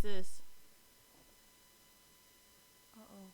this? Uh-oh.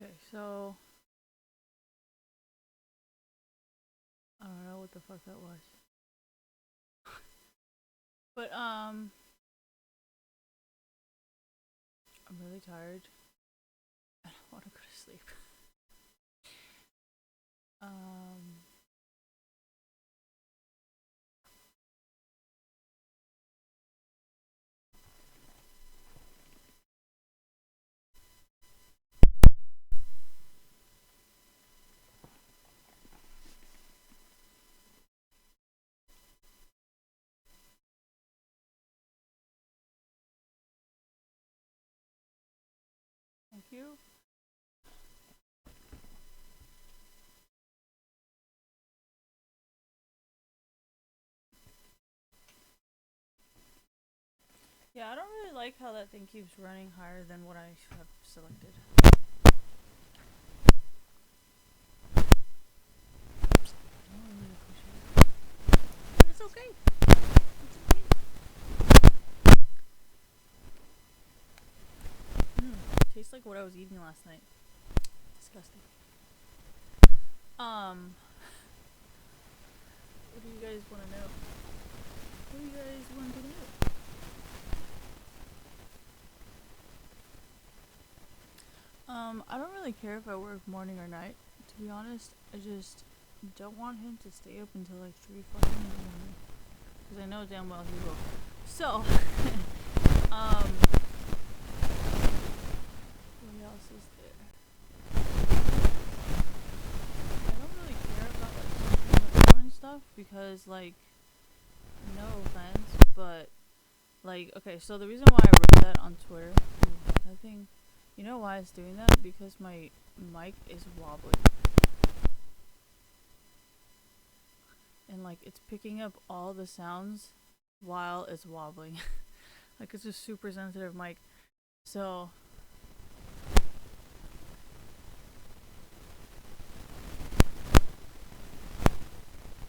Okay, so I don't know what the fuck that was. But I'm really tired. I don't want to go to sleep. Um Thank you. Yeah, I don't really like how that thing keeps running higher than what I have selected. I don't really appreciate it. But it's okay. It's okay. Tastes like what I was eating last night. Disgusting. What do you guys want to know? What do you guys want to know? I don't really care if I work morning or night. To be honest, I just don't want him to stay up until like 3 fucking in the morning. Because I know damn well he will. So, what else is there? I don't really care about like something like more and stuff because like, no offense, but like, okay, so the reason why I wrote that on Twitter, I think, you know why it's doing that? Because my mic is wobbling. And like, it's picking up all the sounds while it's wobbling. Like, it's a super sensitive mic. So,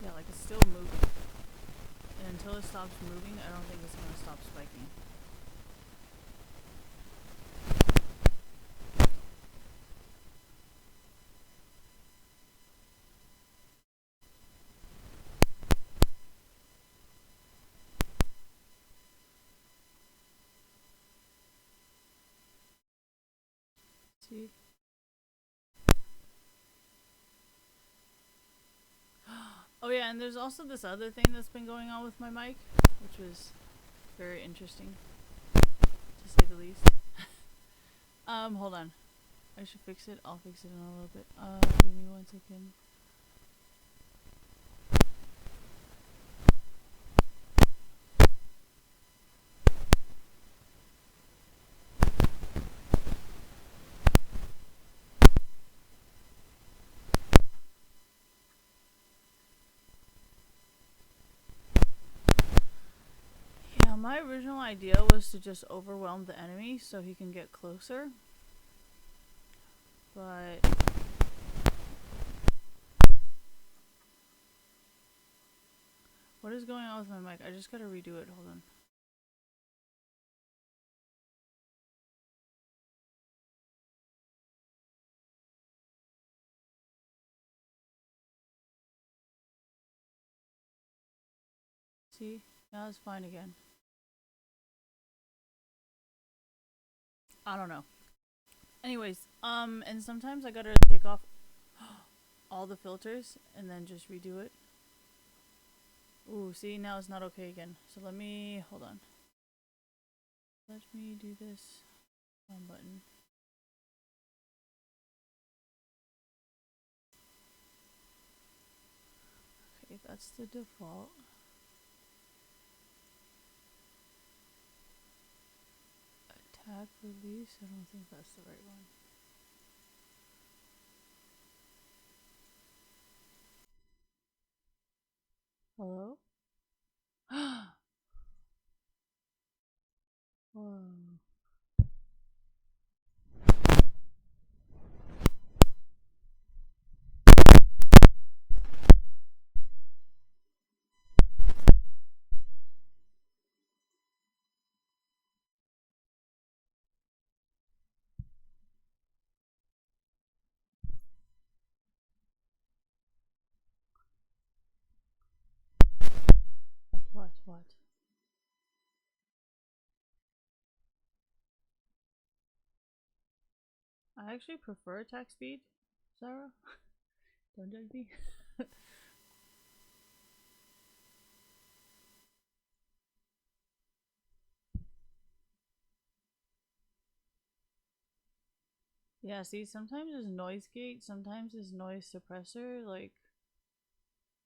yeah, like, it's still moving. And until it stops moving, I don't think it's gonna stop spiking. See? Oh yeah, and there's also this other thing that's been going on with my mic, which was very interesting, to say the least. Hold on. I should fix it. I'll fix it in a little bit. Give me 1 second. Yeah, my original idea was to just overwhelm the enemy so he can get closer. But what is going on with my mic? I just gotta redo it. Hold on. See? Now it's fine again. I don't know. Anyways, and sometimes I gotta take off all the filters and then just redo it. Ooh, see, now it's not okay again. So let me, hold on. Let me do this. Wrong button. Okay, that's the default. Attack release? I don't think that's the right one. Hello? Whoa. What? I actually prefer attack speed, Sarah. Don't judge me. Yeah, see, sometimes it's noise gate, sometimes it's noise suppressor, like,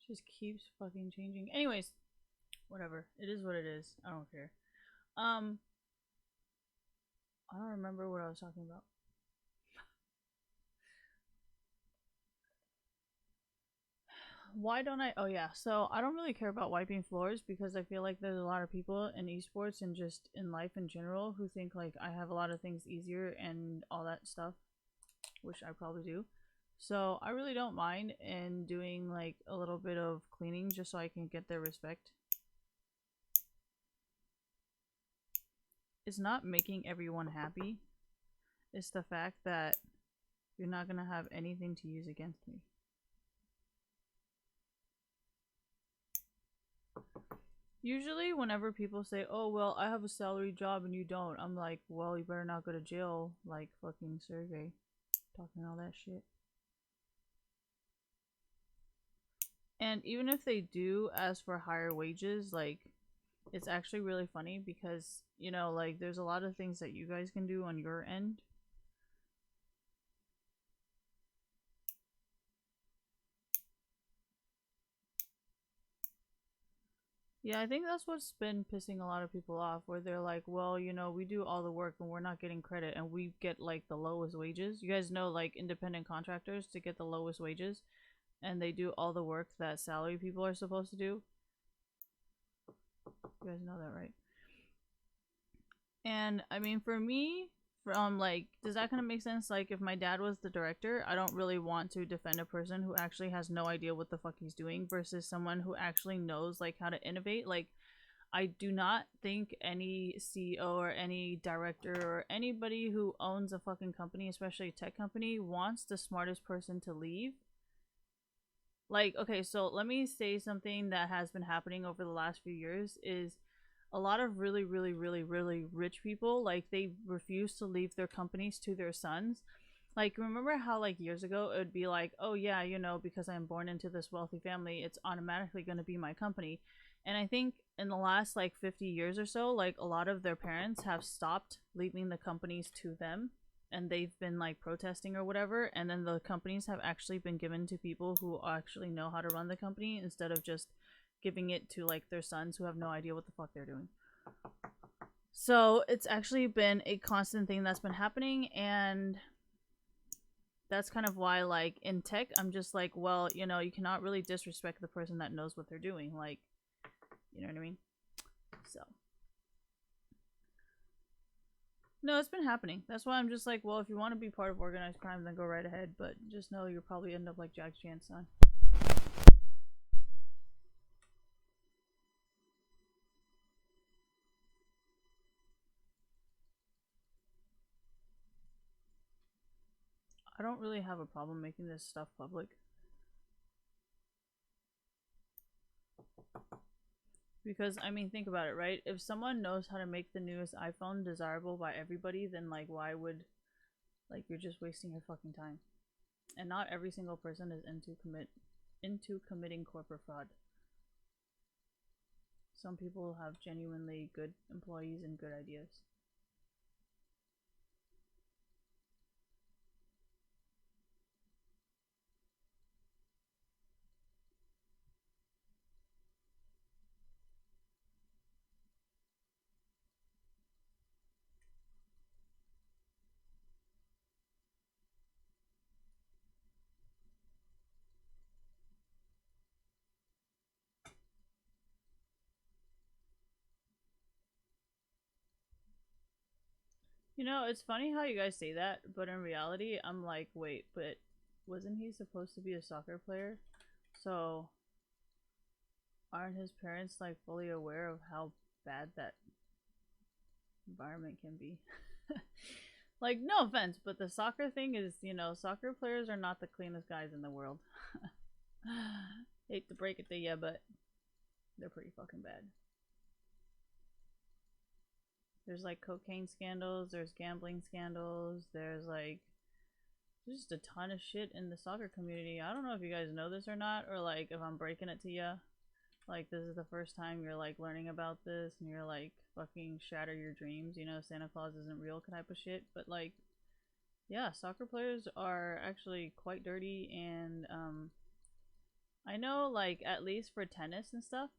just keeps fucking changing. Anyways, whatever. It is what it is. I don't care. Um, I don't remember what I was talking about. Why don't I? Oh, yeah. So I don't really care about wiping floors because I feel like there's a lot of people in esports and just in life in general who think like I have a lot of things easier and all that stuff, which I probably do. So I really don't mind in doing like a little bit of cleaning just so I can get their respect. It's not making everyone happy. It's the fact that you're not gonna have anything to use against me. Usually, whenever people say, "Oh, well, I have a salary job and you don't," I'm like, "Well, you better not go to jail like fucking Sergey, talking all that shit." And even if they do ask for higher wages, like, it's actually really funny because, you know, like, there's a lot of things that you guys can do on your end. Yeah, I think that's what's been pissing a lot of people off, where they're like, well, you know, we do all the work and we're not getting credit and we get like the lowest wages. You guys know, like, independent contractors to get the lowest wages and they do all the work that salary people are supposed to do. You guys know that, right? And I mean, for me, from like, does that kind of make sense? Like, if my dad was the director, I don't really want to defend a person who actually has no idea what the fuck he's doing versus someone who actually knows like how to innovate. Like, I do not think any CEO or any director or anybody who owns a fucking company, especially a tech company, wants the smartest person to leave. Like, okay, so let me say something that has been happening over the last few years is a lot of really, really, really, really rich people, like, they refuse to leave their companies to their sons. Like, remember how, like, years ago, it would be like, oh, yeah, you know, because I'm born into this wealthy family, it's automatically going to be my company. And I think in the last, like, 50 years or so, like, a lot of their parents have stopped leaving the companies to them and they've been like protesting or whatever, and then the companies have actually been given to people who actually know how to run the company instead of just giving it to like their sons who have no idea what the fuck they're doing. So it's actually been a constant thing that's been happening, and that's kind of why, like, in tech, I'm just like, well, you know, you cannot really disrespect the person that knows what they're doing. Like, you know what I mean? So no, it's been happening. That's why I'm just like, well, if you want to be part of organized crime, then go right ahead. But just know you'll probably end up like Jack Chan's son. I don't really have a problem making this stuff public. Because, I mean, think about it, right? If someone knows how to make the newest iPhone desirable by everybody, then, like, why would, like, you're just wasting your fucking time. And not every single person is into committing corporate fraud. Some people have genuinely good employees and good ideas. You know, it's funny how you guys say that, but in reality, I'm like, wait, but wasn't he supposed to be a soccer player? So, aren't his parents like fully aware of how bad that environment can be? Like, no offense, but the soccer thing is, you know, soccer players are not the cleanest guys in the world. Hate to break it to you, but they're pretty fucking bad. There's like cocaine scandals, there's gambling scandals, there's like just a ton of shit in the soccer community. I don't know if you guys know this or not, or like if I'm breaking it to you. Like this is the first time you're like learning about this and you're like fucking shatter your dreams, you know, Santa Claus isn't real type of shit. But like, yeah, soccer players are actually quite dirty and I know like at least for tennis and stuff,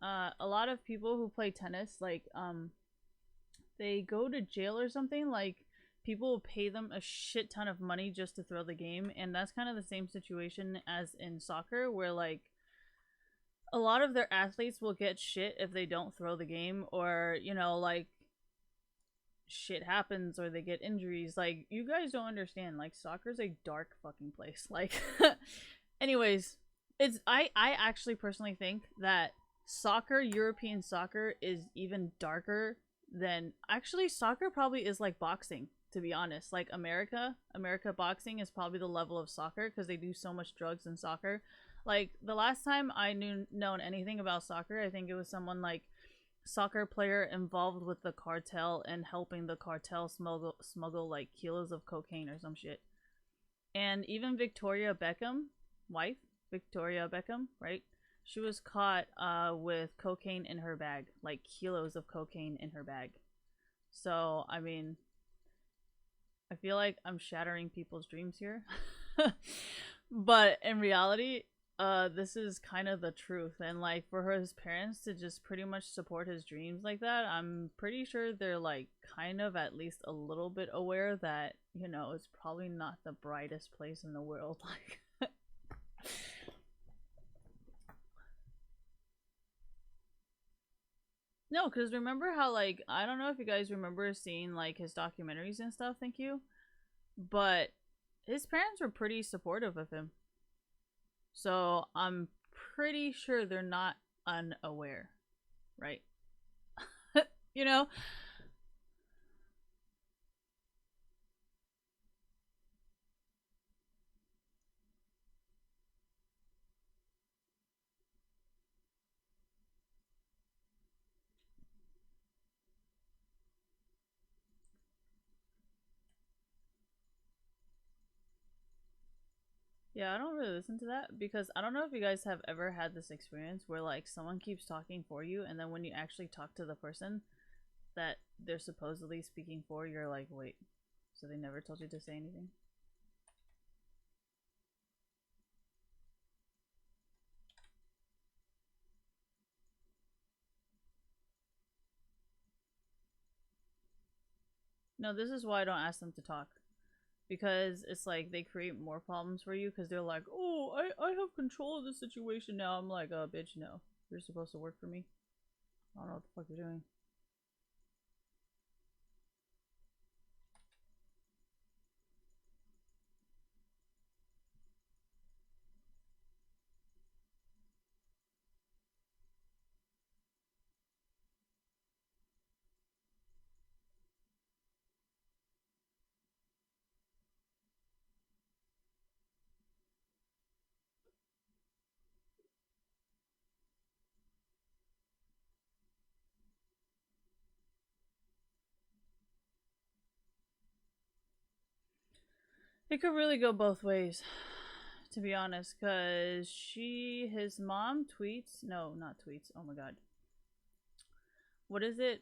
a lot of people who play tennis like they go to jail or something. Like people will pay them a shit ton of money just to throw the game, and that's kind of the same situation as in soccer where like a lot of their athletes will get shit if they don't throw the game, or you know like shit happens or they get injuries. Like you guys don't understand, like soccer's a dark fucking place. Like anyways, it's I actually personally think that soccer, European soccer, is even darker than actually soccer probably is like boxing, to be honest. Like America boxing is probably the level of soccer because they do so much drugs in soccer. Like the last time I knew known anything about soccer, I think it was someone like soccer player involved with the cartel and helping the cartel smuggle like kilos of cocaine or some shit. And even Victoria Beckham, wife Victoria Beckham, right? She was caught with cocaine in her bag, like kilos of cocaine in her bag. So, I mean, I feel like I'm shattering people's dreams here. But in reality, this is kind of the truth. And like for his parents to just pretty much support his dreams like that, I'm pretty sure they're like kind of at least a little bit aware that, you know, it's probably not the brightest place in the world. Like no, because remember how like I don't know if you guys remember seeing like his documentaries and stuff, thank you. But his parents were pretty supportive of him. So I'm pretty sure they're not unaware, right? You know? Yeah, I don't really listen to that because I don't know if you guys have ever had this experience where like someone keeps talking for you and then when you actually talk to the person that they're supposedly speaking for, you're like, wait, so they never told you to say anything? No, this is why I don't ask them to talk. Because it's like they create more problems for you because they're like, oh, I have control of the situation now. I'm like, oh, bitch, no. You're supposed to work for me. I don't know what the fuck you're doing. It could really go both ways, to be honest, because his mom tweets, no, not tweets, oh my god. What is it?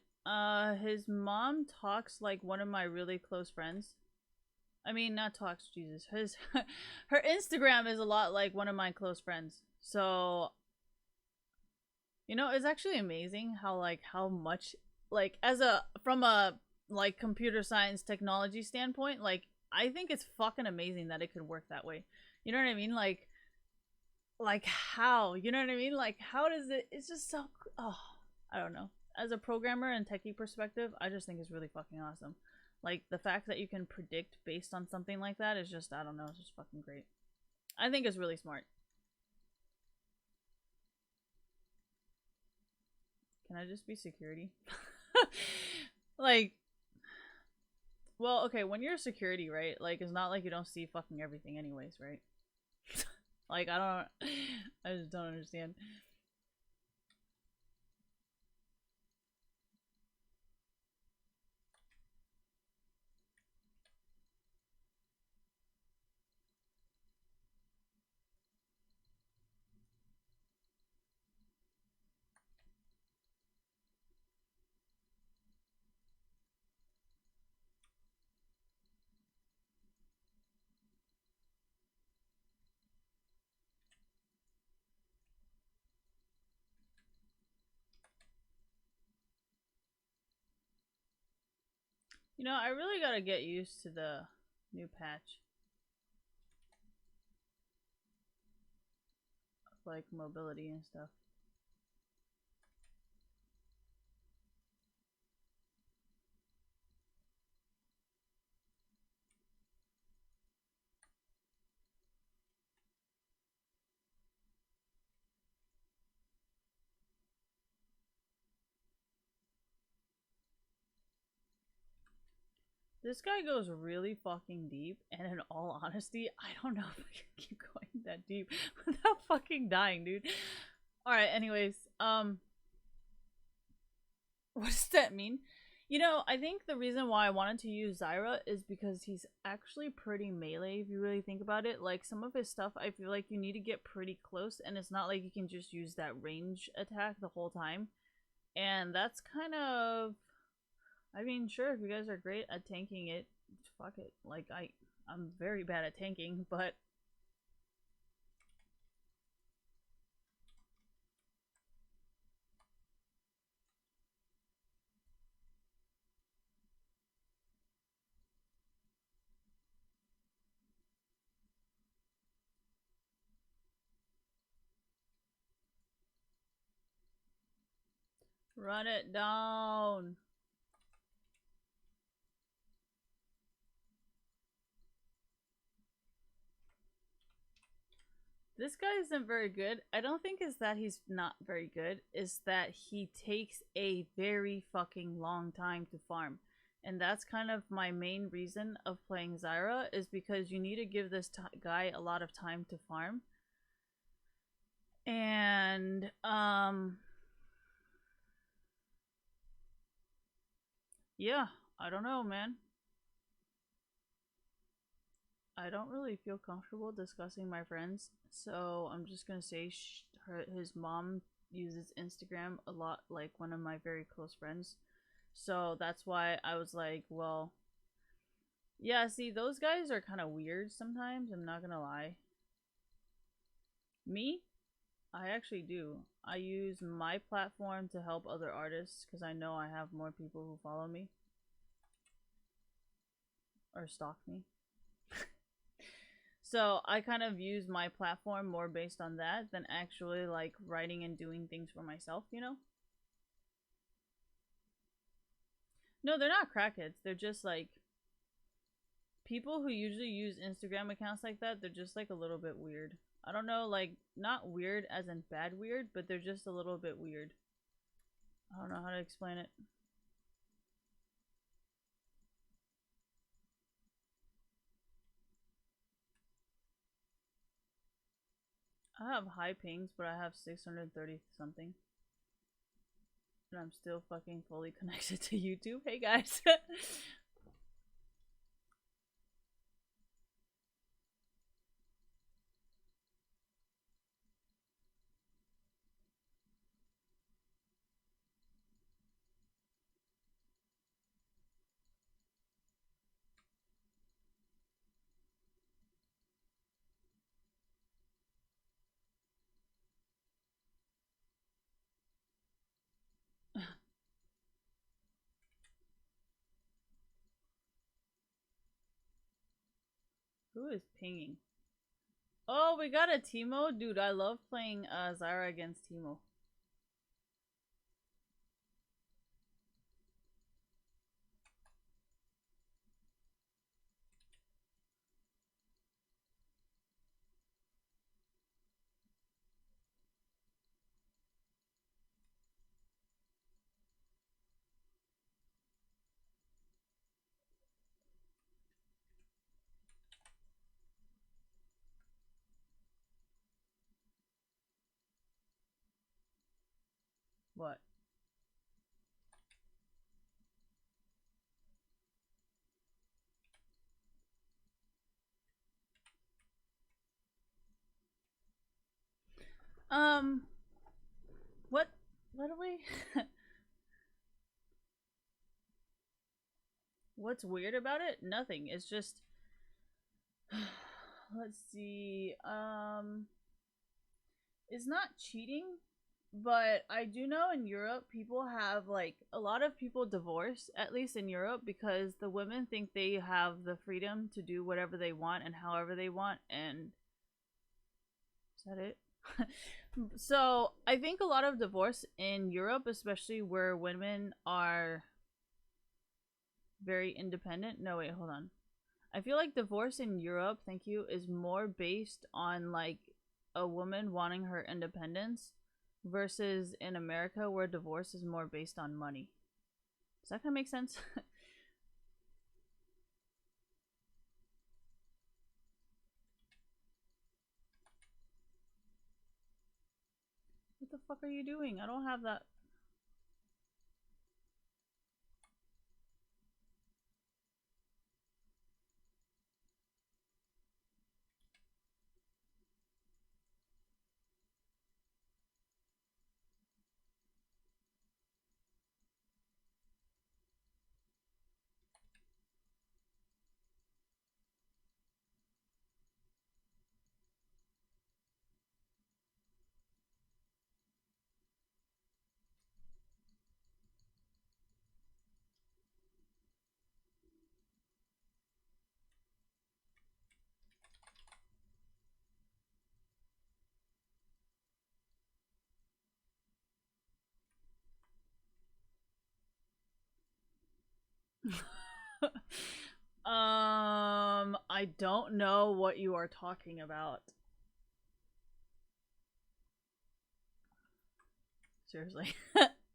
His mom talks like one of my really close friends. I mean, not talks, Jesus. Her Instagram is a lot like one of my close friends. So, you know, it's actually amazing how like how much like as a from a like computer science technology standpoint, like I think it's fucking amazing that it could work that way. You know what I mean? Like how? You know what I mean? Like how does it? It's just so. Oh, I don't know. as a programmer and techie perspective, I just think is really fucking awesome. Like, the fact that you can predict based on something like that is just, I don't know, it's just fucking great. I think it's really smart. Can I just be security? Like, well, okay, when you're security, right? Like, it's not like you don't see fucking everything anyways, right? Like, I just don't understand. You know, I really gotta get used to the new patch. Like, mobility and stuff. This guy goes really fucking deep, and in all honesty, I don't know if I can keep going that deep without fucking dying, dude. Alright, anyways, what does that mean? You know, I think the reason why I wanted to use Zyra is because he's actually pretty melee if you really think about it. Like, some of his stuff, I feel like you need to get pretty close, and it's not like you can just use that range attack the whole time. And that's kind of... I mean, sure, if you guys are great at tanking it, fuck it. Like, I'm very bad at tanking, but... Run it down! This guy isn't very good. I don't think it's that he's not very good. It's that he takes a very fucking long time to farm. And that's kind of my main reason of playing Zyra, is because you need to give this guy a lot of time to farm. And, yeah, I don't know, man. I don't really feel comfortable discussing my friends, so I'm just gonna say his mom uses Instagram a lot, like one of my very close friends. So that's why I was like, well, yeah, see, those guys are kind of weird sometimes, I'm not gonna lie. Me? I actually do. I use my platform to help other artists because I know I have more people who follow me or stalk me. So I kind of use my platform more based on that than actually like writing and doing things for myself, you know? No, they're not crackheads. They're just like people who usually use Instagram accounts like that. They're just like a little bit weird. I don't know, like not weird as in bad weird, but they're just a little bit weird. I don't know how to explain it. I have high pings, but I have 630 something. And I'm still fucking fully connected to YouTube. Hey guys. Who is pinging? Oh, we got a Teemo? Dude, I love playing Zyra against Teemo. What? Um, what do we what's weird about it? Nothing. It's just let's see. It's not cheating, but I do know in Europe people have like a lot of people divorce, at least in Europe, because the women think they have the freedom to do whatever they want and however they want, and is that it? So I think a lot of divorce in Europe, especially where women are very independent. No, wait, hold on. I feel like divorce in Europe, thank you, is more based on like a woman wanting her independence versus in America where divorce is more based on money. Does that kind of make sense? What the fuck are you doing? I don't have that. I don't know what you are talking about. Seriously.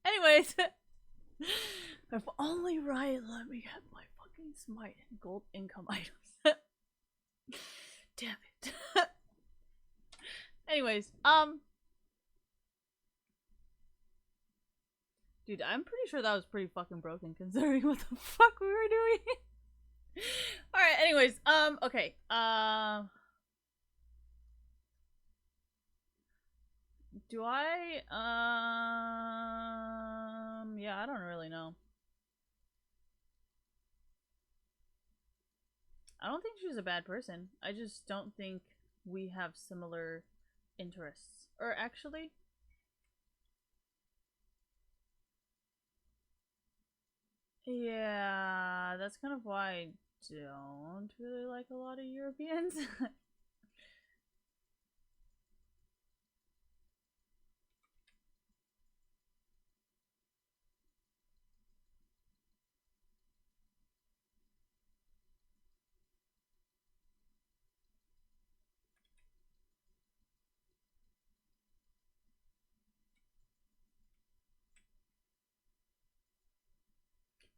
Anyways, if only Riot let me get my fucking smite and gold income items. Damn it. Anyways, dude, I'm pretty sure that was pretty fucking broken considering what the fuck we were doing. Alright, anyways, okay. Do I yeah, I don't really know. I don't think she's a bad person. I just don't think we have similar interests. Or actually, yeah, that's kind of why I don't really like a lot of Europeans.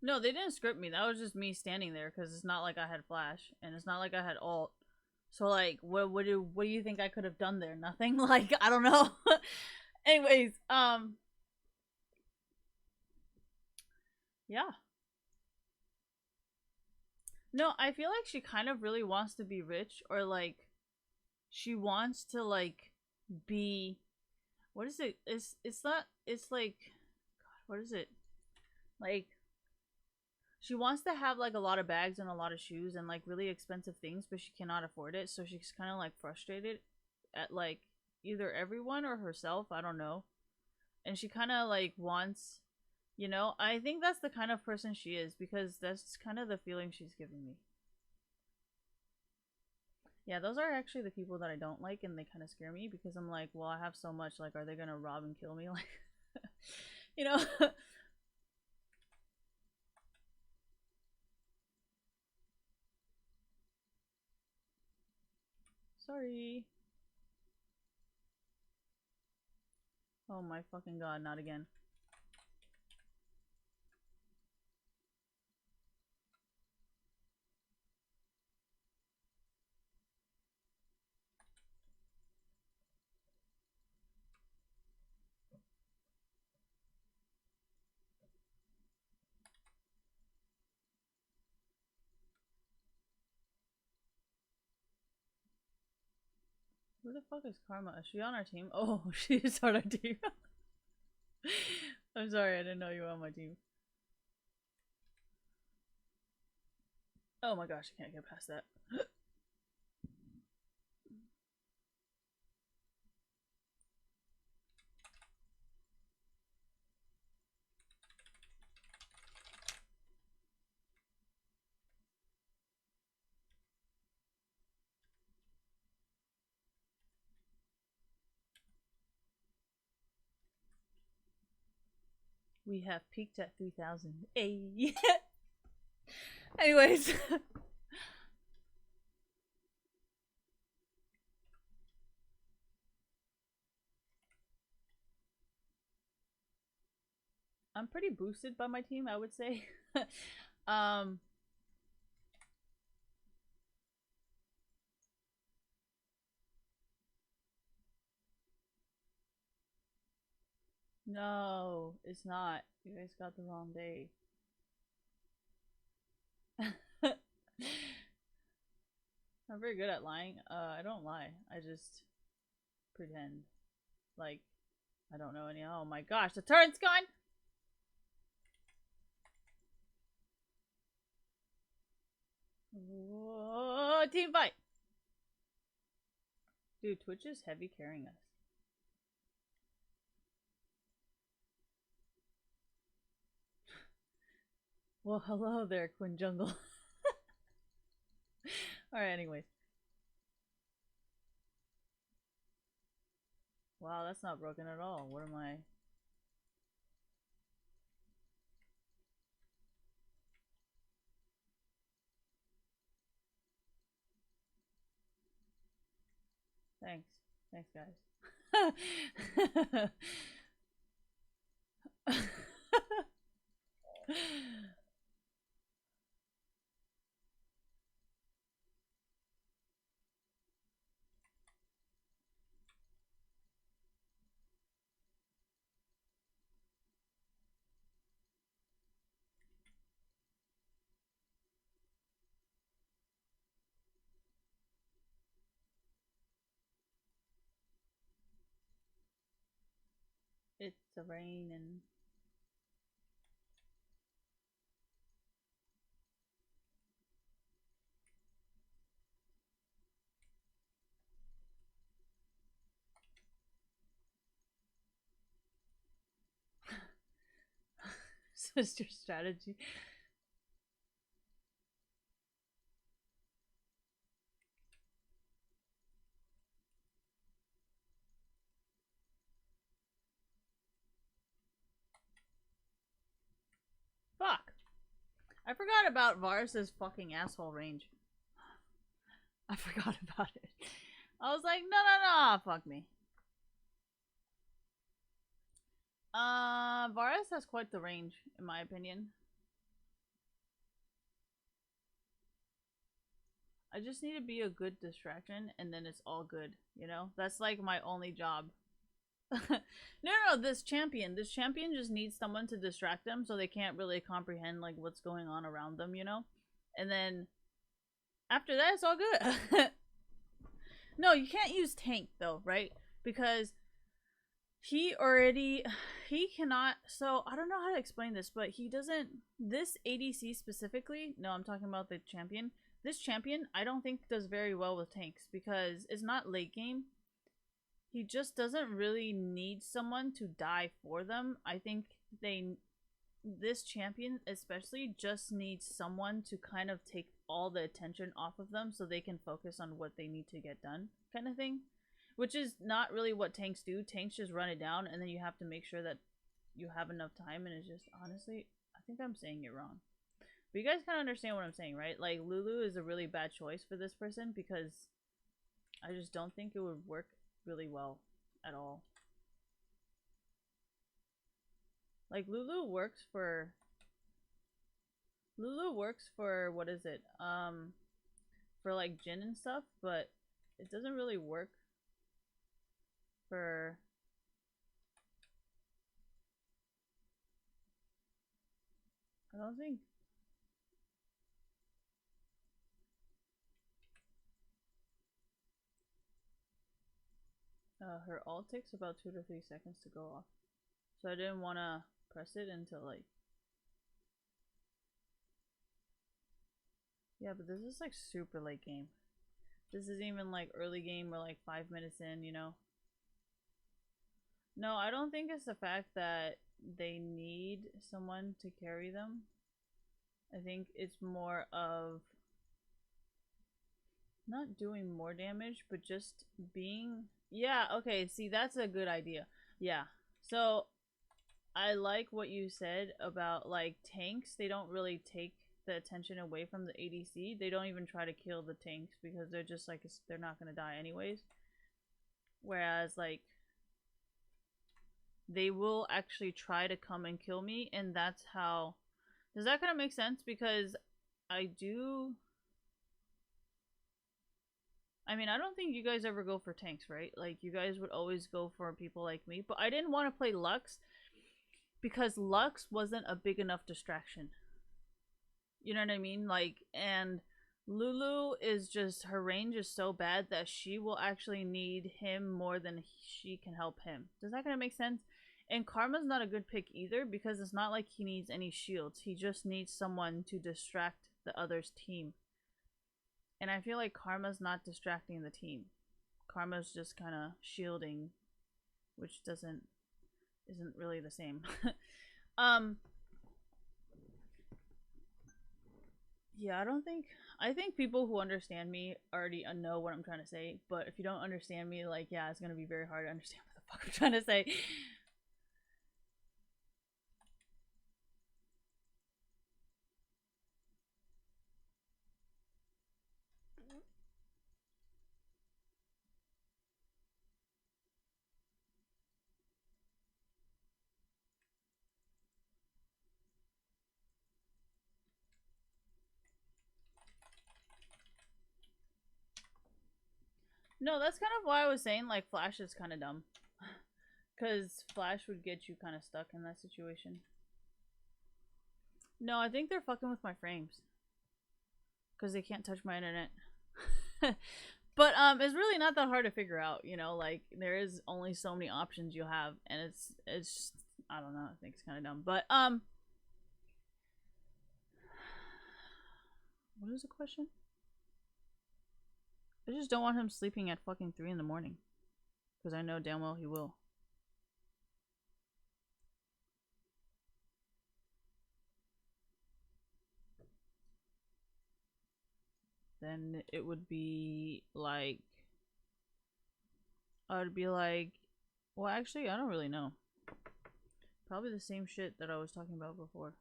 No, they didn't script me. That was just me standing there because it's not like I had flash and it's not like I had alt. So like, what do you think I could have done there? Nothing. Like I don't know. Anyways, yeah. No, I feel like she kind of really wants to be rich, or like she wants to like be, what is it? It's not, it's like, God, what is it? Like she wants to have like a lot of bags and a lot of shoes and like really expensive things, but she cannot afford it. So she's kind of like frustrated at like either everyone or herself. I don't know. And she kind of like wants, you know, I think that's the kind of person she is because that's kind of the feeling she's giving me. Yeah, those are actually the people that I don't like, and they kind of scare me because I'm like, well, I have so much. Like, are they gonna rob and kill me? Like, you know? Sorry. Oh my fucking god, not again. Who the fuck is Karma? Is she on our team? Oh, she is on our team. I'm sorry, I didn't know you were on my team. Oh my gosh, I can't get past that. We have peaked at 3,000. Hey. Anyways. I'm pretty boosted by my team, I would say. No, it's not. You guys got the wrong day. I'm very good at lying. I don't lie. I just pretend like I don't know any. Oh my gosh, the turret's gone! Whoa, team fight! Dude, Twitch is heavy carrying us. Well, hello there, Quinn Jungle. Alright, anyways. Wow, that's not broken at all. What am I? Thanks. Thanks, guys. It's a rain and sister strategy. Fuck. I forgot about Varus's fucking asshole range. I forgot about it. I was like, no, fuck me. Varus has quite the range, in my opinion. I just need to be a good distraction, and then it's all good, you know? That's like my only job. No, this champion just needs someone to distract them so they can't really comprehend like what's going on around them, you know? And then after that, it's all good. No, you can't use tank though, right? Because he cannot, so I don't know how to explain this, but he doesn't, this ADC specifically, no, I'm talking about the champion. This champion, I don't think does very well with tanks because it's not late game. He just doesn't really need someone to die for them. I think this champion especially just needs someone to kind of take all the attention off of them so they can focus on what they need to get done, kind of thing. Which is not really what tanks do. Tanks just run it down and then you have to make sure that you have enough time, and it's just, honestly, I think I'm saying it wrong. But you guys kind of understand what I'm saying, right? Like, Lulu is a really bad choice for this person because I just don't think it would work really well at all. Like, Lulu works for what is it? For like Jhin and stuff, but it doesn't really work for I don't think. her ult takes about 2 to 3 seconds to go off. So I didn't want to press it until like... Yeah, but this is like super late game. This isn't even like early game or like 5 minutes in, you know? No, I don't think it's the fact that they need someone to carry them. I think it's more of not doing more damage, but just being... Yeah, okay, see, that's a good idea. Yeah. So, I like what you said about, like, tanks. They don't really take the attention away from the ADC. They don't even try to kill the tanks because they're just like, they're not gonna die anyways. Whereas, like, they will actually try to come and kill me, and that's how... Does that kind of make sense? Because I do... I mean, I don't think you guys ever go for tanks, right? Like, you guys would always go for people like me. But I didn't want to play Lux because Lux wasn't a big enough distraction. You know what I mean? Like, and Lulu is just... Her range is so bad that she will actually need him more than she can help him. Does that kind of make sense? And Karma's not a good pick either because it's not like he needs any shields. He just needs someone to distract the other's team. And I feel like Karma's not distracting the team. Karma's just kind of shielding, which isn't really the same. Yeah, I think people who understand me already know what I'm trying to say, but if you don't understand me, like, yeah, it's gonna be very hard to understand what the fuck I'm trying to say. No, that's kind of why I was saying, like, Flash is kind of dumb. Because Flash would get you kind of stuck in that situation. No, I think they're fucking with my frames. Because they can't touch my internet. But, it's really not that hard to figure out, you know? Like, there is only so many options you have. And it's just, I don't know, I think it's kind of dumb. But, what is the question? I just don't want him sleeping at fucking 3 in the morning. Because I know damn well he will. Then it would be like... I would be like... Well, actually, I don't really know. Probably the same shit that I was talking about before.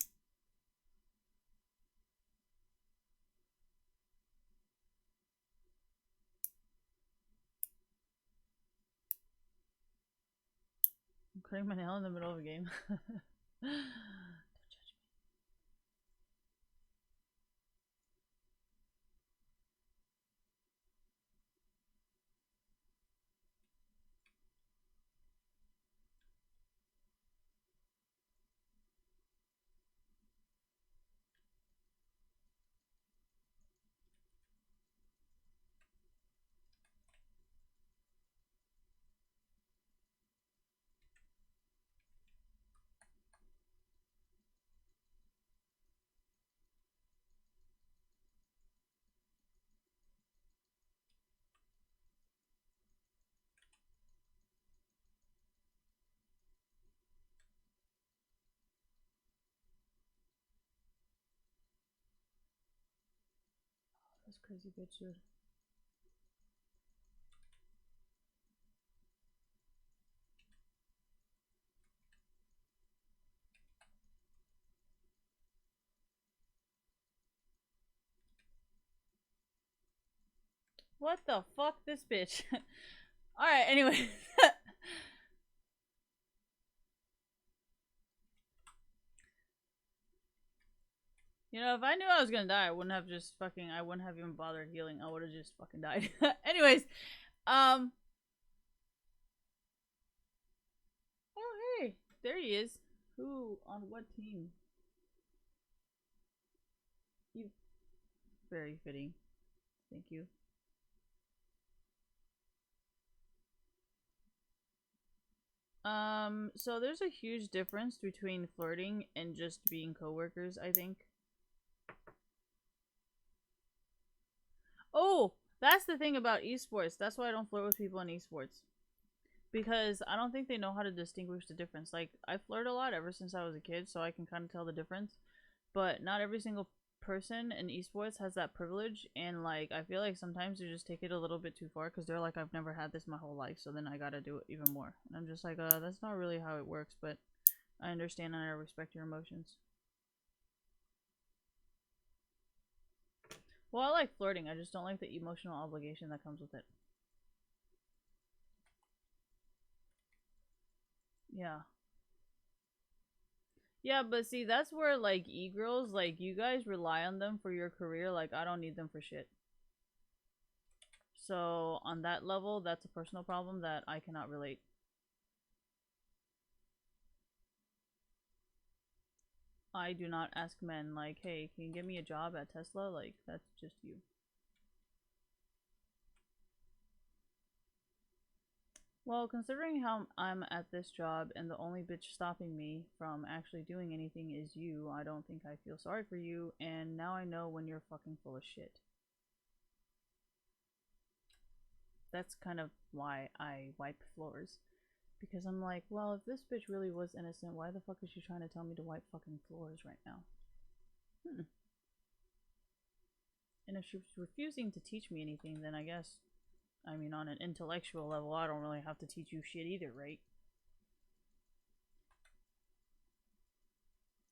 I'm cutting my nail in the middle of a game. Don't judge me. This crazy bitch, dude. What the fuck, this bitch? Alright, anyway. You know, if I knew I was gonna die, I wouldn't have just fucking... I wouldn't have even bothered healing. I would have just fucking died. Anyways, oh, hey. There he is. Who? On what team? You... Very fitting. Thank you. So there's a huge difference between flirting and just being coworkers, I think. Oh, that's the thing about esports. That's why I don't flirt with people in esports. Because I don't think they know how to distinguish the difference. Like, I flirt a lot ever since I was a kid, so I can kind of tell the difference. But not every single person in esports has that privilege, and like, I feel like sometimes they just take it a little bit too far because they're like, I've never had this my whole life, so then I gotta do it even more. And I'm just like, that's not really how it works, but I understand and I respect your emotions. Well, I like flirting, I just don't like the emotional obligation that comes with it. Yeah. Yeah, but see, that's where like e-girls, like you guys rely on them for your career. Like I don't need them for shit. So on that level, that's a personal problem that I cannot relate. I do not ask men like, "Hey, can you get me a job at Tesla?" Like that's just you. Well, considering how I'm at this job and the only bitch stopping me from actually doing anything is you, I don't think I feel sorry for you, and now I know when you're fucking full of shit. That's kind of why I wipe floors. Because I'm like, well, if this bitch really was innocent, why the fuck is she trying to tell me to wipe fucking floors right now? Hmm. And if she was refusing to teach me anything, then I guess, I mean, on an intellectual level, I don't really have to teach you shit either, right?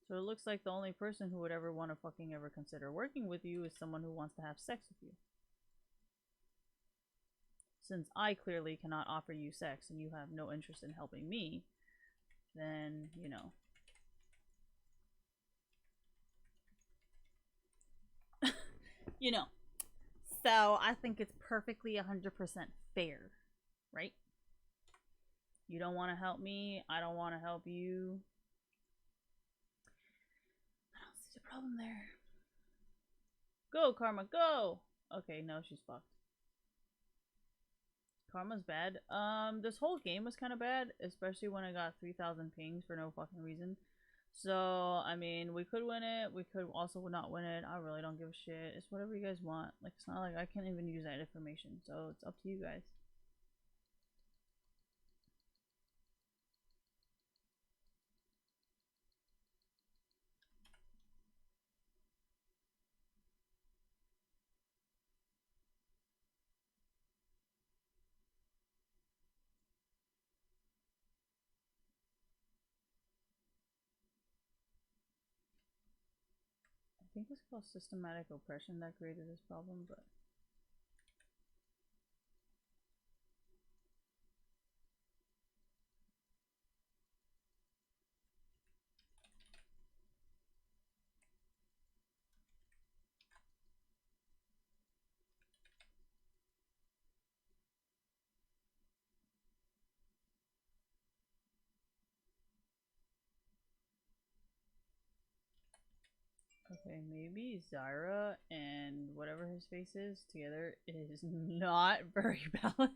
So it looks like the only person who would ever want to fucking ever consider working with you is someone who wants to have sex with you. Since I clearly cannot offer you sex and you have no interest in helping me, then, you know. You know. So I think it's perfectly 100% fair, right? You don't want to help me, I don't want to help you. I don't see the problem there. Go, Karma, go! Okay, no, she's fucked. Karma's bad. This whole game was kind of bad, especially when I got 3,000 pings for no fucking reason. So, I mean, we could win it, we could also not win it. I really don't give a shit. It's whatever you guys want. Like, it's not like I can't even use that information, so it's up to you guys. I think it's called systematic oppression that created this problem, but okay, maybe Zyra and whatever his face is together is not very balanced.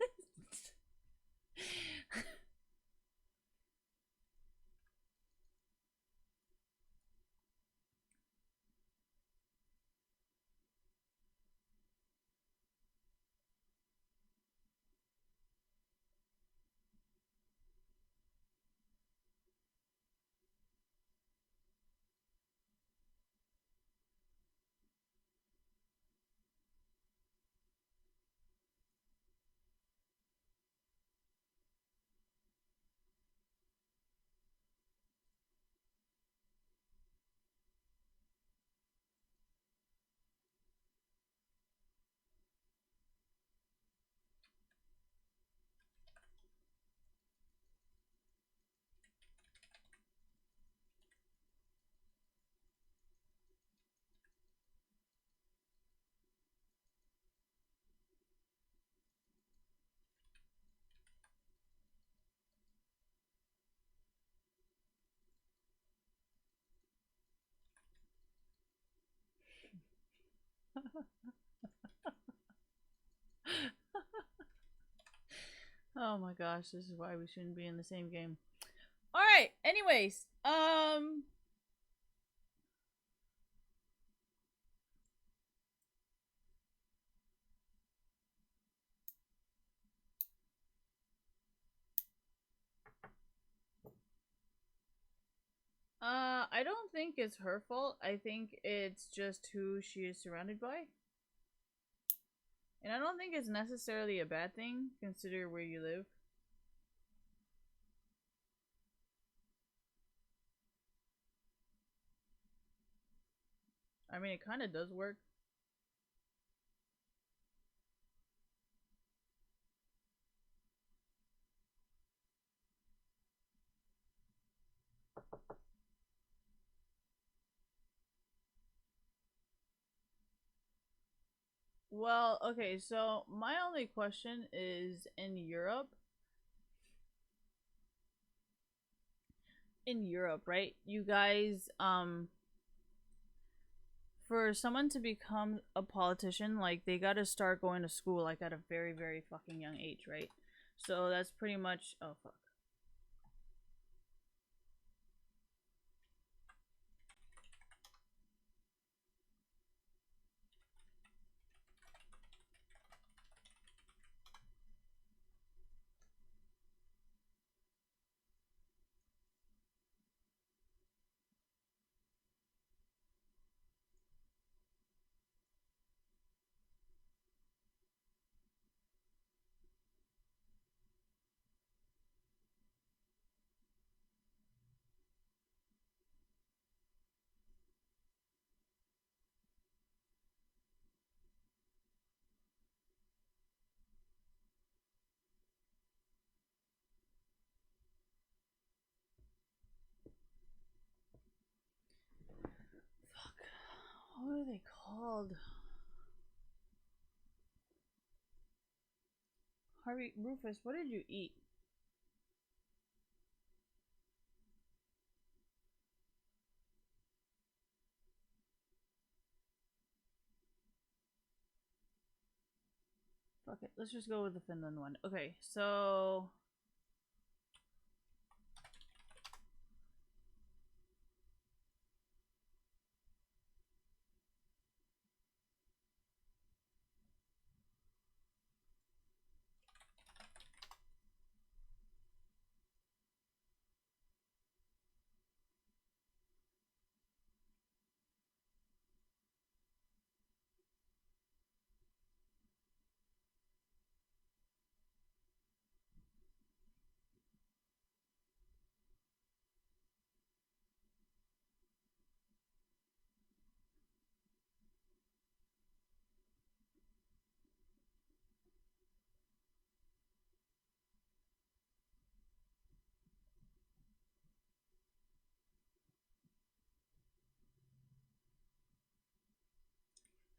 Oh my gosh, this is why we shouldn't be in the same game. All right. Anyways, I don't think it's her fault. I think it's just who she is surrounded by. And I don't think it's necessarily a bad thing, consider where you live. I mean, it kind of does work. Well, okay, so my only question is in Europe, right? You guys, for someone to become a politician, like they gotta start going to school like at a very, very fucking young age, right? So that's pretty much. Oh fuck. Fuck. What are they called? Harvey Rufus, what did you eat? Fuck it. Let's just go with the Finland one. Okay, so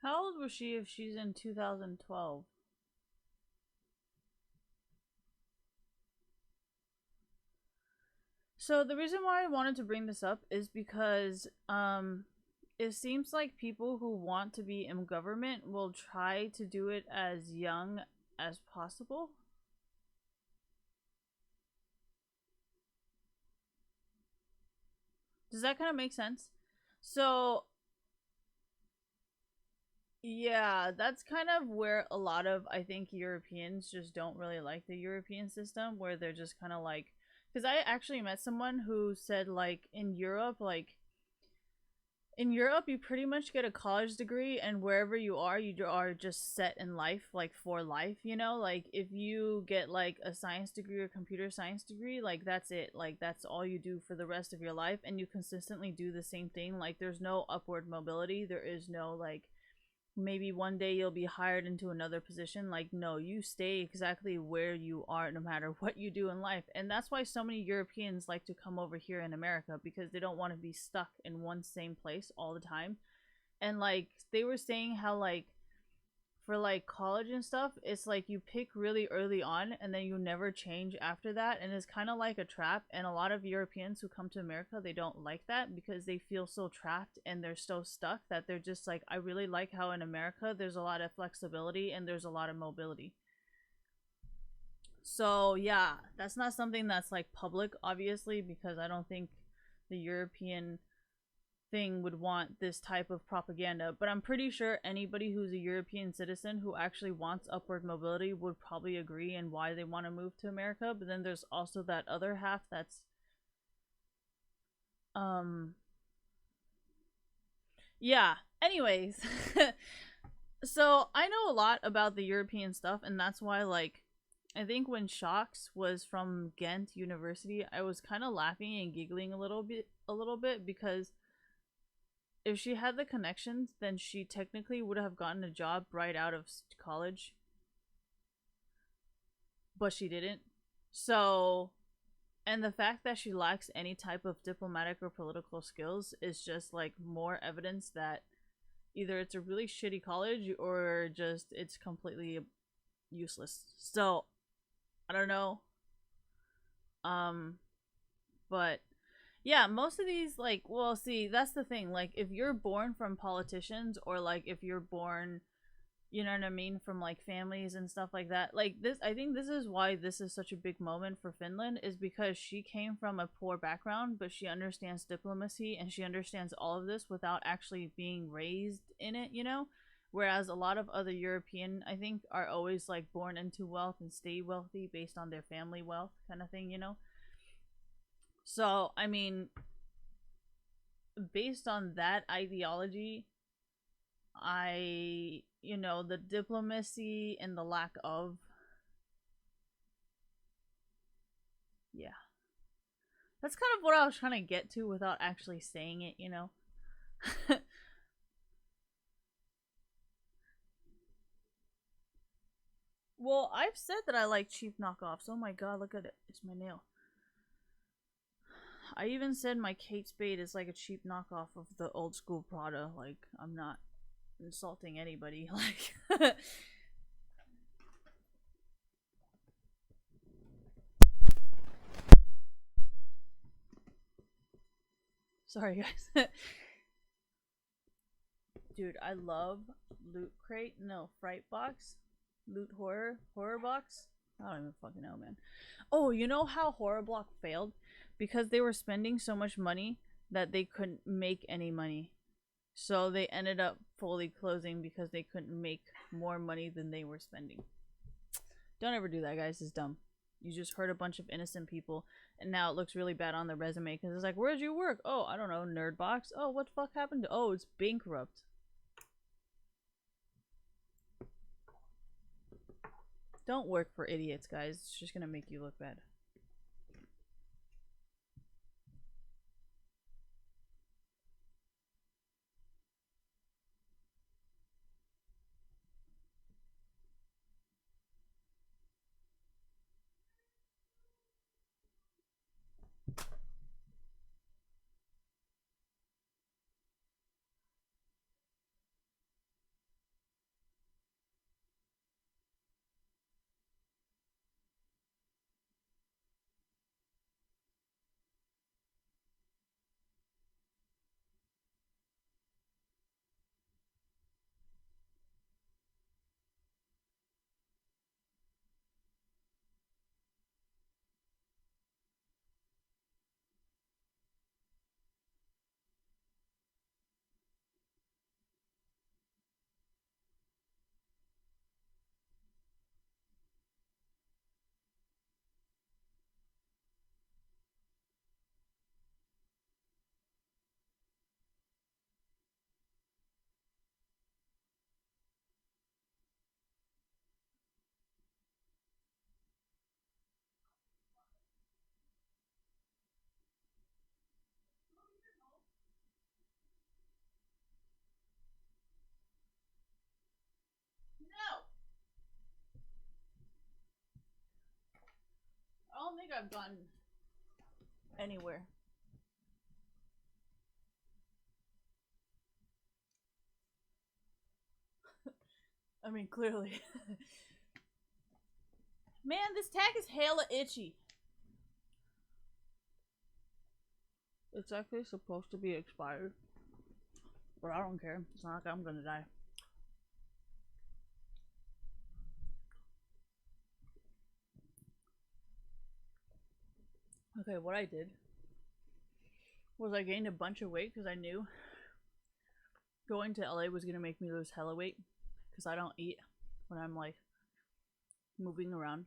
how old was she if she's in 2012? So the reason why I wanted to bring this up is because it seems like people who want to be in government will try to do it as young as possible. Does that kind of make sense? So, yeah, that's kind of where a lot of I think Europeans just don't really like the European system where they're just kind of like cuz I actually met someone who said like in Europe, you pretty much get a college degree, and wherever you are just set in life, like for life, you know? Like, if you get like a science degree or computer science degree, like, that's it. Like, that's all you do for the rest of your life, and you consistently do the same thing. Like, there's no upward mobility, there is no like maybe one day you'll be hired into another position. Like, no, you stay exactly where you are no matter what you do in life. And that's why so many Europeans like to come over here in America, because they don't want to be stuck in one same place all the time. And like they were saying how like for like college and stuff, it's like you pick really early on and then you never change after that, and it's kind of like a trap. And a lot of Europeans who come to America, they don't like that because they feel so trapped and they're so stuck that they're just like, I really like how in America there's a lot of flexibility and there's a lot of mobility. So yeah, that's not something that's like public, obviously, because I don't think the European thing would want this type of propaganda. But I'm pretty sure anybody who's a European citizen who actually wants upward mobility would probably agree and why they want to move to America. But then there's also that other half that's um yeah. Anyways, so I know a lot about the European stuff, and that's why like I think when Shox was from Ghent University, I was kind of laughing and giggling a little bit because if she had the connections, then she technically would have gotten a job right out of college, but she didn't. So, and the fact that she lacks any type of diplomatic or political skills is just like more evidence that either it's a really shitty college or just it's completely useless. So, I don't know. Um, but yeah, most of these like, well, see, that's the thing. Like, if you're born from politicians or like if you're born, you know what I mean, from like families and stuff like that. Like this, I think this is why this is such a big moment for Finland, is because she came from a poor background, but she understands diplomacy and she understands all of this without actually being raised in it, you know? Whereas a lot of other European, I think, are always like born into wealth and stay wealthy based on their family wealth kind of thing, you know? So, I mean, based on that ideology, the diplomacy and the lack of, yeah. That's kind of what I was trying to get to without actually saying it, you know? Well, I've said that I like cheap knockoffs. Oh my god, look at it. It's my nail. I even said my Kate Spade is like a cheap knockoff of the old school Prada. Like, I'm not insulting anybody. Like, sorry guys. Dude, I love Loot Crate. No, Fright Box. Loot Horror Box. I don't even fucking know, man. Oh, you know how Horror Block failed? Because they were spending so much money that they couldn't make any money. So they ended up fully closing because they couldn't make more money than they were spending. Don't ever do that, guys. It's dumb. You just hurt a bunch of innocent people, and now it looks really bad on the resume because it's like, where'd you work? Oh, I don't know, Nerdbox. Oh, what the fuck happened? Oh, it's bankrupt. Don't work for idiots, guys. It's just gonna make you look bad. No! I don't think I've gone anywhere. I mean, clearly. Man, this tag is hella itchy. It's actually supposed to be expired. But I don't care. It's not like I'm gonna die. Okay, what I did was I gained a bunch of weight because I knew going to LA was gonna make me lose hella weight because I don't eat when I'm like moving around.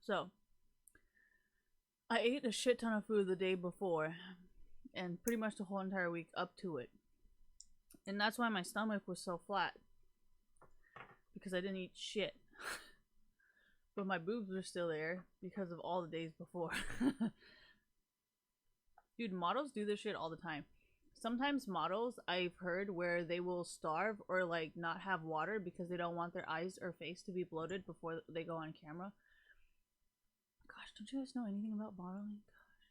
So I ate a shit ton of food the day before and pretty much the whole entire week up to it. And that's why my stomach was so flat because I didn't eat shit. But my boobs were still there because of all the days before. Dude, models do this shit all the time. Sometimes models, I've heard, where they will starve or like not have water because they don't want their eyes or face to be bloated before they go on camera. Gosh, don't you guys know anything about modeling? Gosh.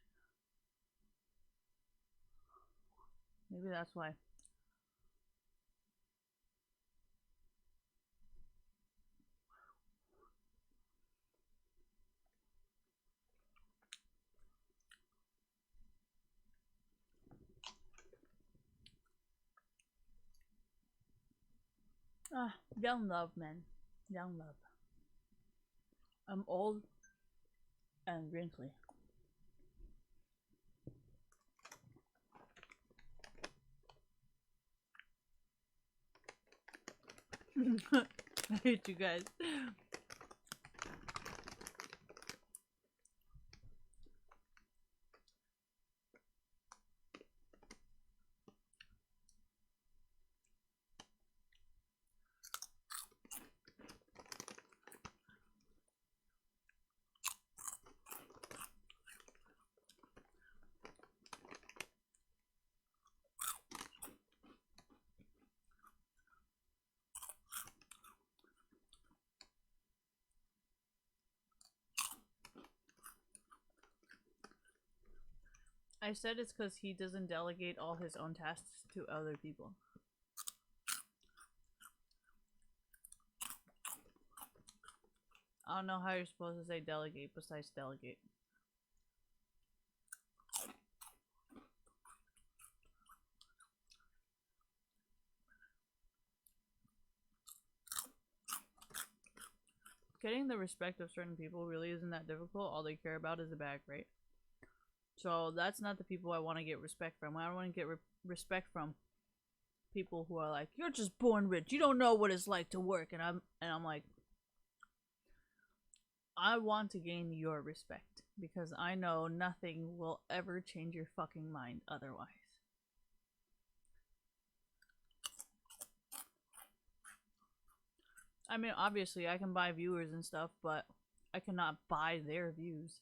Maybe that's why. Ah, young love, man. Young love. I'm old and wrinkly. I hate you guys. I said it's because he doesn't delegate all his own tasks to other people. I don't know how you're supposed to say delegate besides delegate. Getting the respect of certain people really isn't that difficult. All they care about is the bag, right? So that's not the people I want to get respect from. I don't want to get respect from people who are like, "You're just born rich. You don't know what it's like to work." And I'm like, I want to gain your respect because I know nothing will ever change your fucking mind otherwise. I mean, obviously, I can buy viewers and stuff, but I cannot buy their views.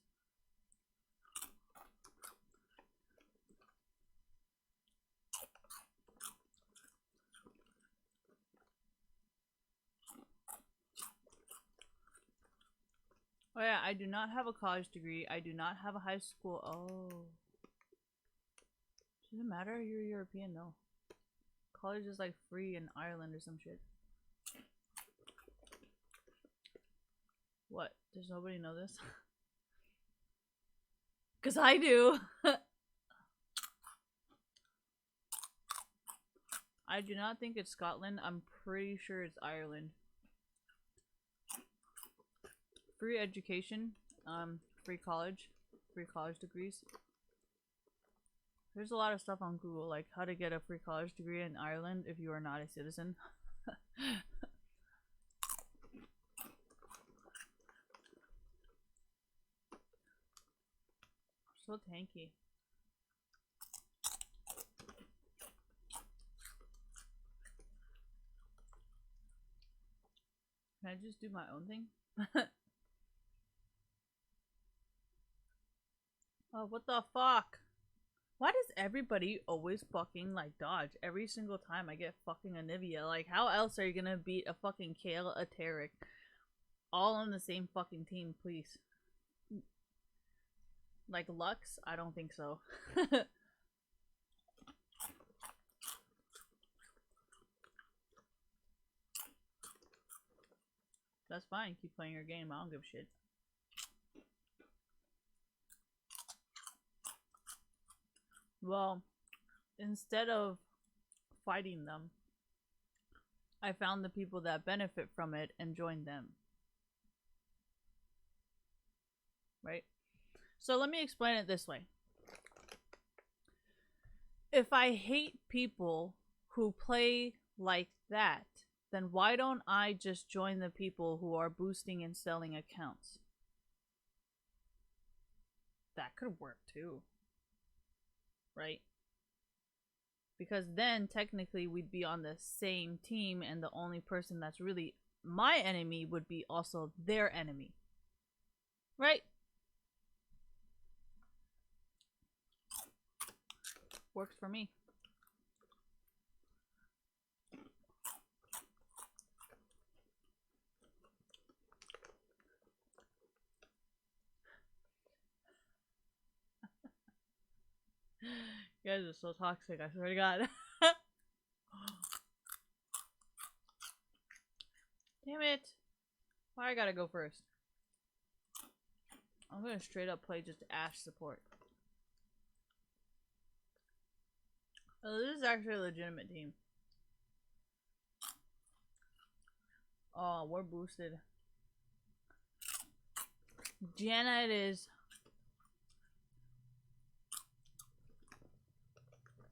Oh yeah, I do not have a college degree. I do not have a high school. Oh. Does it matter? You're European though. College is like free in Ireland or some shit. What? Does nobody know this? Cause I do. I do not think it's Scotland. I'm pretty sure it's Ireland. Free education, free college degrees. There's a lot of stuff on Google, like how to get a free college degree in Ireland if you are not a citizen. So tanky. Can I just do my own thing? Oh, what the fuck? Why does everybody always fucking like dodge every single time I get fucking a Nivea? Like, how else are you gonna beat a fucking Kale, a Tarek, all on the same fucking team, please? Like Lux? I don't think so. That's fine. Keep playing your game. I don't give a shit. Well, instead of fighting them, I found the people that benefit from it and joined them. Right? So let me explain it this way. If I hate people who play like that, then why don't I just join the people who are boosting and selling accounts? That could work too. Right? Because then technically we'd be on the same team, and the only person that's really my enemy would be also their enemy. Right? Works for me. You guys are so toxic, I swear to God. Damn it. Why I gotta go first? I'm gonna straight up play just Ashe support. Oh, this is actually a legitimate team. Oh, we're boosted. Janna it is.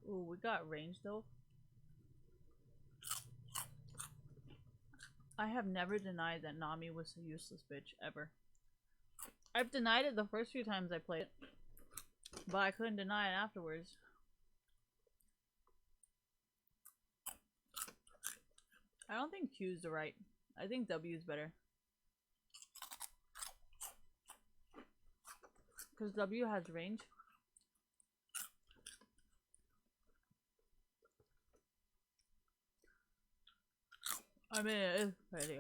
Ooh, we got range though. I have never denied that Nami was a useless bitch, ever. I've denied it the first few times I played it, but I couldn't deny it afterwards. I don't think Q's the right. I think W's better. Because W has range. I mean, it is pretty.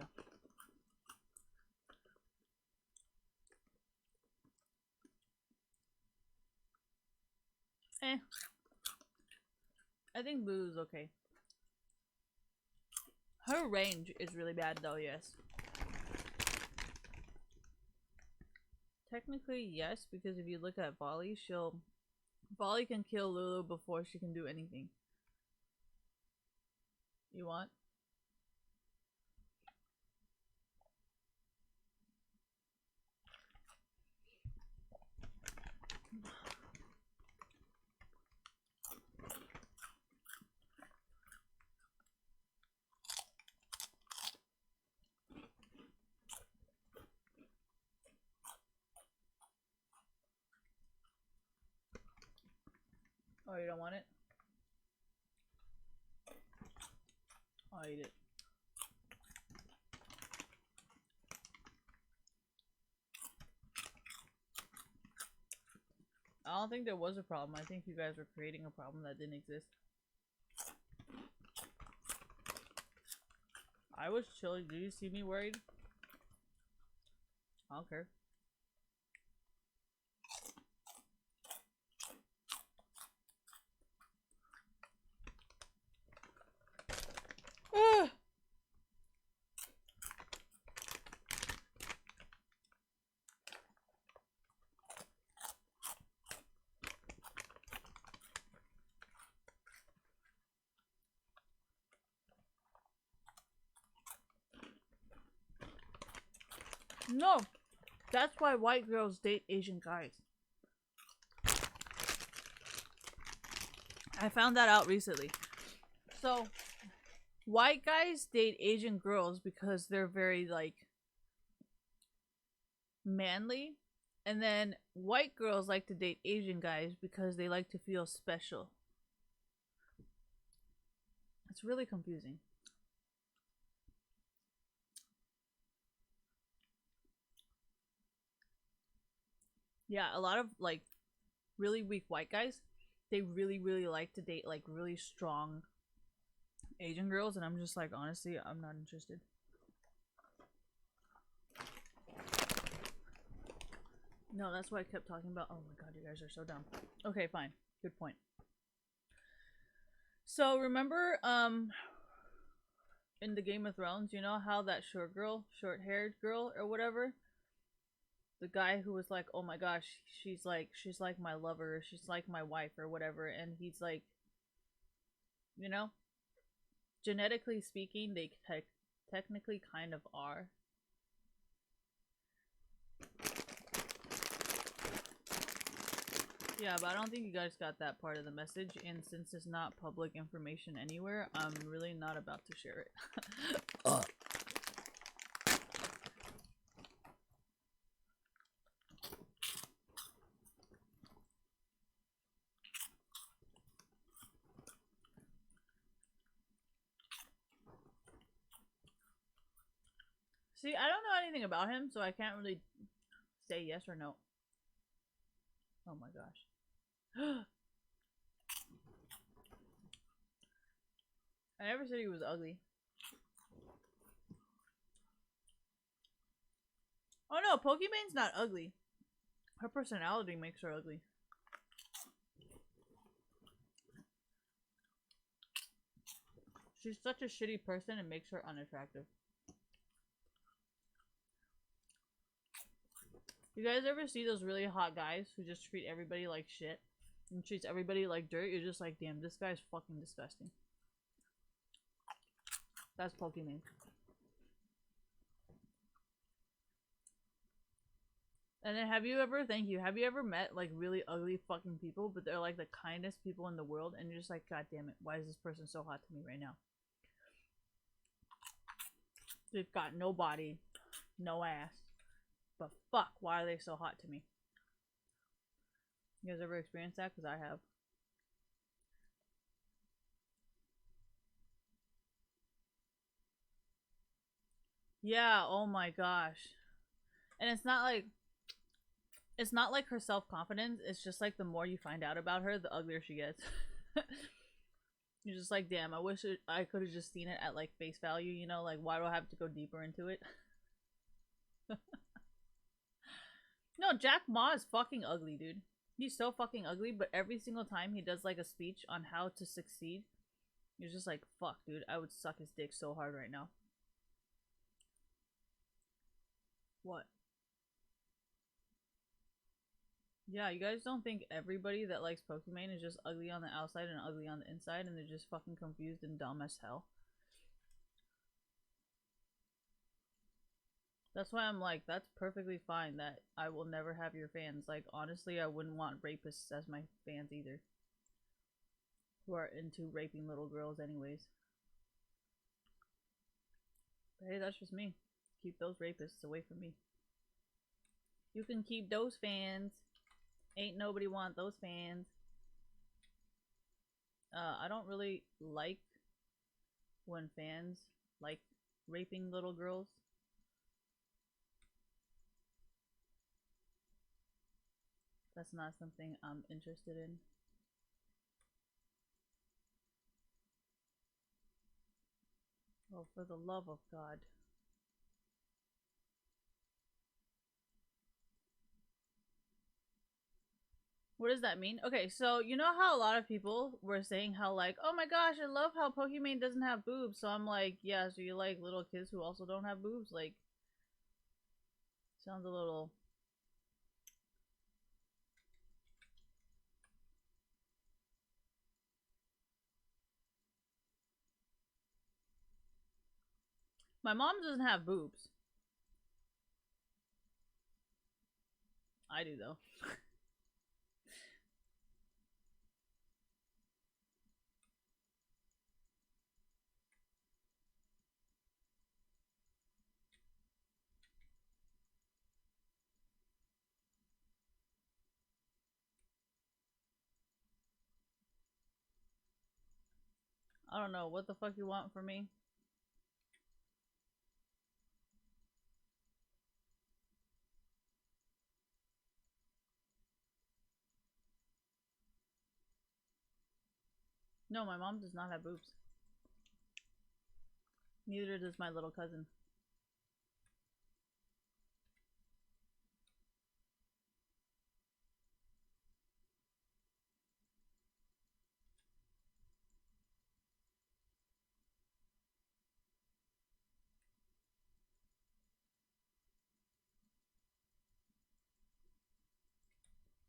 Eh. I think blue is okay. Her range is really bad though, yes. Technically, yes, because if you look at Volley, Volley can kill Lulu before she can do anything. You want? Oh, you don't want it? I'll eat it. I don't think there was a problem. I think you guys were creating a problem that didn't exist. I was chilling. Did you see me worried? I don't care. No! That's why white girls date Asian guys. I found that out recently. So, white guys date Asian girls because they're very, like, manly. And then white girls like to date Asian guys because they like to feel special. It's really confusing. Yeah, a lot of, like, really weak white guys, they really like to date, like, really strong Asian girls, and I'm just like, honestly, I'm not interested. No, that's what I kept talking about. Oh my god, you guys are so dumb. Okay, fine. Good point. So, remember, in the Game of Thrones, you know how that short-haired girl or whatever, the guy who was like, oh my gosh, she's like my lover, she's like my wife or whatever, and he's like, you know, genetically speaking, they technically kind of are. Yeah, but I don't think you guys got that part of the message, and since it's not public information anywhere, I'm really not about to share it. See, I don't know anything about him, so I can't really say yes or no. Oh my gosh. I never said he was ugly. Oh no, Pokemon's not ugly. Her personality makes her ugly. She's such a shitty person, it makes her unattractive. You guys ever see those really hot guys who just treat everybody like shit? And treats everybody like dirt? You're just like, damn, this guy's fucking disgusting. That's Pokemon. And then have you ever met like really ugly fucking people, but they're like the kindest people in the world, and you're just like, god damn it, why is this person so hot to me right now? They've got no body, no ass, but fuck, why are they so hot to me? You guys ever experienced that? Because I have. Yeah, oh my gosh. And it's not like her self-confidence, it's just like the more you find out about her, the uglier she gets. You're just like, damn, I wish I could have just seen it at like face value, you know? Like, why do I have to go deeper into it? No, Jack Ma is fucking ugly, dude. He's so fucking ugly, but every single time he does like a speech on how to succeed, you're just like, fuck, dude, I would suck his dick so hard right now. What? Yeah, you guys don't think everybody that likes Pokemon is just ugly on the outside and ugly on the inside, and they're just fucking confused and dumb as hell? That's why I'm like, that's perfectly fine that I will never have your fans. Like, honestly, I wouldn't want rapists as my fans either. Who are into raping little girls anyways. But hey, that's just me. Keep those rapists away from me. You can keep those fans. Ain't nobody want those fans. I don't really like when fans like raping little girls. That's not something I'm interested in. Oh, for the love of God. What does that mean? Okay, so you know how a lot of people were saying how like, oh my gosh, I love how Pokemon doesn't have boobs. So I'm like, yeah, so you like little kids who also don't have boobs? Like, sounds a little... My mom doesn't have boobs. I do though. I don't know what the fuck you want from me. No, my mom does not have boobs. Neither does my little cousin.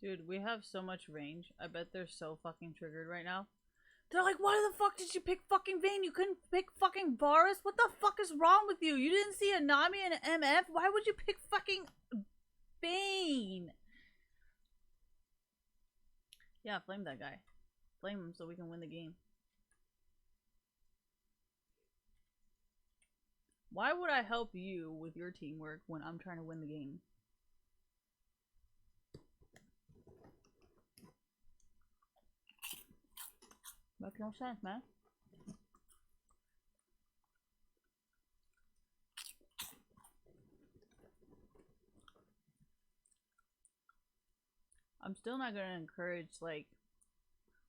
Dude, we have so much range. I bet they're so fucking triggered right now. They're like, why the fuck did you pick fucking Vayne? You couldn't pick fucking Varus? What the fuck is wrong with you? You didn't see a Nami and an MF? Why would you pick fucking Vayne? Yeah, flame that guy. Flame him so we can win the game. Why would I help you with your teamwork when I'm trying to win the game? Makes no sense, man. I'm still not gonna encourage, like,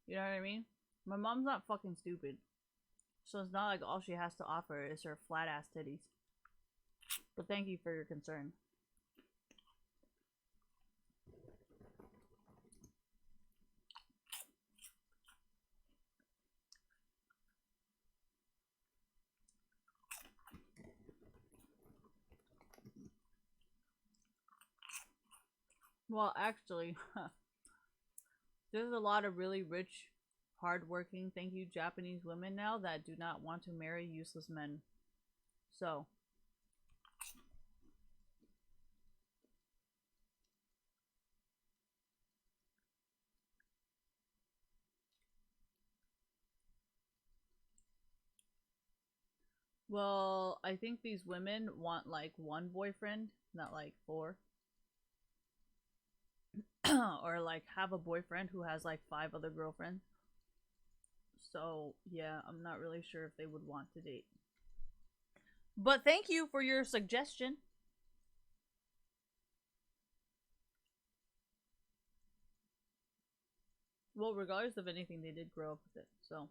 you know what I mean? My mom's not fucking stupid. So it's not like all she has to offer is her flat ass titties. But thank you for your concern. Well, actually, there's a lot of really rich, hardworking, thank you, Japanese women now that do not want to marry useless men. So, well, I think these women want like one boyfriend, not like four. Or like have a boyfriend who has like 5 other girlfriends. So, yeah, I'm not really sure if they would want to date. But thank you for your suggestion. Well, regardless of anything, they did grow up with it, so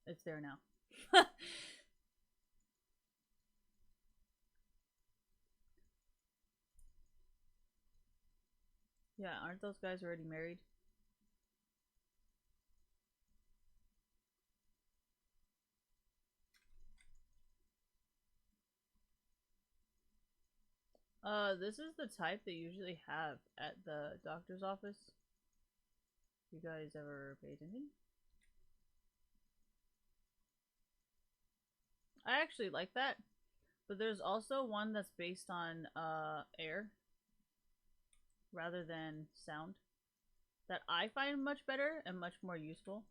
it's there now. Yeah, aren't those guys already married? This is the type they usually have at the doctor's office. You guys ever pay attention? I actually like that, but there's also one that's based on air rather than sound that I find much better and much more useful.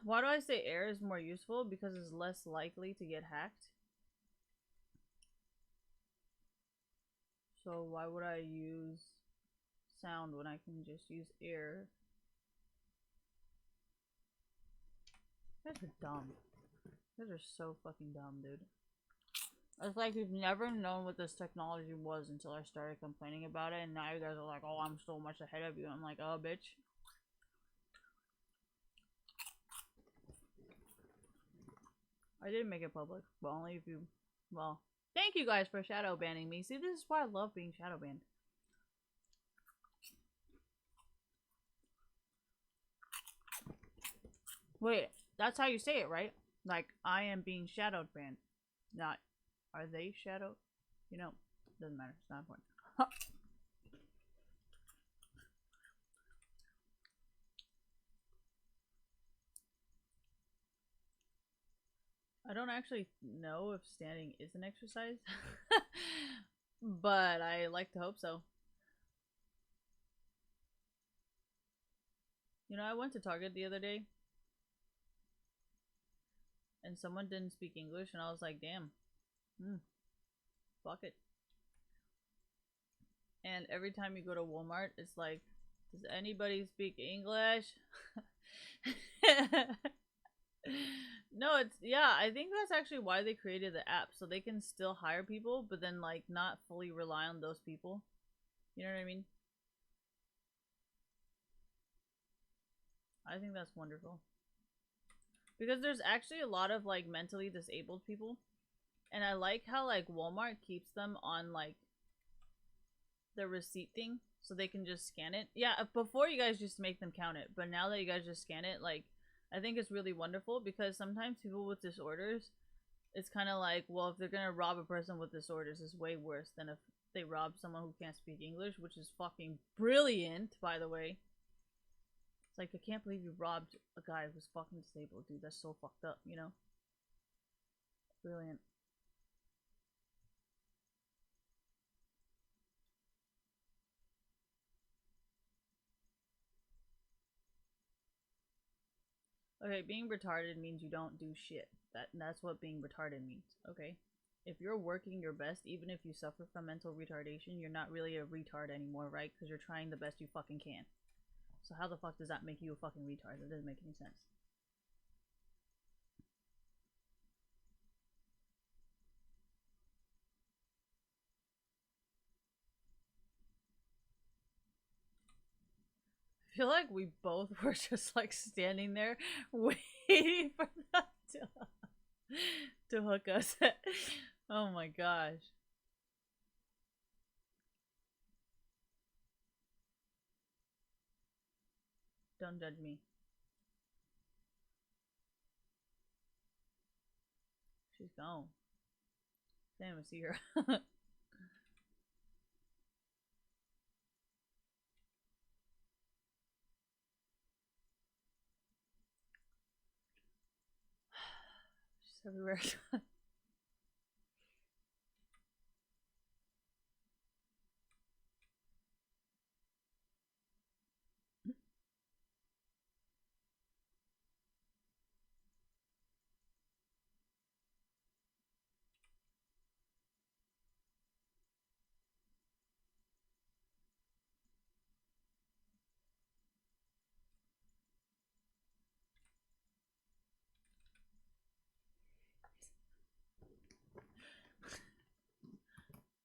Why do I say air is more useful? Because it's less likely to get hacked. So why would I use sound when I can just use air? You guys are dumb. You guys are so fucking dumb, dude. It's like we've never known what this technology was until I started complaining about it, and now you guys are like, oh, I'm so much ahead of you. I'm like, oh, bitch. I didn't make it public, but only if you... Well, thank you guys for shadow banning me. See, this is why I love being shadow banned. Wait, that's how you say it, right? Like, I am being shadowed banned. Not, are they shadowed? You know, doesn't matter. It's not important. I don't actually know if standing is an exercise. But I like to hope so. You know, I went to Target the other day and someone didn't speak English, and I was like, damn, fuck it. And every time you go to Walmart, it's like, does anybody speak English? No, it's, yeah, I think that's actually why they created the app, so they can still hire people, but then, like, not fully rely on those people. You know what I mean? I think that's wonderful. Because there's actually a lot of, like, mentally disabled people. And I like how, like, Walmart keeps them on, like, the receipt thing. So they can just scan it. Yeah, before you guys just make them count it. But now that you guys just scan it, like, I think it's really wonderful. Because sometimes people with disorders, it's kind of like, well, if they're gonna rob a person with disorders, it's way worse than if they rob someone who can't speak English. Which is fucking brilliant, by the way. It's like, I can't believe you robbed a guy who's fucking disabled, dude. That's so fucked up, you know? Brilliant. Okay, being retarded means you don't do shit. That's what being retarded means, okay? If you're working your best, even if you suffer from mental retardation, you're not really a retard anymore, right? Because you're trying the best you fucking can. So how the fuck does that make you a fucking retard? That doesn't make any sense. I feel like we both were just like standing there waiting for them to hook us. Oh my gosh. Don't judge me. She's gone. Can't even see her. She's everywhere.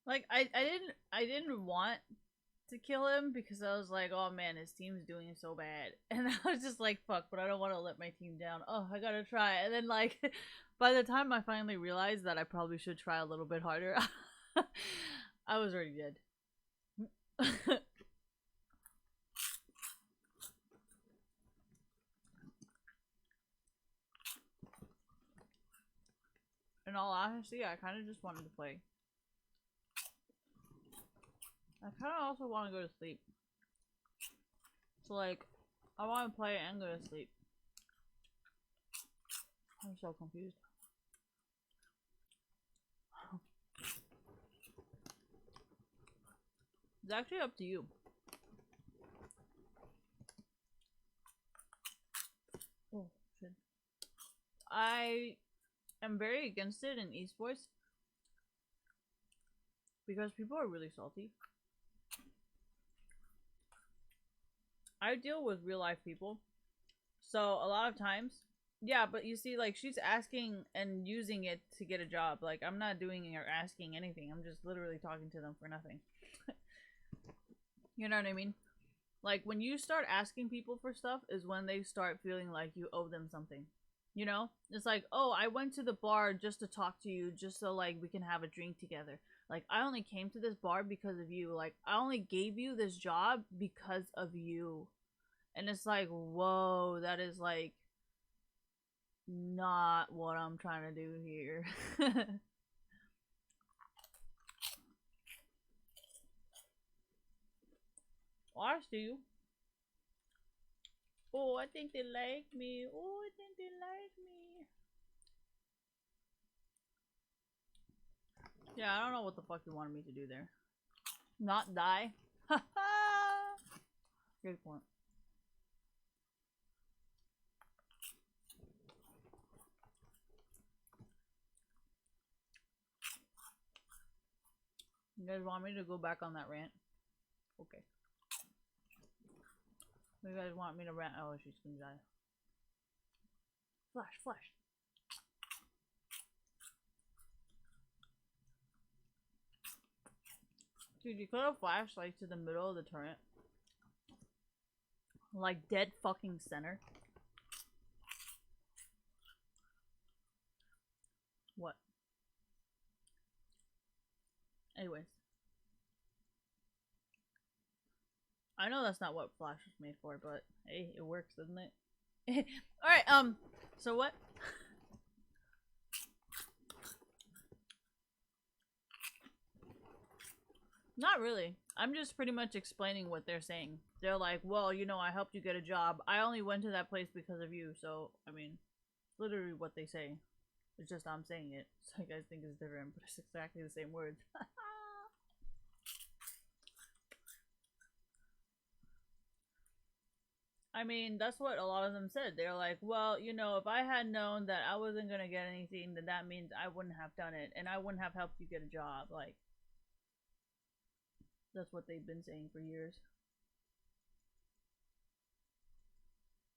Like I didn't want to kill him because I was like, oh man, his team's doing so bad. And I was just like, fuck, but I don't want to let my team down. Oh, I gotta try. And then like by the time I finally realized that I probably should try a little bit harder, I was already dead. In all honesty, I kind of just wanted to play. I kind of also want to go to sleep. So like, I want to play and go to sleep. I'm so confused. It's actually up to you. Oh, shit. I am very against it in esports because people are really salty. I deal with real life people, so a lot of times, yeah, but you see, like, she's asking and using it to get a job. Like, I'm not doing or asking anything. I'm just literally talking to them for nothing. You know what I mean? Like, when you start asking people for stuff is when they start feeling like you owe them something. You know? It's like, oh, I went to the bar just to talk to you, just so, like, we can have a drink together. Like, I only came to this bar because of you. Like, I only gave you this job because of you. And it's like, whoa, that is, like, not what I'm trying to do here. Well, I see you. Oh, I think they like me. Oh, I think they like me. Yeah, I don't know what the fuck you wanted me to do there. Not die? Haha! Good point. You guys want me to go back on that rant? Okay. You guys want me to rant? Oh, she's gonna die. Flash, flash. Dude, you could have flashed like to the middle of the turret. Like dead fucking center. What? Anyways. I know that's not what Flash was made for, but hey, it works, doesn't it? Alright, so what? Not really. I'm just pretty much explaining what they're saying. They're like, well, you know, I helped you get a job. I only went to that place because of you. So, I mean, literally what they say. It's just I'm saying it. So you guys think it's different, but it's exactly the same words. I mean, that's what a lot of them said. They're like, well, you know, if I had known that I wasn't going to get anything, then that means I wouldn't have done it. And I wouldn't have helped you get a job. Like, that's what they've been saying for years.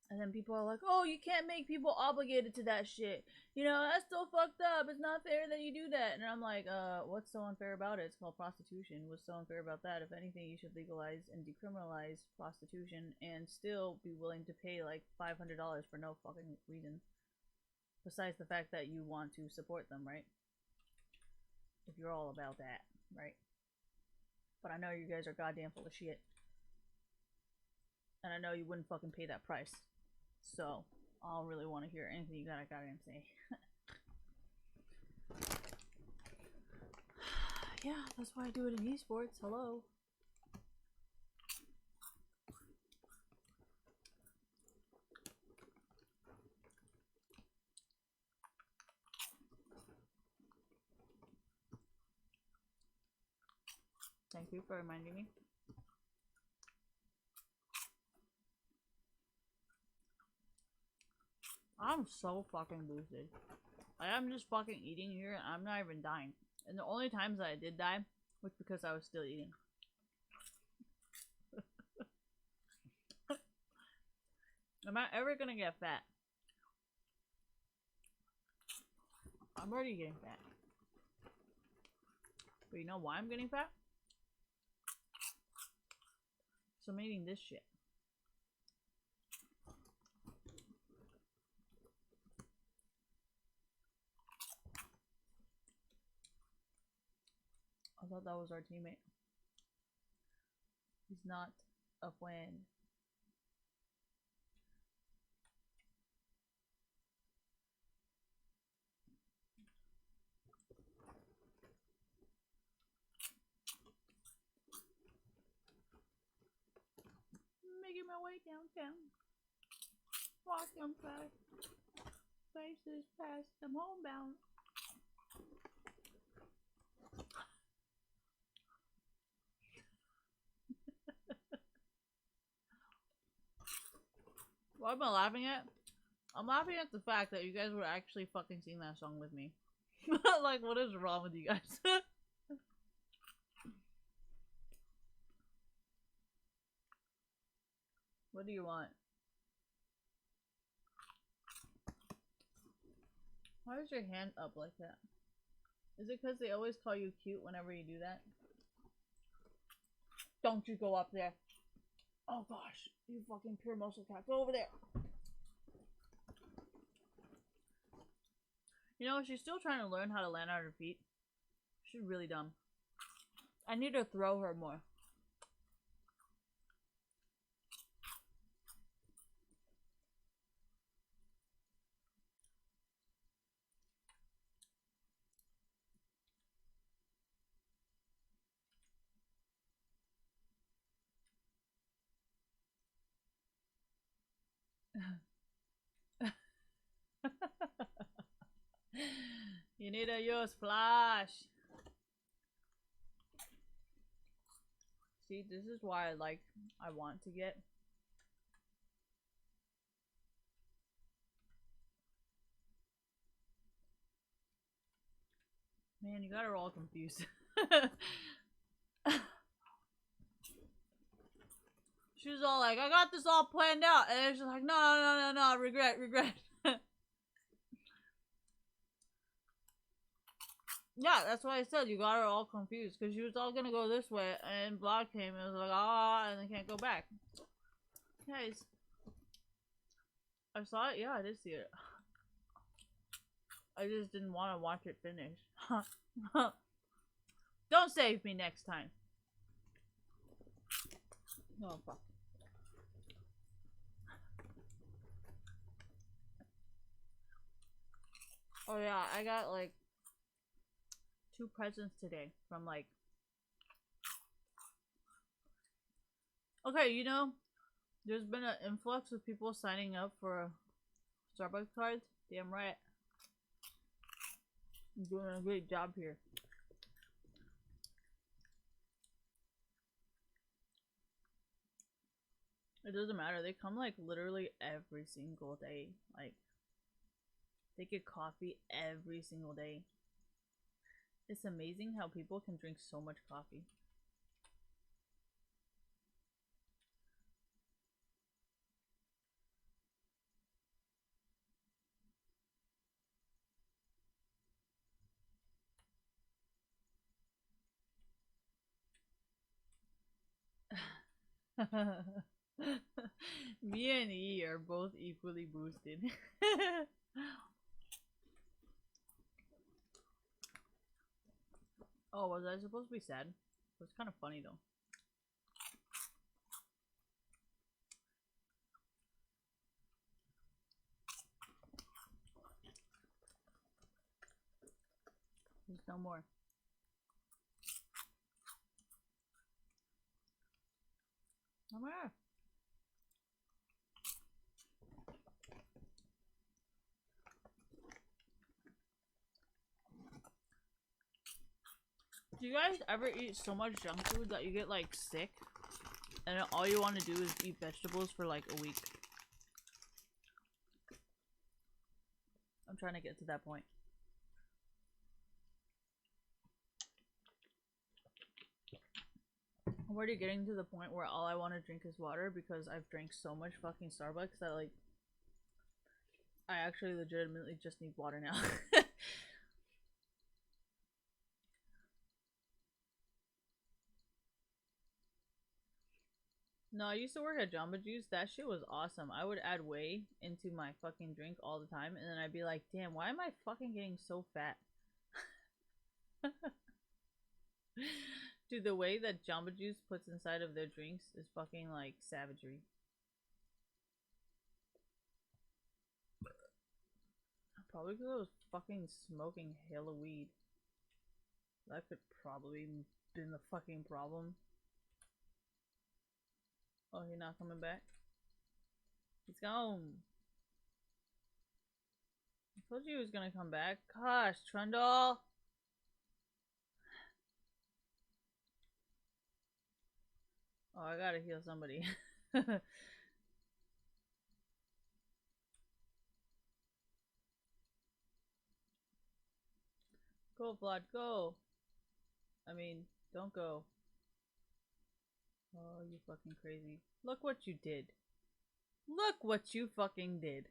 And then people are like, oh, you can't make people obligated to that shit. You know, that's still fucked up. It's not fair that you do that. And I'm like, what's so unfair about it? It's called prostitution. What's so unfair about that? If anything, you should legalize and decriminalize prostitution and still be willing to pay like $500 for no fucking reason. Besides the fact that you want to support them, right? If you're all about that, right? But I know you guys are goddamn full of shit. And I know you wouldn't fucking pay that price. So, I don't really want to hear anything you gotta goddamn say. Yeah, that's why I do it in esports. Hello. Thank you for reminding me. I'm so fucking boosted. I'm just fucking eating here and I'm not even dying. And the only times that I did die was because I was still eating. Am I ever gonna get fat? I'm already getting fat. But you know why I'm getting fat? So I'm eating this shit. I thought that was our teammate. He's not a friend. Making my way downtown. Walking fast. Faces past. I'm homebound. What am I laughing at? I'm laughing at the fact that you guys would actually fucking sing that song with me. Like, what is wrong with you guys? What do you want? Why is your hand up like that? Is it because they always call you cute whenever you do that? Don't you go up there. Oh gosh, you fucking pure muscle cat. Go over there. You know, she's still trying to learn how to land on her feet. She's really dumb. I need to throw her more. You need to use flash. See, this is why I want to get. Man, you got her all confused. She was all like, I got this all planned out. And she's like, no, regret. Yeah, that's why I said you got her all confused. Because she was all gonna go this way. And Block came and was like, and they can't go back. Guys. I saw it? Yeah, I did see it. I just didn't want to watch it finish. Don't save me next time. Oh, fuck. Oh yeah, I got like 2 presents today from like Okay, you know, there's been an influx of people signing up for Starbucks cards. Damn right. I'm doing a great job here. It doesn't matter. They come like literally every single day. Like, they get coffee every single day. It's amazing how people can drink so much coffee. Me and E are both equally boosted. Oh, was I supposed to be sad? It was kind of funny though. There's no more. No more. Do you guys ever eat so much junk food that you get like sick? And all you want to do is eat vegetables for like a week? I'm trying to get to that point. I'm already getting to the point where all I want to drink is water because I've drank so much fucking Starbucks that like I actually legitimately just need water now. No, I used to work at Jamba Juice. That shit was awesome. I would add whey into my fucking drink all the time, and then I'd be like, damn, why am I fucking getting so fat? Dude, the way that Jamba Juice puts inside of their drinks is fucking like savagery. Probably because I was fucking smoking hella weed. That could probably been the fucking problem. Oh, you're not coming back? He's gone. I told you he was gonna come back. Gosh, Trundle! Oh, I gotta heal somebody. Go, Vlad, go! I mean, don't go. Oh, you fucking crazy. Look what you did. Look what you fucking did.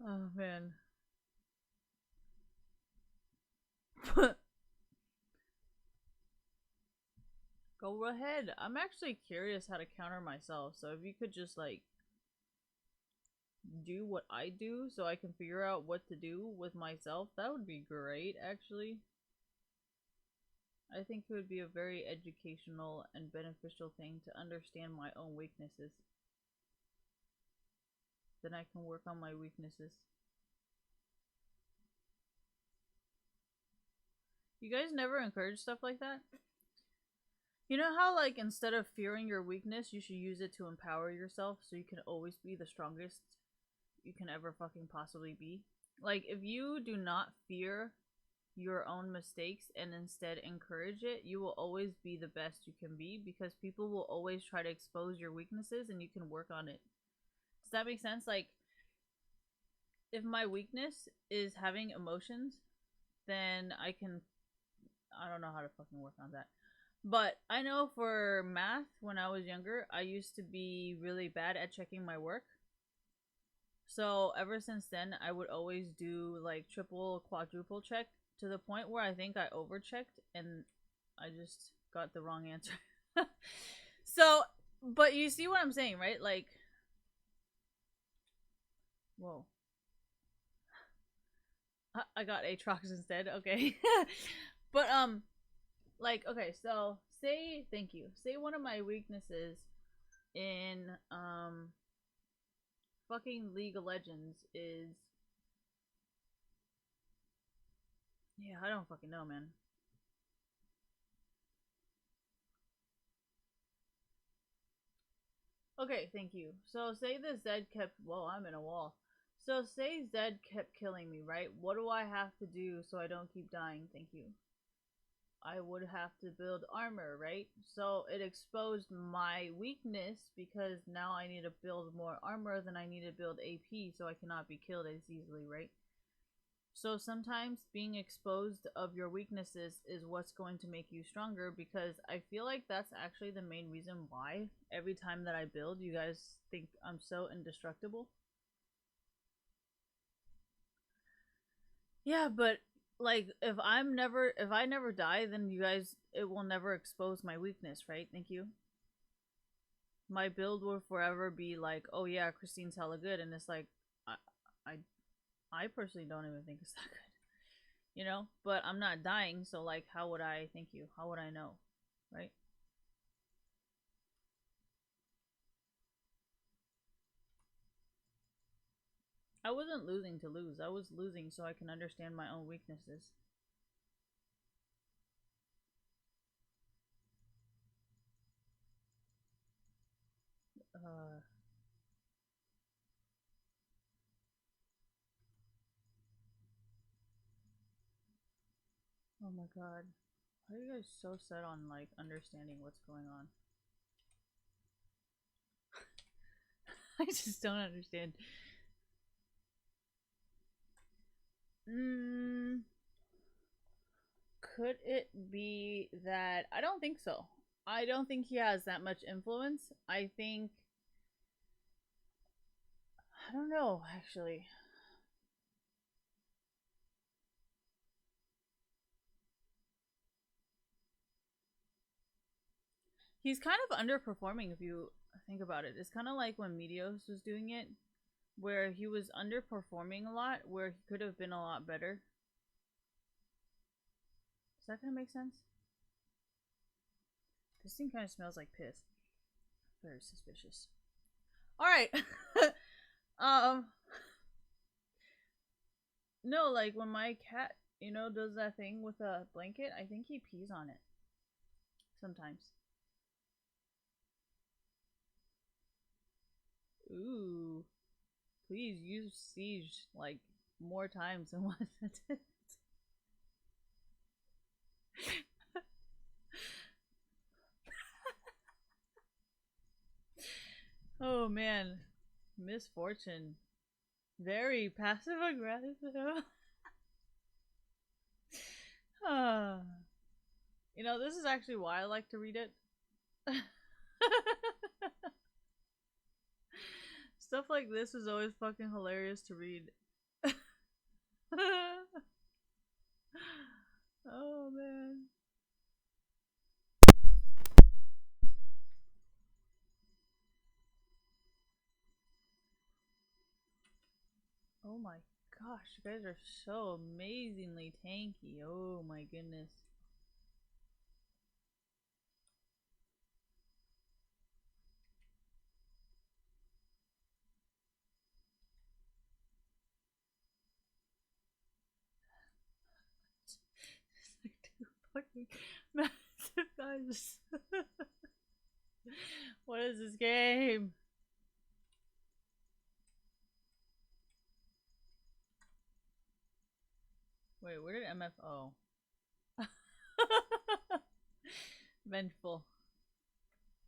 Oh, man. Go ahead. I'm actually curious how to counter myself, so if you could just, like, do what I do so I can figure out what to do with myself, that would be great, actually. I think it would be a very educational and beneficial thing to understand my own weaknesses. Then I can work on my weaknesses. You guys never encourage stuff like that? You know how, like, instead of fearing your weakness, you should use it to empower yourself so you can always be the strongest you can ever fucking possibly be? Like, if you do not fear your own mistakes and instead encourage it, you will always be the best you can be because people will always try to expose your weaknesses and you can work on it. Does that make sense? Like, if my weakness is having emotions, then I don't know how to fucking work on that. But I know for math, when I was younger, I used to be really bad at checking my work. So ever since then, I would always do like triple, quadruple check to the point where I think I overchecked and I just got the wrong answer. So, but you see what I'm saying, right? Like, whoa. I got Aatrox instead. Okay. But like, okay, so say thank you. Say one of my weaknesses in fucking League of Legends is, yeah, I don't fucking know, man. Okay, thank you. So say the Zed kept. Whoa, I'm in a wall. So say Zed kept killing me, right? What do I have to do so I don't keep dying? Thank you. I would have to build armor, right? So it exposed my weakness because now I need to build more armor than I need to build AP so I cannot be killed as easily, right? So sometimes being exposed of your weaknesses is what's going to make you stronger, because I feel like that's actually the main reason why every time that I build, you guys think I'm so indestructible. Yeah, but like if I never die, then you guys, it will never expose my weakness, right? Thank you. My build will forever be like, oh yeah, Christine's hella good, and it's like, I, I, I personally don't even think it's that good, you know. But I'm not dying, so like, how would I? Thank you. How would I know, right? I wasn't losing to lose. I was losing so I can understand my own weaknesses. Uh, oh my god. Why are you guys so set on like understanding what's going on? I just don't understand. Mm, could it be that I don't think so. I don't think he has that much influence. I think I don't know actually. He's kind of underperforming if you think about it. It's kind of like when Meteos was doing it, where he was underperforming a lot, where he could have been a lot better. Is that gonna make sense? This thing kind of smells like piss. Very suspicious. All right. um. No, like when my cat, does that thing with a blanket. I think he pees on it sometimes. Ooh. Please use siege like more times than one sentence. Oh man, misfortune. Very passive aggressive. This is actually why I like to read it. Stuff like this is always fucking hilarious to read. Oh man. Oh my gosh, you guys are so amazingly tanky. Oh my goodness. It's like two fucking massive guys. What is this game? Wait, where did MFO? Vengeful.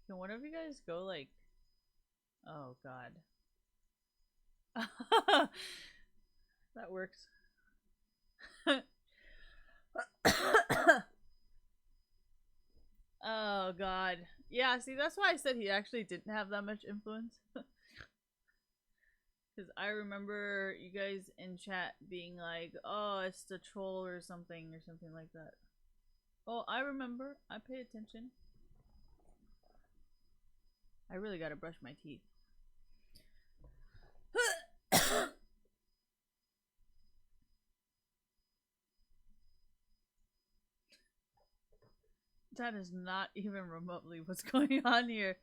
Can one of you guys go like? Oh god. That works. Oh god. Yeah, see, that's why I said he actually didn't have that much influence. Because I remember you guys in chat being like, oh, it's the troll or something like that. Oh, I remember. I pay attention. I really gotta brush my teeth. That is not even remotely what's going on here.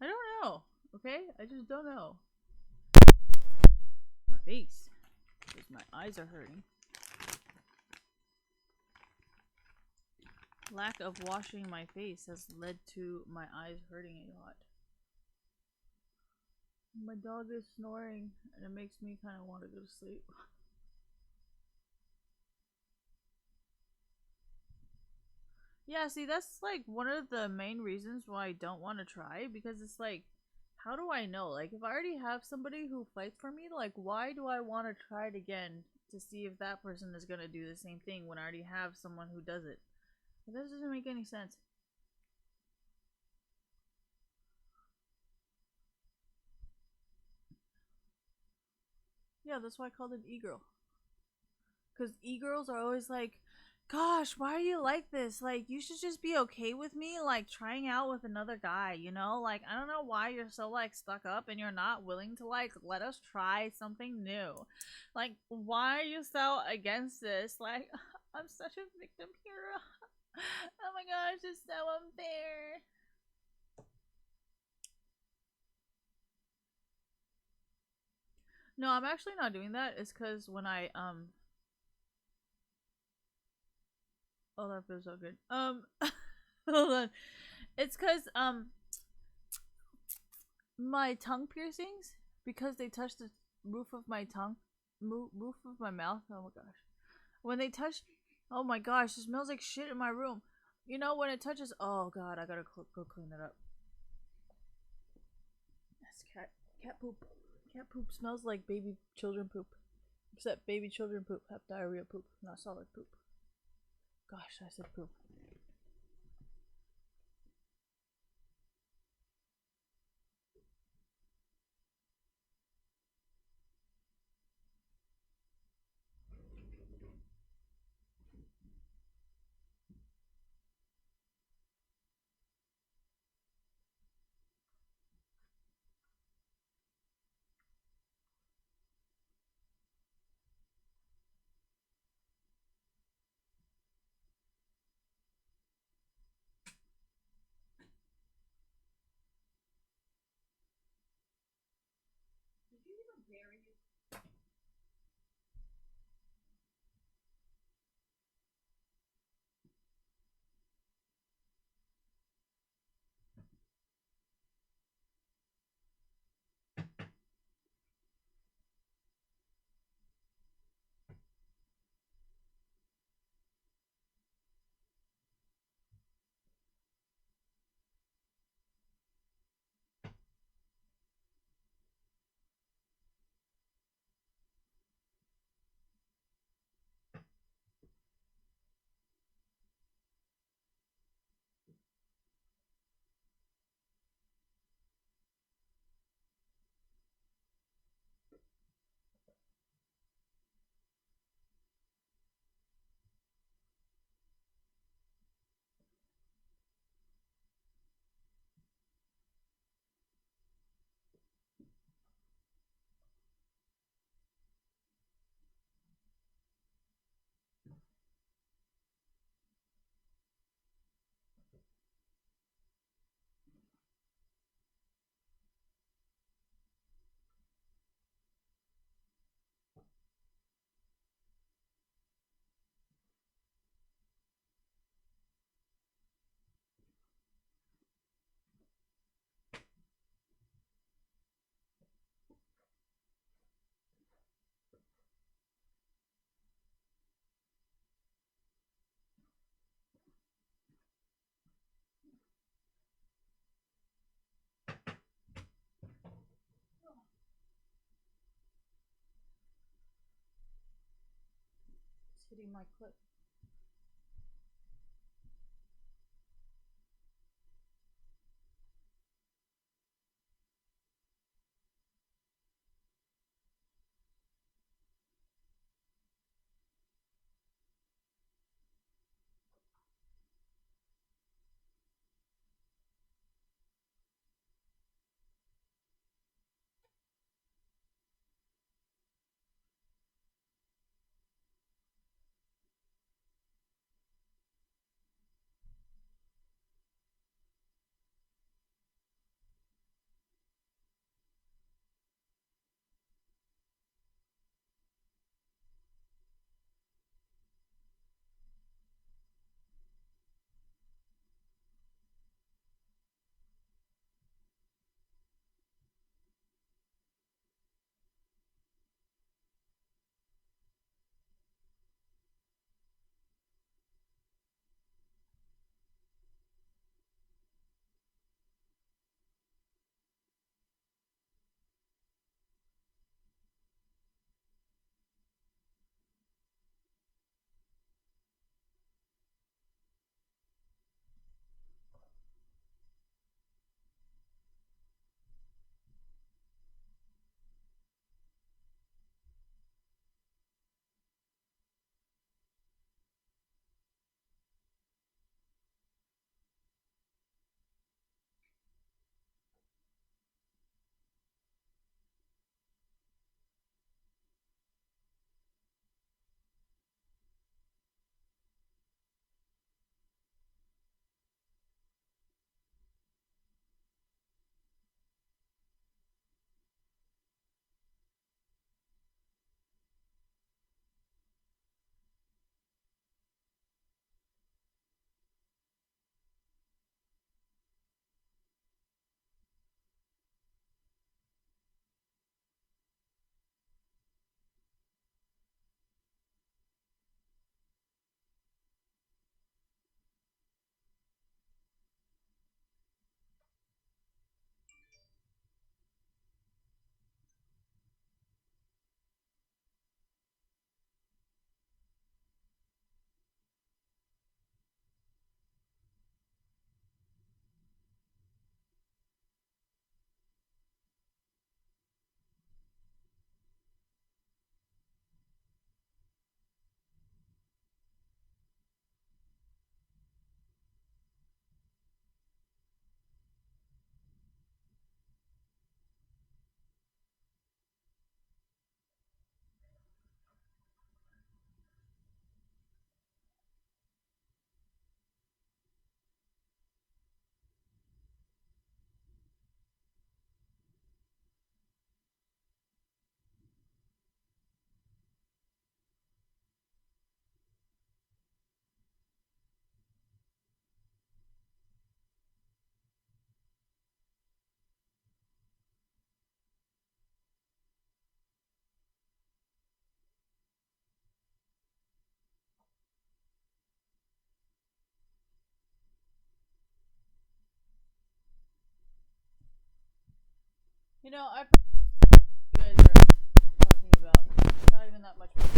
I don't know. Okay? I just don't know. My face. because my eyes are hurting. Lack of washing my face has led to my eyes hurting a lot. My dog is snoring and it makes me kind of want to go to sleep. Yeah, see, that's like one of the main reasons why I don't want to try, because it's like, how do I know? Like, if I already have somebody who fights for me, like, why do I want to try it again to see if that person is going to do the same thing when I already have someone who does it? That doesn't make any sense. Yeah, that's why I called it e-girl. Because e-girls are always like, gosh, why are you like this? Like, you should just be okay with me, like, trying out with another guy, you know? Like, I don't know why you're so, like, stuck up and you're not willing to, like, let us try something new. Like, why are you so against this? Like, I'm such a victim here. Oh my gosh, it's so unfair. No, I'm actually not doing that. It's because when I, oh, that feels so good. Hold on. It's because, my tongue piercings, because they touch the roof of my tongue, roof of my mouth. Oh my gosh, when they touch, oh my gosh, it smells like shit in my room. You know when it touches. Oh god, I gotta go clean it up. That's cat poop. Cat poop smells like baby children poop, except baby children poop have diarrhea poop, not solid poop. Gosh, I said poop. Did you even bury it? It's hitting my clip. You know, I you guys are talking about. It's not even that much money.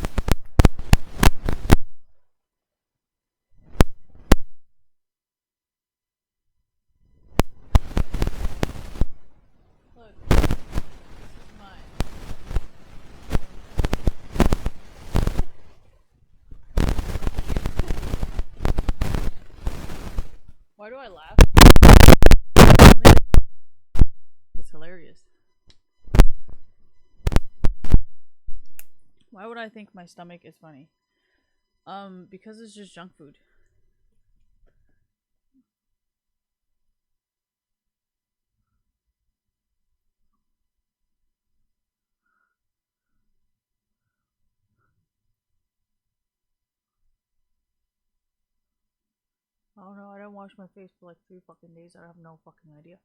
Look, this is mine. Why do I laugh? It's hilarious. Why would I think my stomach is funny? Because it's just junk food. I don't know, I didn't wash my face for like 3 fucking days. I have no fucking idea.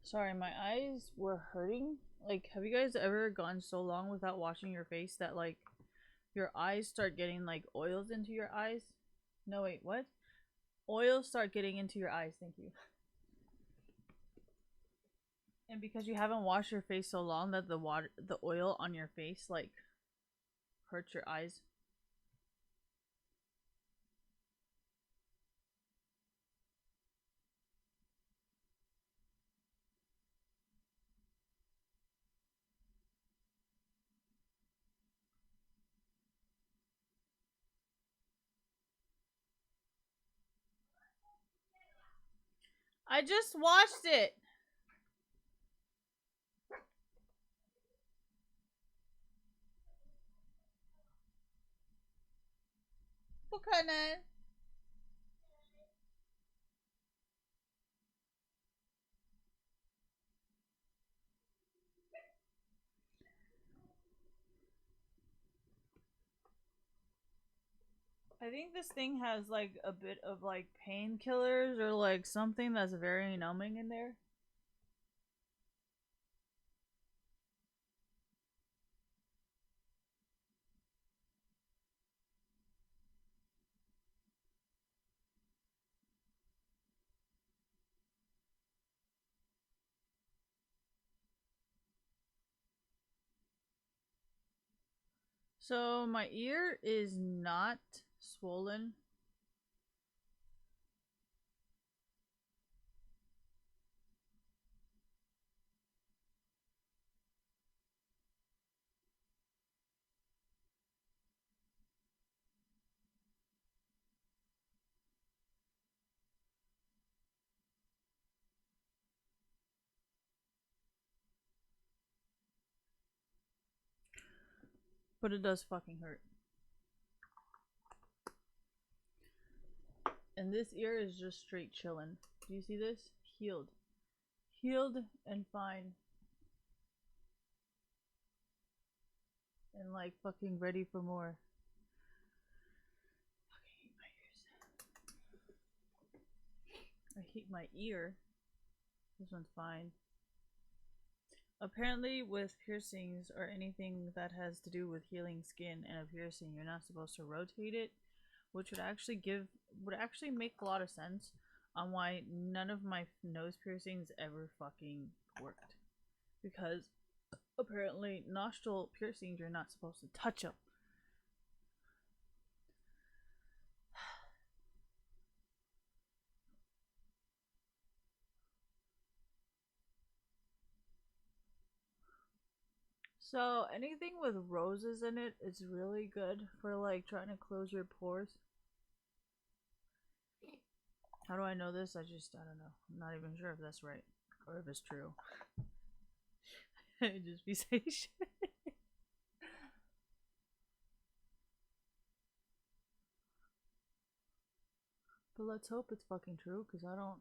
Sorry, my eyes were hurting. Like, have you guys ever gone so long without washing your face that, like, your eyes start getting, like, oils into your eyes? No, wait, what? Oils start getting into your eyes, thank you. And because you haven't washed your face so long that the oil on your face, like, hurts your eyes. I just watched it! Buchanan. I think this thing has like a bit of like painkillers or like something that's very numbing in there. So my ear is not swollen. But it does fucking hurt. And this ear is just straight chilling. Do you see this? Healed. Healed and fine. And like fucking ready for more. I hate my ear. This one's fine. Apparently with piercings or anything that has to do with healing skin and a piercing, you're not supposed to rotate it, which would actually make a lot of sense on why none of my nose piercings ever fucking worked. Because apparently nostril piercings, you're not supposed to touch them. So anything with roses in it is really good for like trying to close your pores. How do I know this? I don't know. I'm not even sure if that's right or if it's true. Just be saying shit. But let's hope it's fucking true, because I don't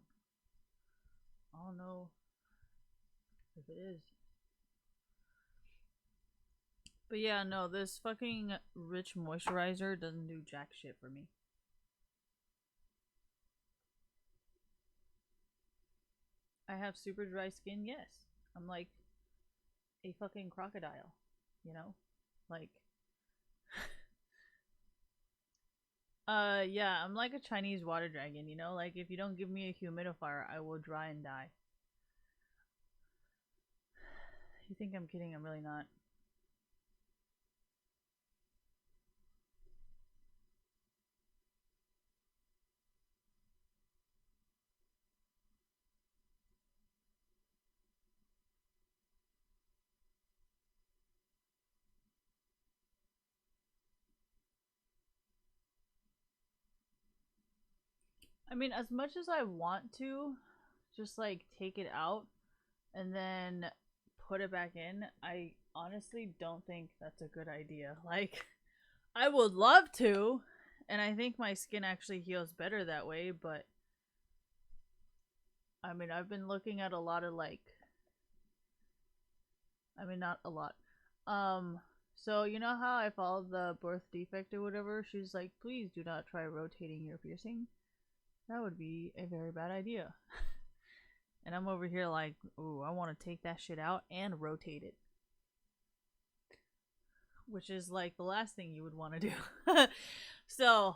know if it is. But yeah, no, this fucking rich moisturizer doesn't do jack shit for me. I have super dry skin, yes. I'm like a fucking crocodile, you know? Like, Yeah, I'm like a Chinese water dragon, you know? Like, if you don't give me a humidifier, I will dry and die. You think I'm kidding? I'm really not. I mean, as much as I want to just like take it out and then put it back in, I honestly don't think that's a good idea. Like, I would love to, and I think my skin actually heals better that way, but I mean, I've been looking at a lot of like, I mean, not a lot. Um, so you know how I followed the birth defect or whatever? She's like, please do not try rotating your piercing. That would be a very bad idea. And I'm over here like, ooh, I want to take that shit out and rotate it. Which is like the last thing you would want to do. So,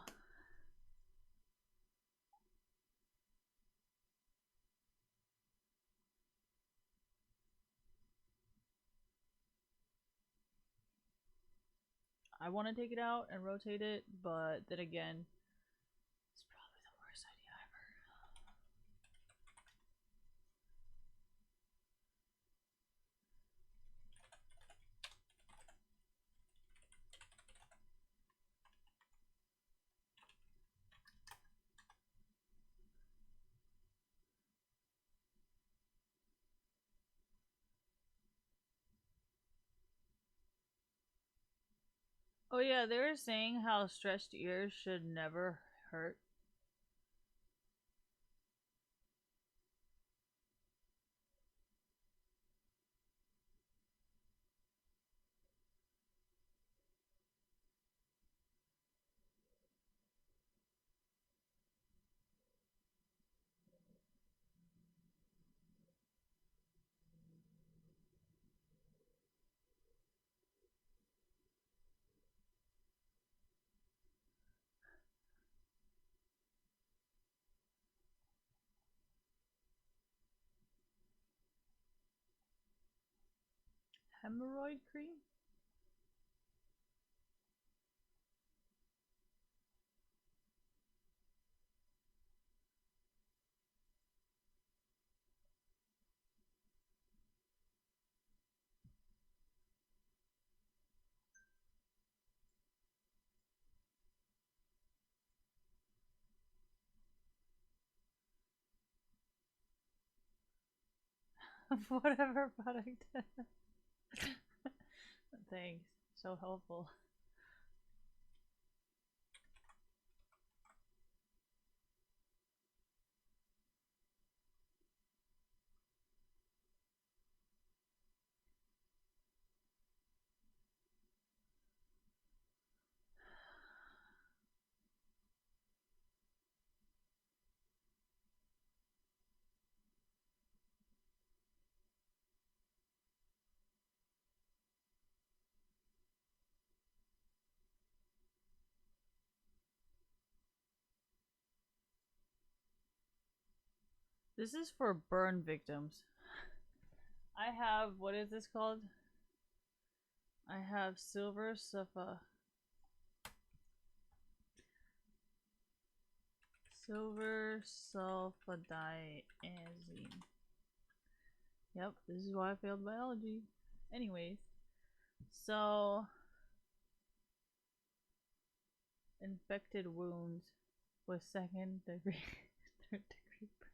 I want to take it out and rotate it, but then again, it's probably the worst idea ever. Oh yeah, they were saying how stretched ears should never hurt. Hemorrhoid cream? Whatever product. Thanks. So helpful. This is for burn victims. I have, what is this called? I have silver sulfa. Silver sulfadiazine. Yep, this is why I failed biology. Anyways, so infected wounds with second degree, third degree burns.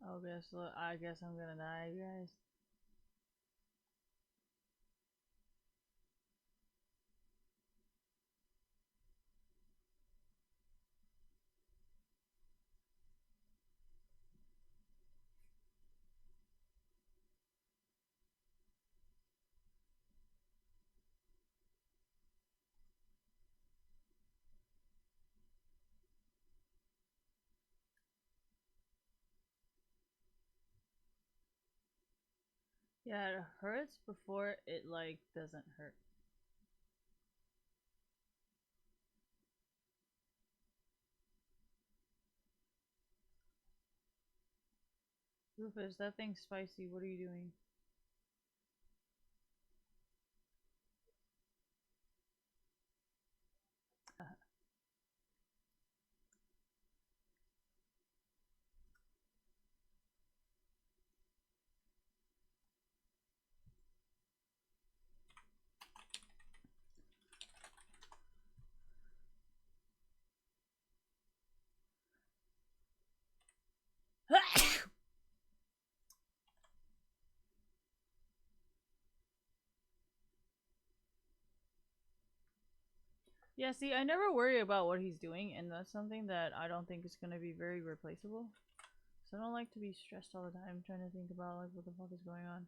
Oh, I guess I'm gonna die, guys. Yeah, it hurts before it like doesn't hurt. Rufus, that thing's spicy. What are you doing? Yeah, see, I never worry about what he's doing, and that's something that I don't think is gonna be very replaceable. So I don't like to be stressed all the time trying to think about like what the fuck is going on.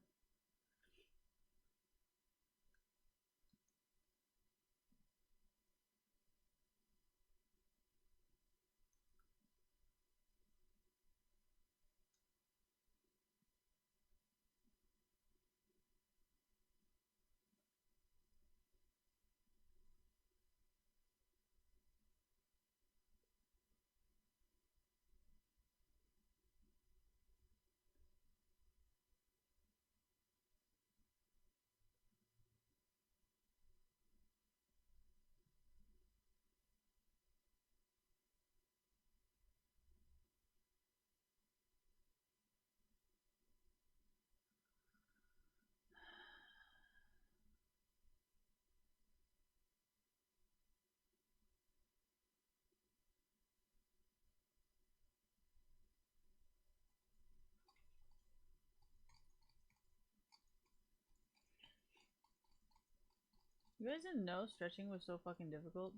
You guys didn't know stretching was so fucking difficult?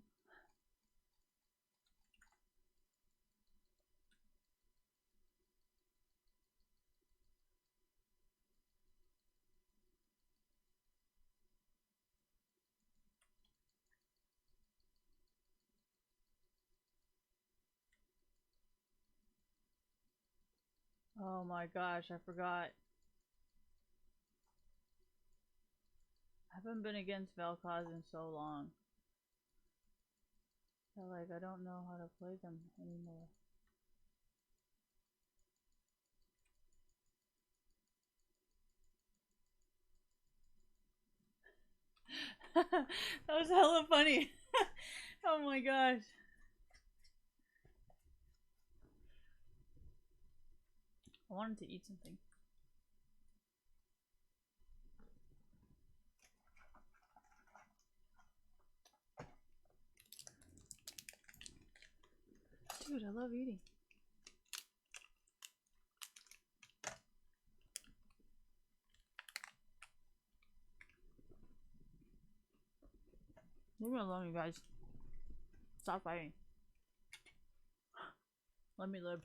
Oh my gosh, I forgot. I haven't been against Vel'Koz in so long. I like I don't know how to play them anymore. That was hella funny. Oh my gosh. I wanted to eat something. Dude, I love eating. Leave me alone, you guys. Stop fighting. Let me live.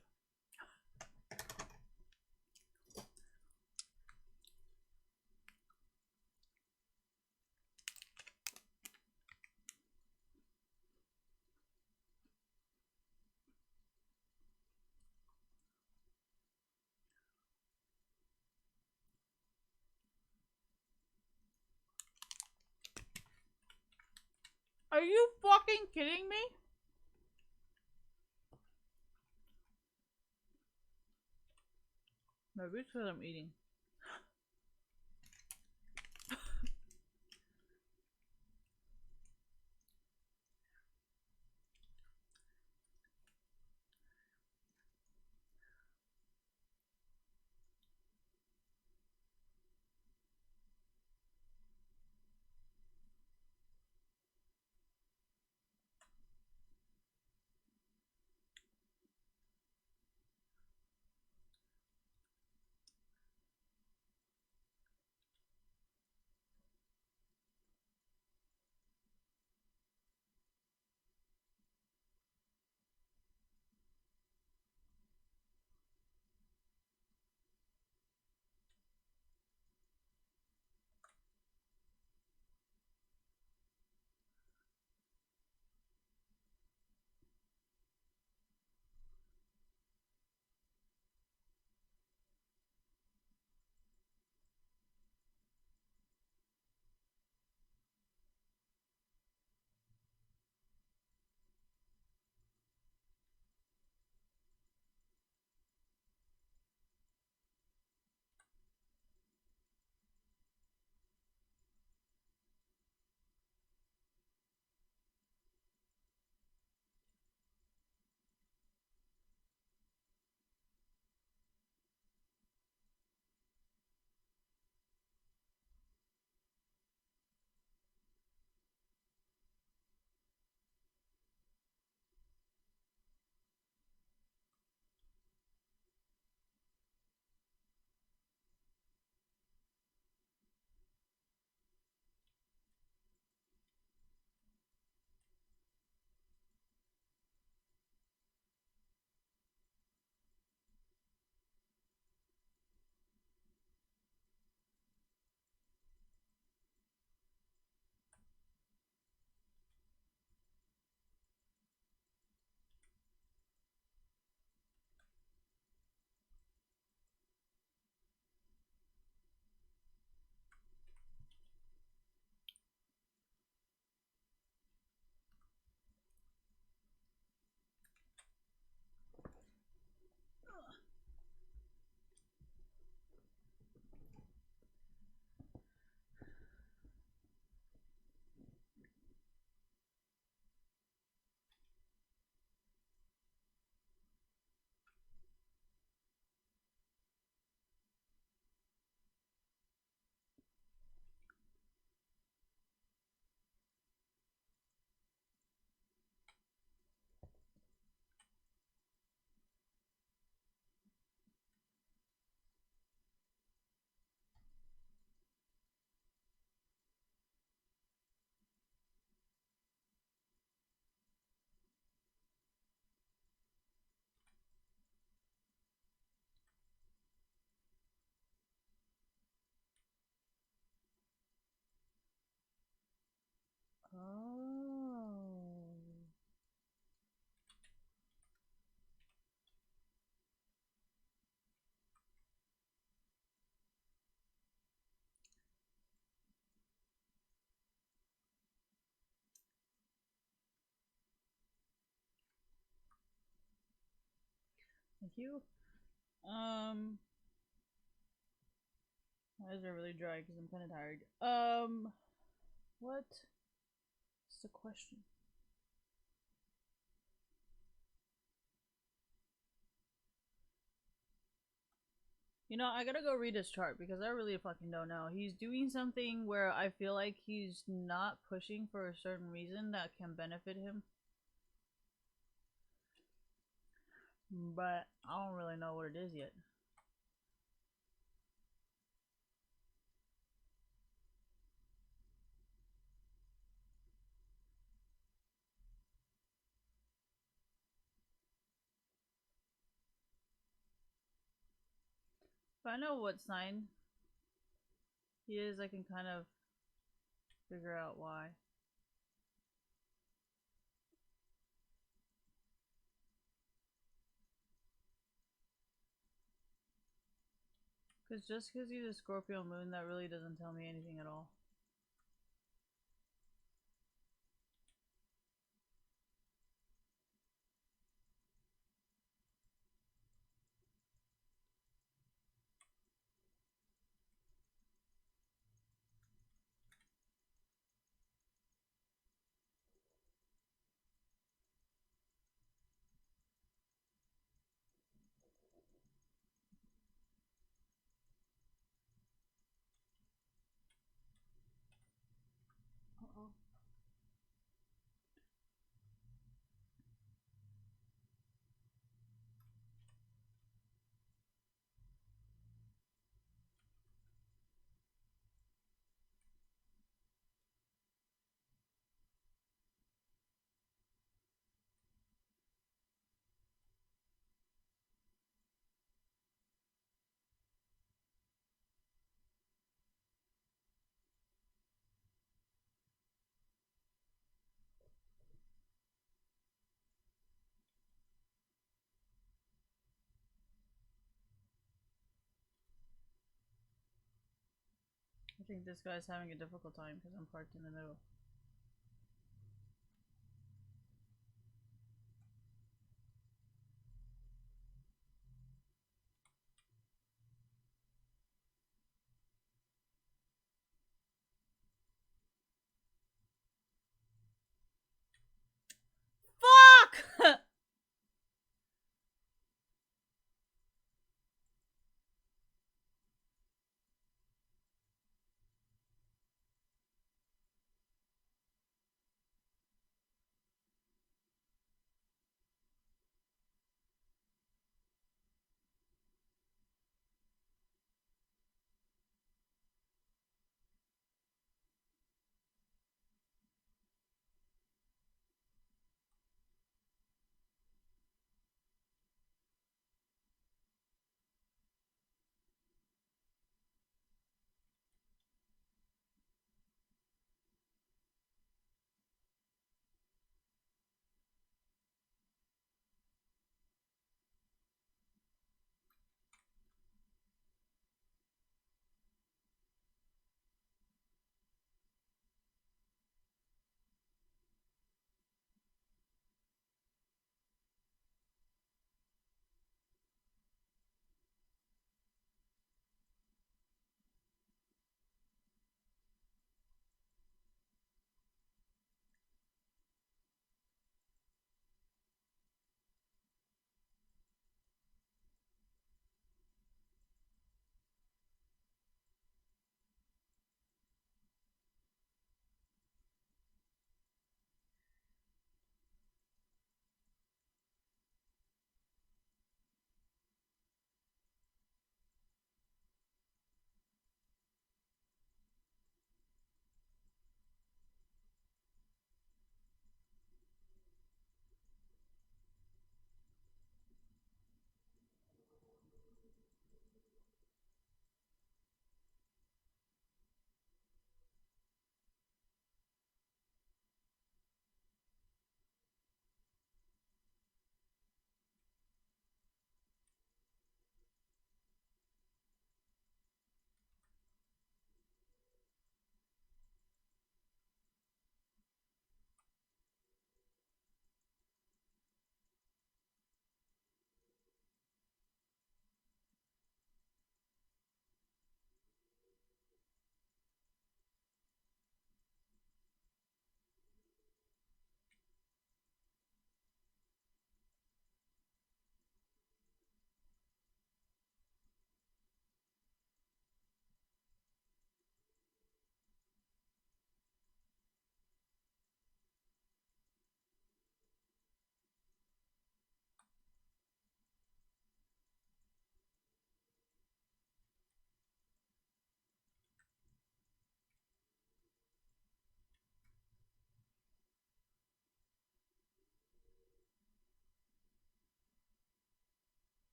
Are you fucking kidding me? Maybe it's because I'm eating. Oh. Thank you. My eyes are really dry because I'm kind of tired. What's the question? You know, I gotta go read his chart because I really fucking don't know. He's doing something where I feel like he's not pushing for a certain reason that can benefit him. But I don't really know what it is yet. If I know what sign he is, I can kind of figure out why. Because just because he's a Scorpio moon, that really doesn't tell me anything at all. Uh-oh. I think this guy's having a difficult time because I'm parked in the middle. Fuck!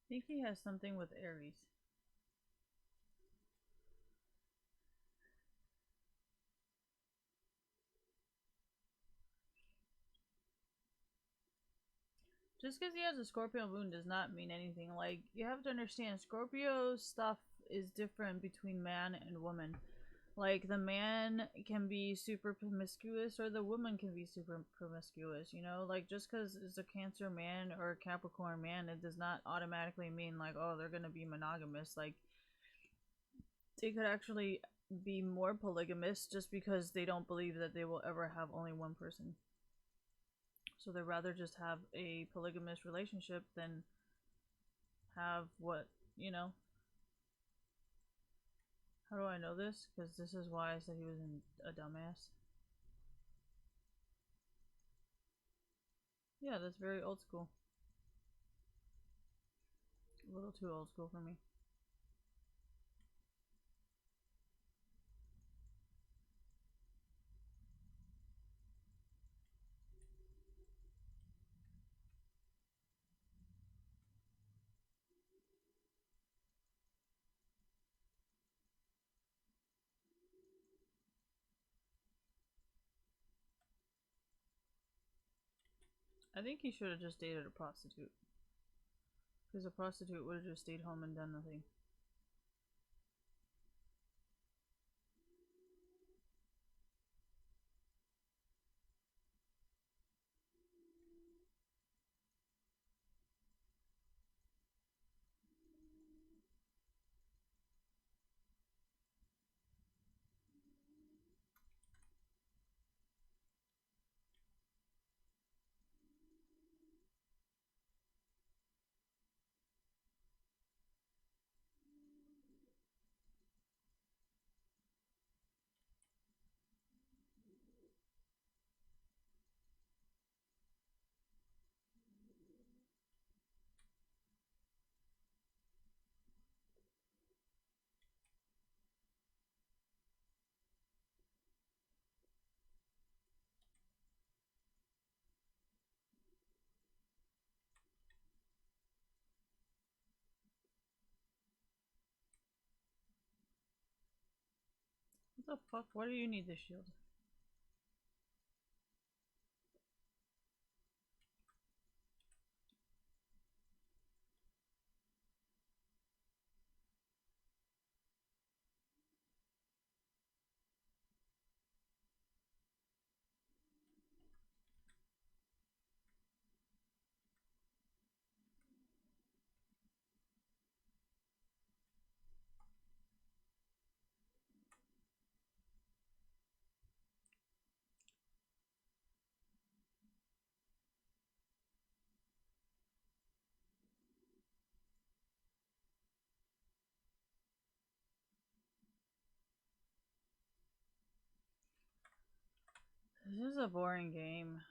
think he has something with Aries. Just because he has a Scorpio moon does not mean anything. Like, you have to understand, Scorpio stuff is different between man and woman. Like, the man can be super promiscuous or the woman can be super promiscuous, you know? Like, just because it's a Cancer man or a Capricorn man, it does not automatically mean, like, oh, they're gonna be monogamous. Like, they could actually be more polygamous just because they don't believe that they will ever have only one person. So they'd rather just have a polygamous relationship than have what, you know? How do I know this? Because this is why I said he was a dumbass. Yeah, that's very old school. A little too old school for me. I think he should have just dated a prostitute. Because a prostitute would have just stayed home and done nothing. What the fuck? Why do you need this shield? This is a boring game.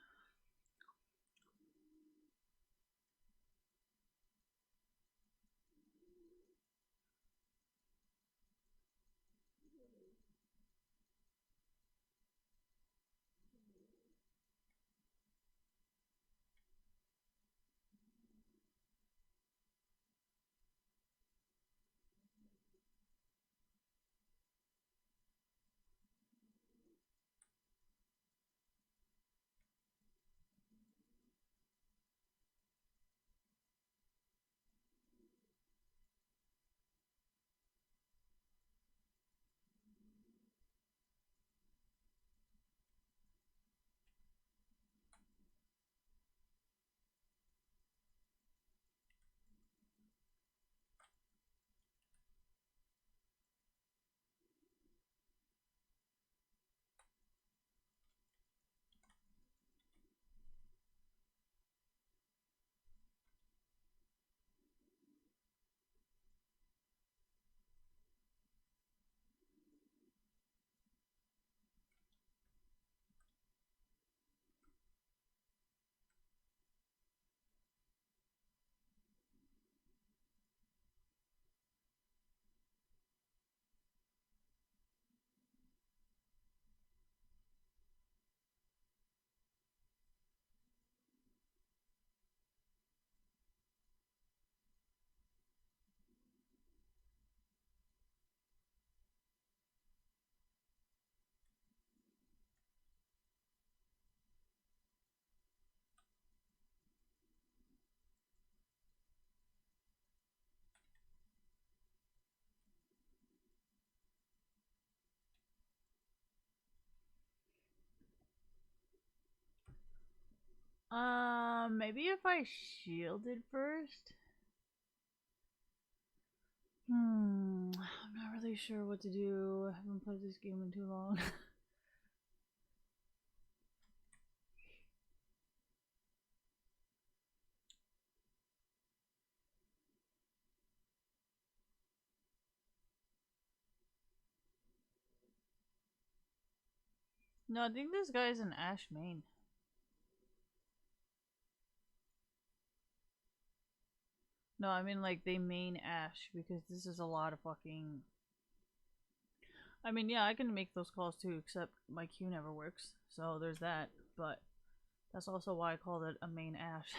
Maybe if I shielded first. I'm not really sure what to do. I haven't played this game in too long. No, I think this guy's an Ashe main. No, I mean like they main Ashe because this is a lot of fucking. I mean, yeah, I can make those calls too, except my Q never works. So there's that, but that's also why I called it a main Ashe.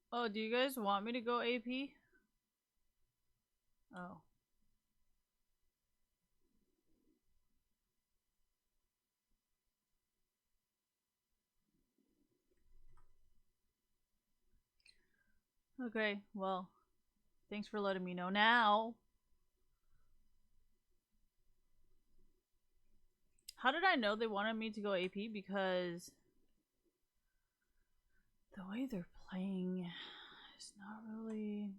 Oh, do you guys want me to go AP? Oh. Okay, well, thanks for letting me know now. How did I know they wanted me to go AP? Because the way they're playing is not really.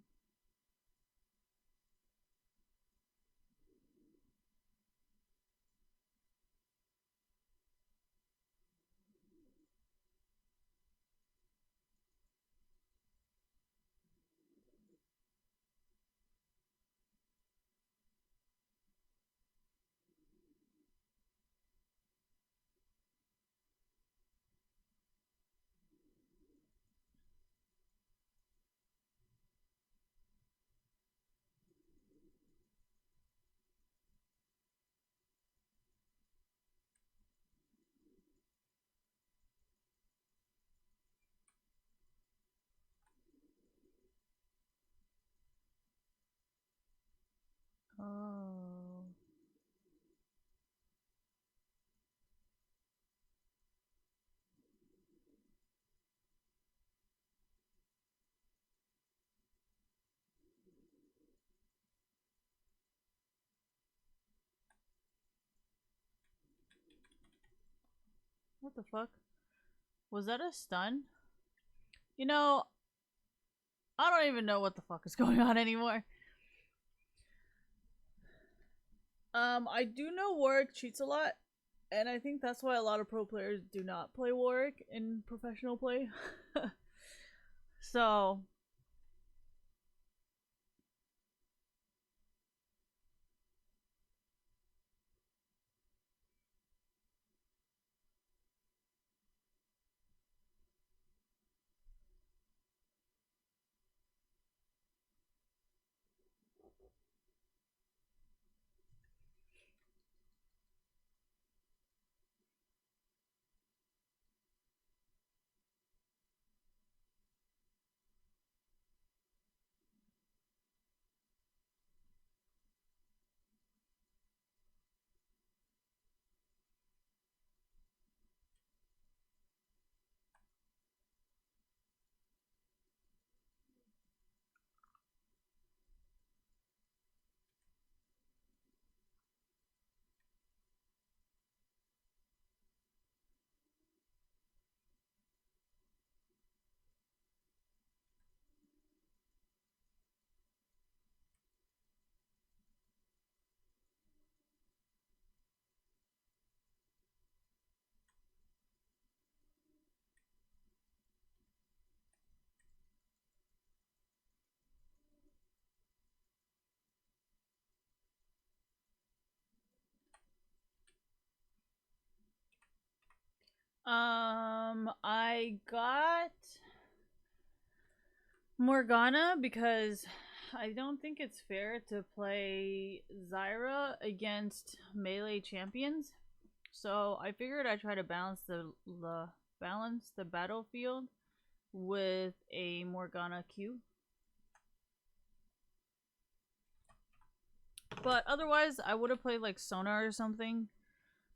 Oh. What the fuck? Was that a stun? You know, I don't even know what the fuck is going on anymore. I do know Warwick cheats a lot, and I think that's why a lot of pro players do not play Warwick in professional play. So, I got Morgana because I don't think it's fair to play Zyra against melee champions. So I figured I'd try to balance the battlefield with a Morgana Q. But otherwise, I would have played like Sonar or something.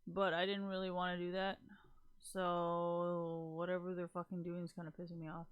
But I didn't really want to do that. So whatever they're fucking doing is kind of pissing me off.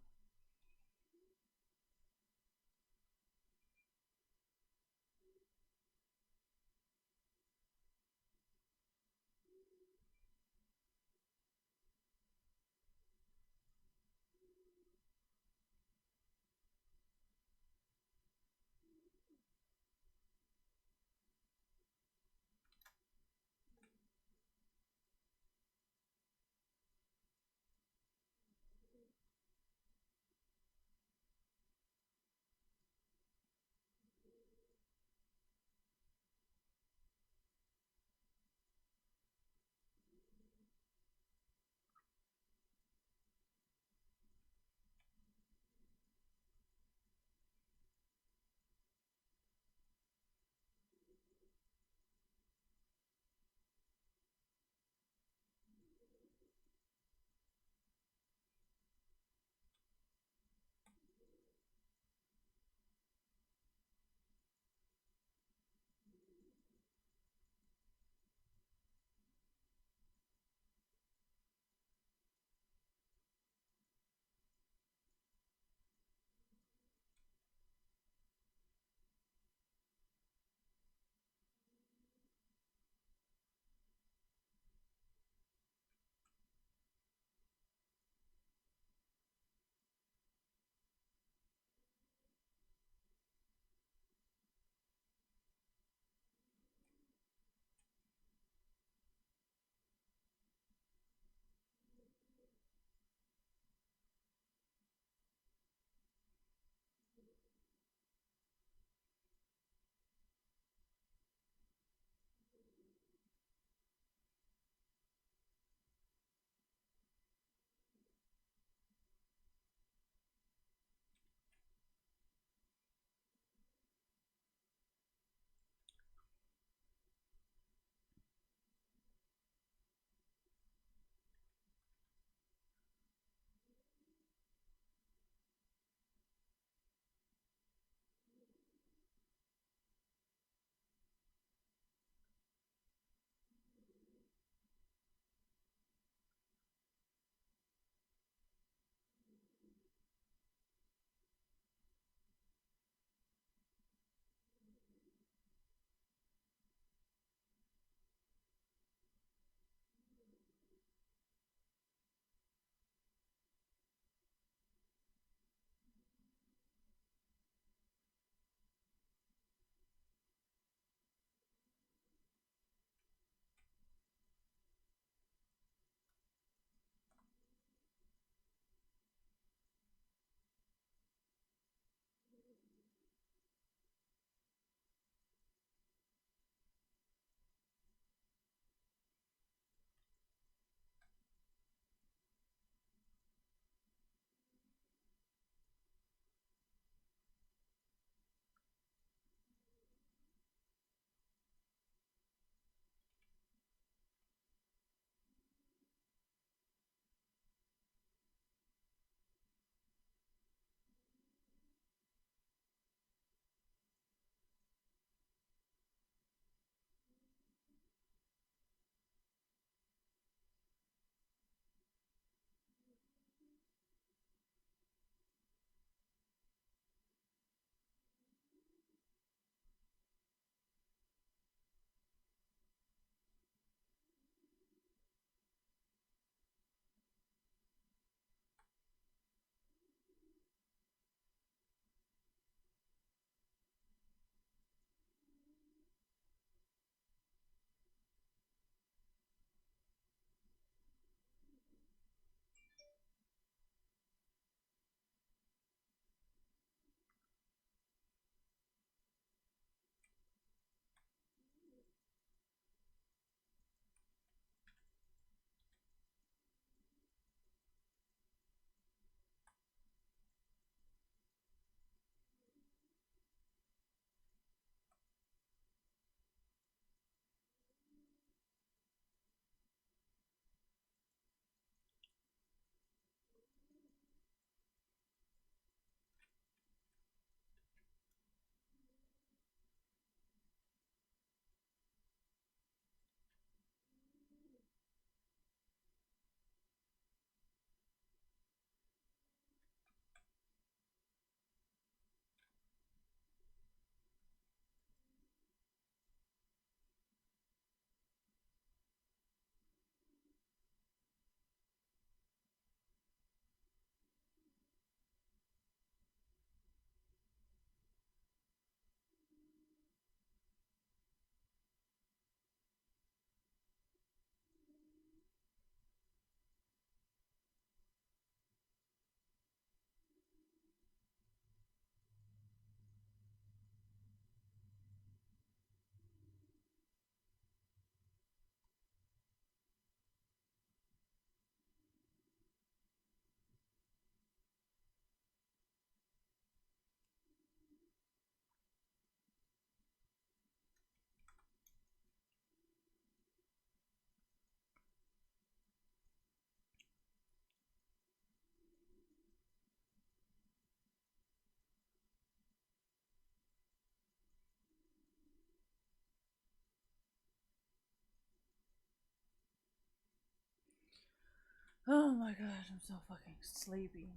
Oh my gosh, I'm so fucking sleepy.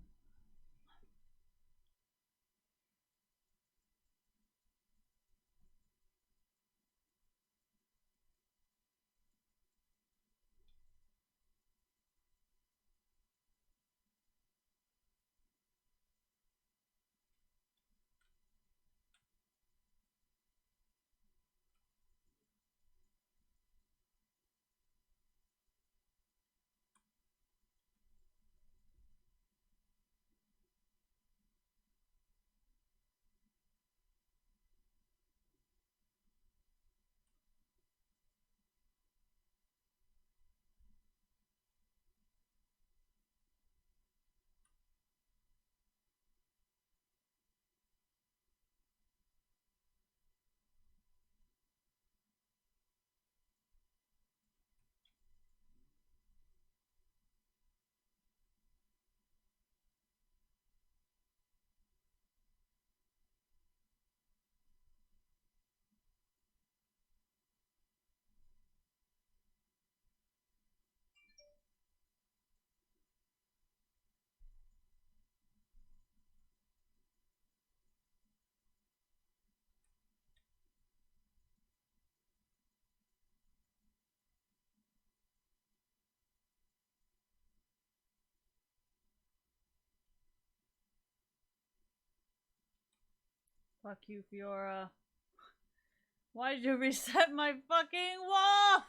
Fuck you, Fiora. Why did you reset my fucking wall?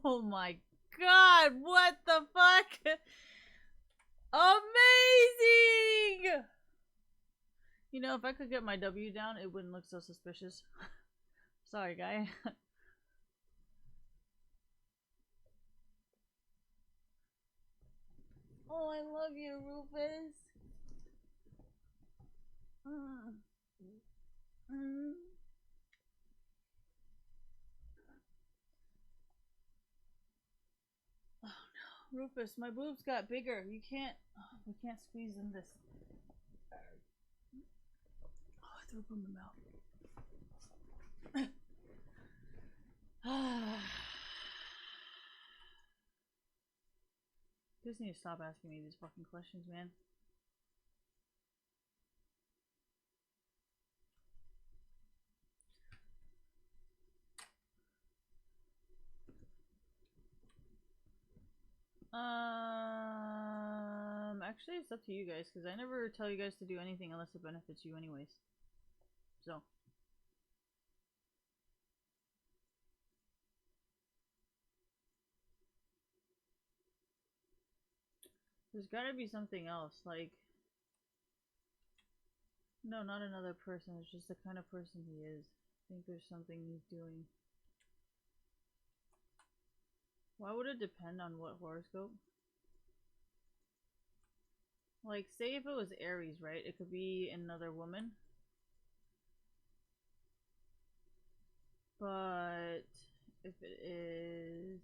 Oh my god, what the fuck? Amazing! You know, if I could get my W down, it wouldn't look so suspicious. Sorry, guy. Oh, I love you, Rufus. Mm. Mm. Oh no, Rufus, my boobs got bigger. You can't. Oh, we can't squeeze in this. Oh, I threw up in my mouth. You just need to stop asking me these fucking questions, man. Actually, it's up to you guys because I never tell you guys to do anything unless it benefits you, anyways. So. There's gotta be something else, like... No, not another person, it's just the kind of person he is. I think there's something he's doing. Why would it depend on what horoscope? Like, say if it was Aries, right? It could be another woman. But... if it is...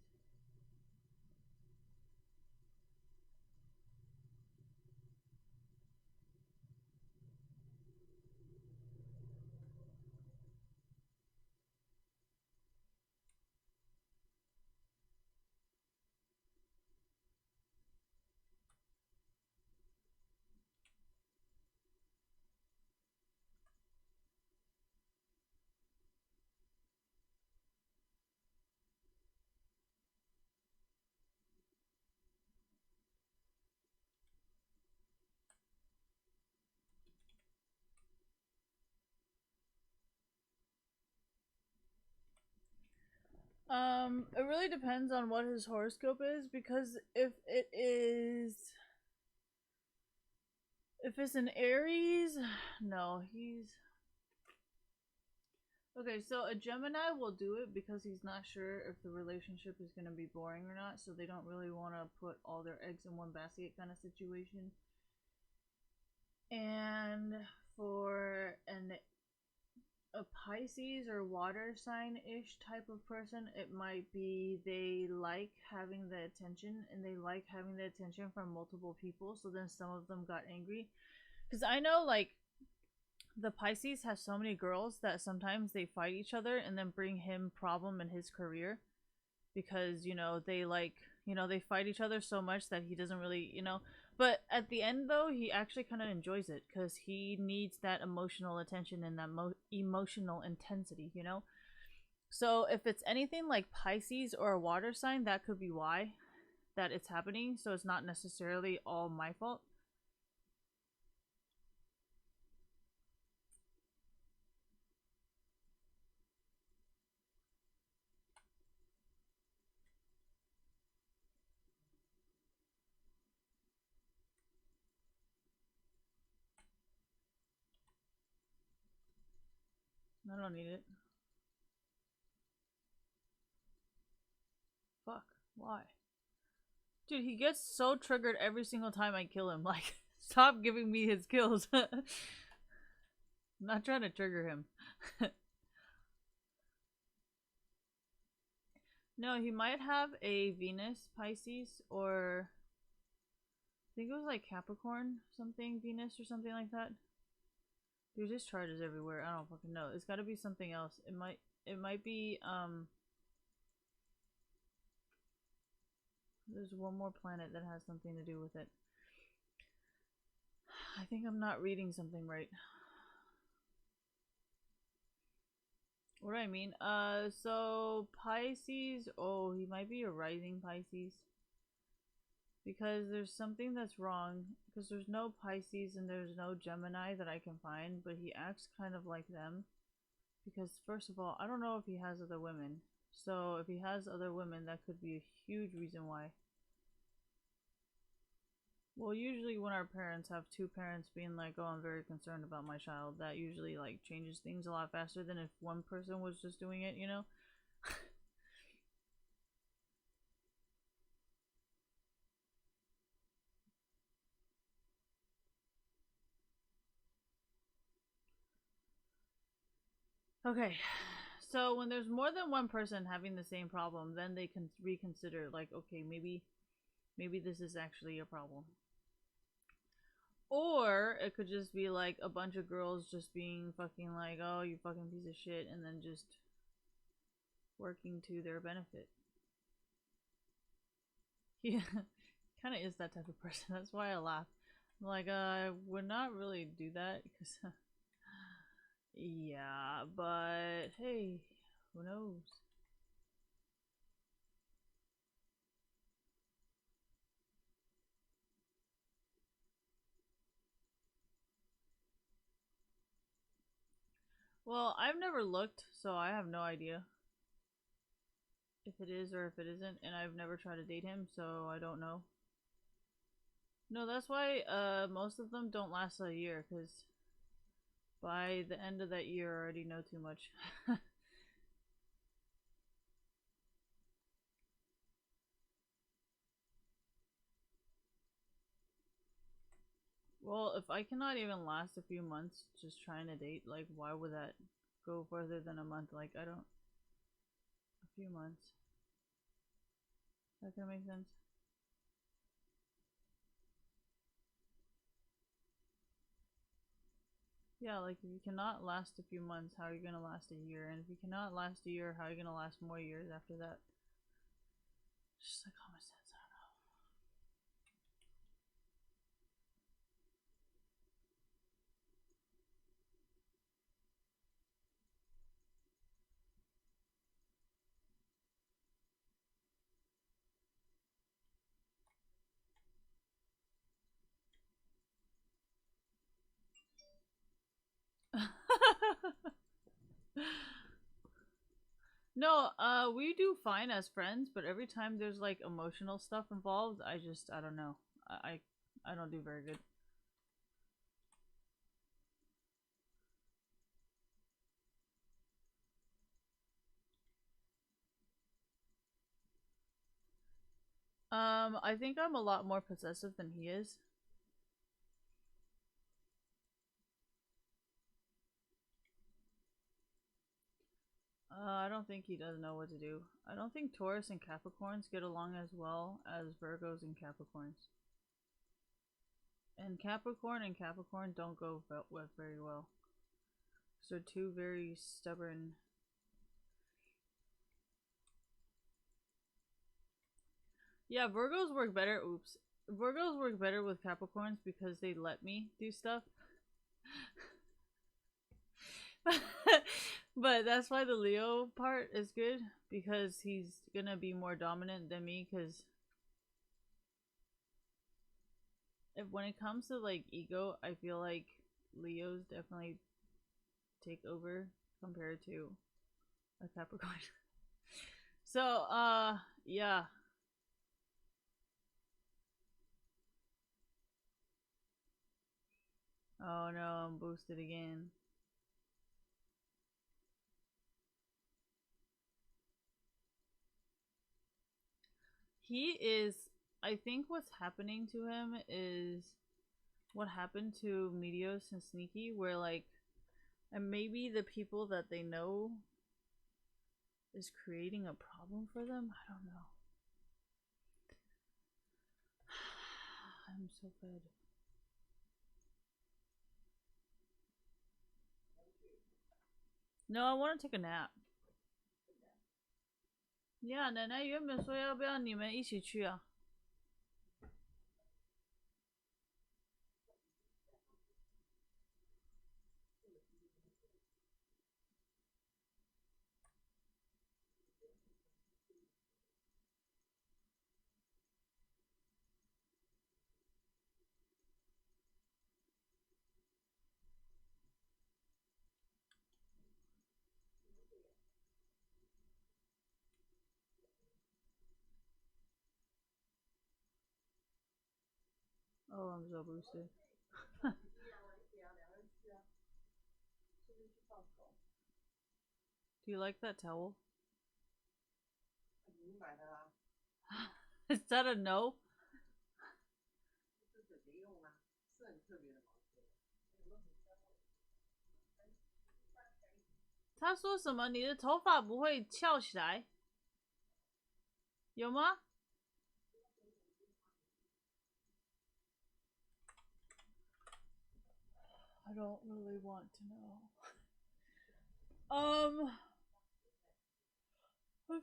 It really depends on what his horoscope is, because if it's an Aries, no, he's okay. So a Gemini will do it because he's not sure if the relationship is gonna be boring or not, so they don't really want to put all their eggs in one basket kind of situation. And for a Pisces or water sign ish type of person, it might be they like having the attention, and they like having the attention from multiple people. So then some of them got angry. Because I know, like, the Pisces has so many girls that sometimes they fight each other and then bring him problem in his career. Because, they like, they fight each other so much that he doesn't really, But at the end, though, he actually kind of enjoys it because he needs that emotional attention and that emotional intensity. So if it's anything like Pisces or a water sign, that could be why that it's happening. So it's not necessarily all my fault. I don't need it. Fuck. Why? Dude, he gets so triggered every single time I kill him. Like, stop giving me his kills. I'm not trying to trigger him. No, he might have a Venus Pisces, or I think it was like Capricorn something, Venus or something like that. Dude, his chart is everywhere. I don't fucking know. It's gotta be something else. It might be there's one more planet that has something to do with it. I think I'm not reading something right. What do I mean? So Pisces, oh, he might be a rising Pisces. Because there's something that's wrong. Because there's no Pisces and there's no Gemini that I can find, but he acts kind of like them. Because, first of all, I don't know if he has other women. So, if he has other women, that could be a huge reason why. Well, usually when our parents have two parents being like, oh, I'm very concerned about my child, that usually, like, changes things a lot faster than if one person was just doing it. Okay, so when there's more than one person having the same problem, then they can reconsider, like, okay, maybe this is actually a problem. Or it could just be like a bunch of girls just being fucking like, oh, you fucking piece of shit, and then just working to their benefit. Yeah, kind of is that type of person. That's why I laugh. I'm like, I would not really do that because, yeah, but hey, who knows? Well, I've never looked, so I have no idea if it is or if it isn't, and I've never tried to date him, so I don't know. No, that's why most of them don't last a year, because by the end of that year, I already know too much. Well, if I cannot even last a few months just trying to date, like, why would that go further than a month? Like, I don't. A few months. Is that gonna make sense? Yeah, like, if you cannot last a few months, how are you gonna last a year? And if you cannot last a year, how are you gonna last more years after that? It's just like common sense. No, we do fine as friends, but every time there's like emotional stuff involved, I don't know. I don't do very good. I think I'm a lot more possessive than he is. I don't think he does know what to do. I don't think Taurus and Capricorns get along as well as Virgos and Capricorns. And Capricorn don't go with very well. So two very stubborn. Yeah, Virgos work better. Oops. Virgos work better with Capricorns because they let me do stuff. But that's why the Leo part is good because he's gonna be more dominant than me. Because if when it comes to like ego, I feel like Leos definitely take over compared to a Capricorn. So, yeah. Oh no, I'm boosted again. He is. I think what's happening to him is what happened to Meteos and Sneaky, where like, and maybe the people that they know is creating a problem for them. I don't know. I'm so fed. No, I want to take a nap. Yeah, 奶奶原本说要不要你们一起去啊？Oh, I'm so boosted. Do you like that towel? Is that a no? 他说什么？你的头发不会翘起来？有吗？ I don't really want to know. I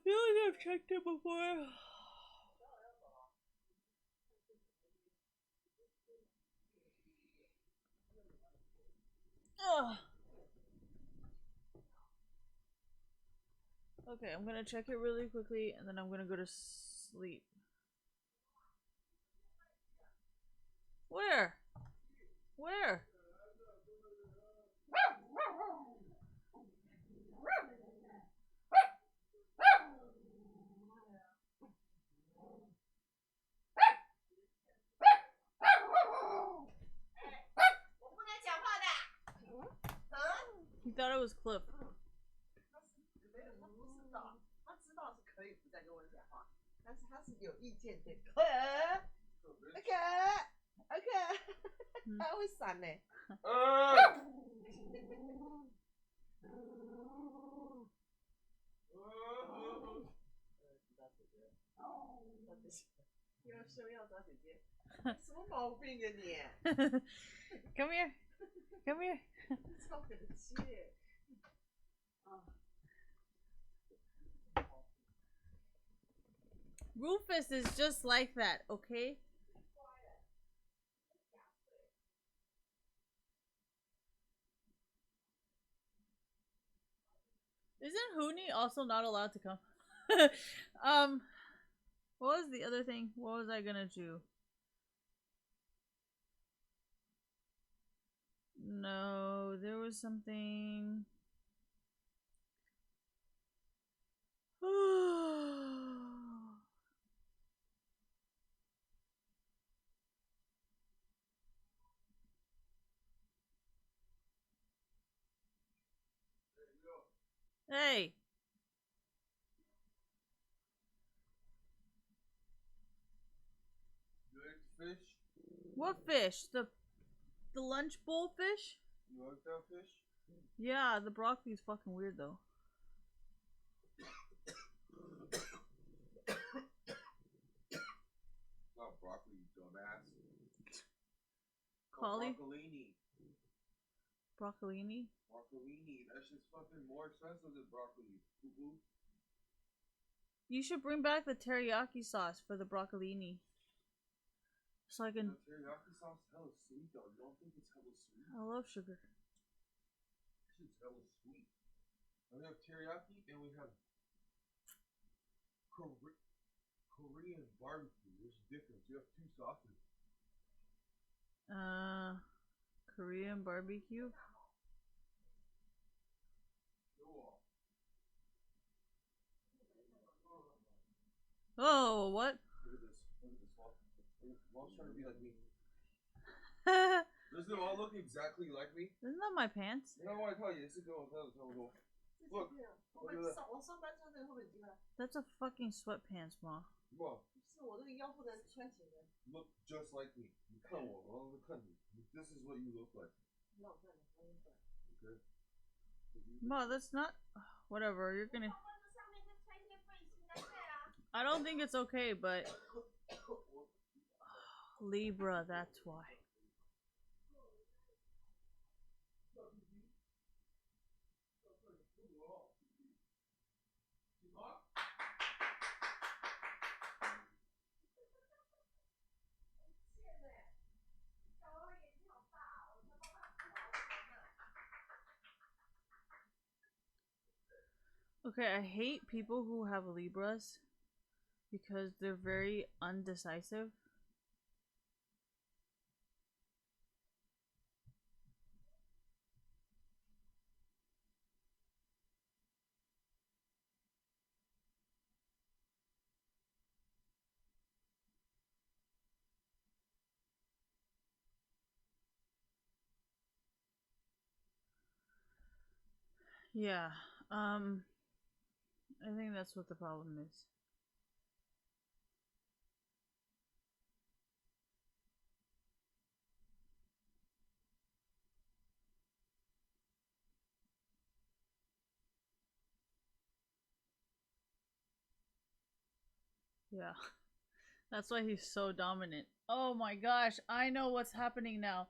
feel like I've checked it before. Ugh. Okay, I'm gonna check it really quickly and then I'm gonna go to sleep. Where? Where? He thought it was Cliff. 他会闪呢。要秀要找姐姐，什么毛病啊你？Come here, come here. 超可气。Rufus is just like that, okay? Isn't Hoonie also not allowed to come? What was the other thing? What was I gonna do? No, there was something. Hey, You like the fish? what fish? The lunch bowl fish? You like that fish? Yeah, the broccoli's fucking weird though. It's not broccoli, you dumbass. Cauli? Broccolini. Broccolini? Broccolini. That shit's fucking more expensive than broccoli. Boo-boo. You should bring back the teriyaki sauce for the broccolini. So I The can. teriyaki sauce is hella sweet though. You don't think it's hella sweet? I love sugar. That shit's hella sweet. And we have teriyaki and we have Korean barbecue. There's a difference. You have two sauces. Korean barbecue? Cool. Oh, what? Look at this. Look at this one. Mom's trying to be like me. Isn't Doesn't it all look exactly like me? that my pants? You know what I tell you? This is going to tell you. 这几天我上班穿这个会不会很奇怪？ That's a fucking sweatpants, ma. Mom, 是我这个腰不能穿起来。 look just like me. 你看我，然后看你。This is what you look like. 那我看你，我给你转。 Okay? Ma, that's not. Whatever, you're gonna. I don't think it's okay, but. Libra, that's why. Okay, I hate people who have Libras because they're very undecisive. Yeah, I think that's what the problem is. Yeah, that's why he's so dominant. Oh my gosh, I know what's happening now.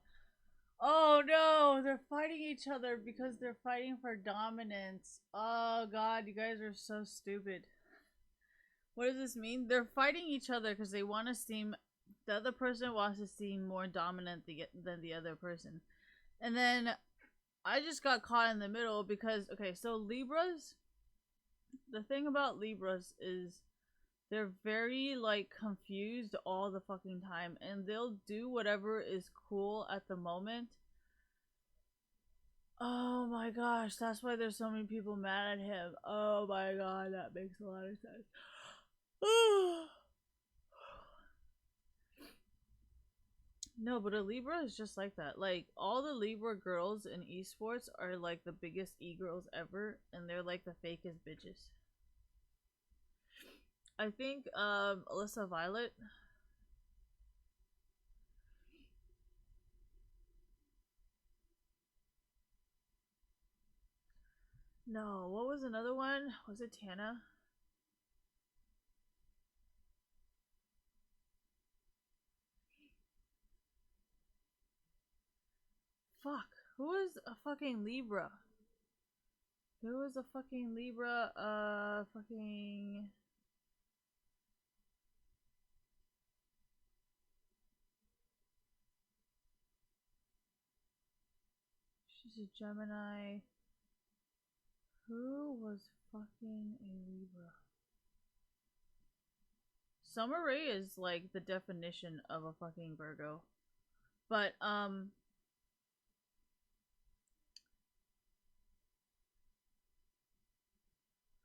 Oh no, they're fighting each other because they're fighting for dominance. Oh god, you guys are so stupid. What does this mean? They're fighting each other because they want to seem. The other person wants to seem more dominant than the other person. And then I just got caught in the middle because, okay, so Libras. The thing about Libras is they're very, like, confused all the fucking time. And they'll do whatever is cool at the moment. Oh my gosh, that's why there's so many people mad at him. Oh my god, that makes a lot of sense. No, but a Libra is just like that. Like, all the Libra girls in esports are like the biggest e-girls ever, and they're like the fakest bitches. I think Alyssa Violet. No, what was another one? Was it Tana? Fuck. Who was a fucking Libra? There was a fucking Libra, fucking... She's a Gemini. Who was fucking a Libra? Summer Rae is like the definition of a fucking Virgo. But,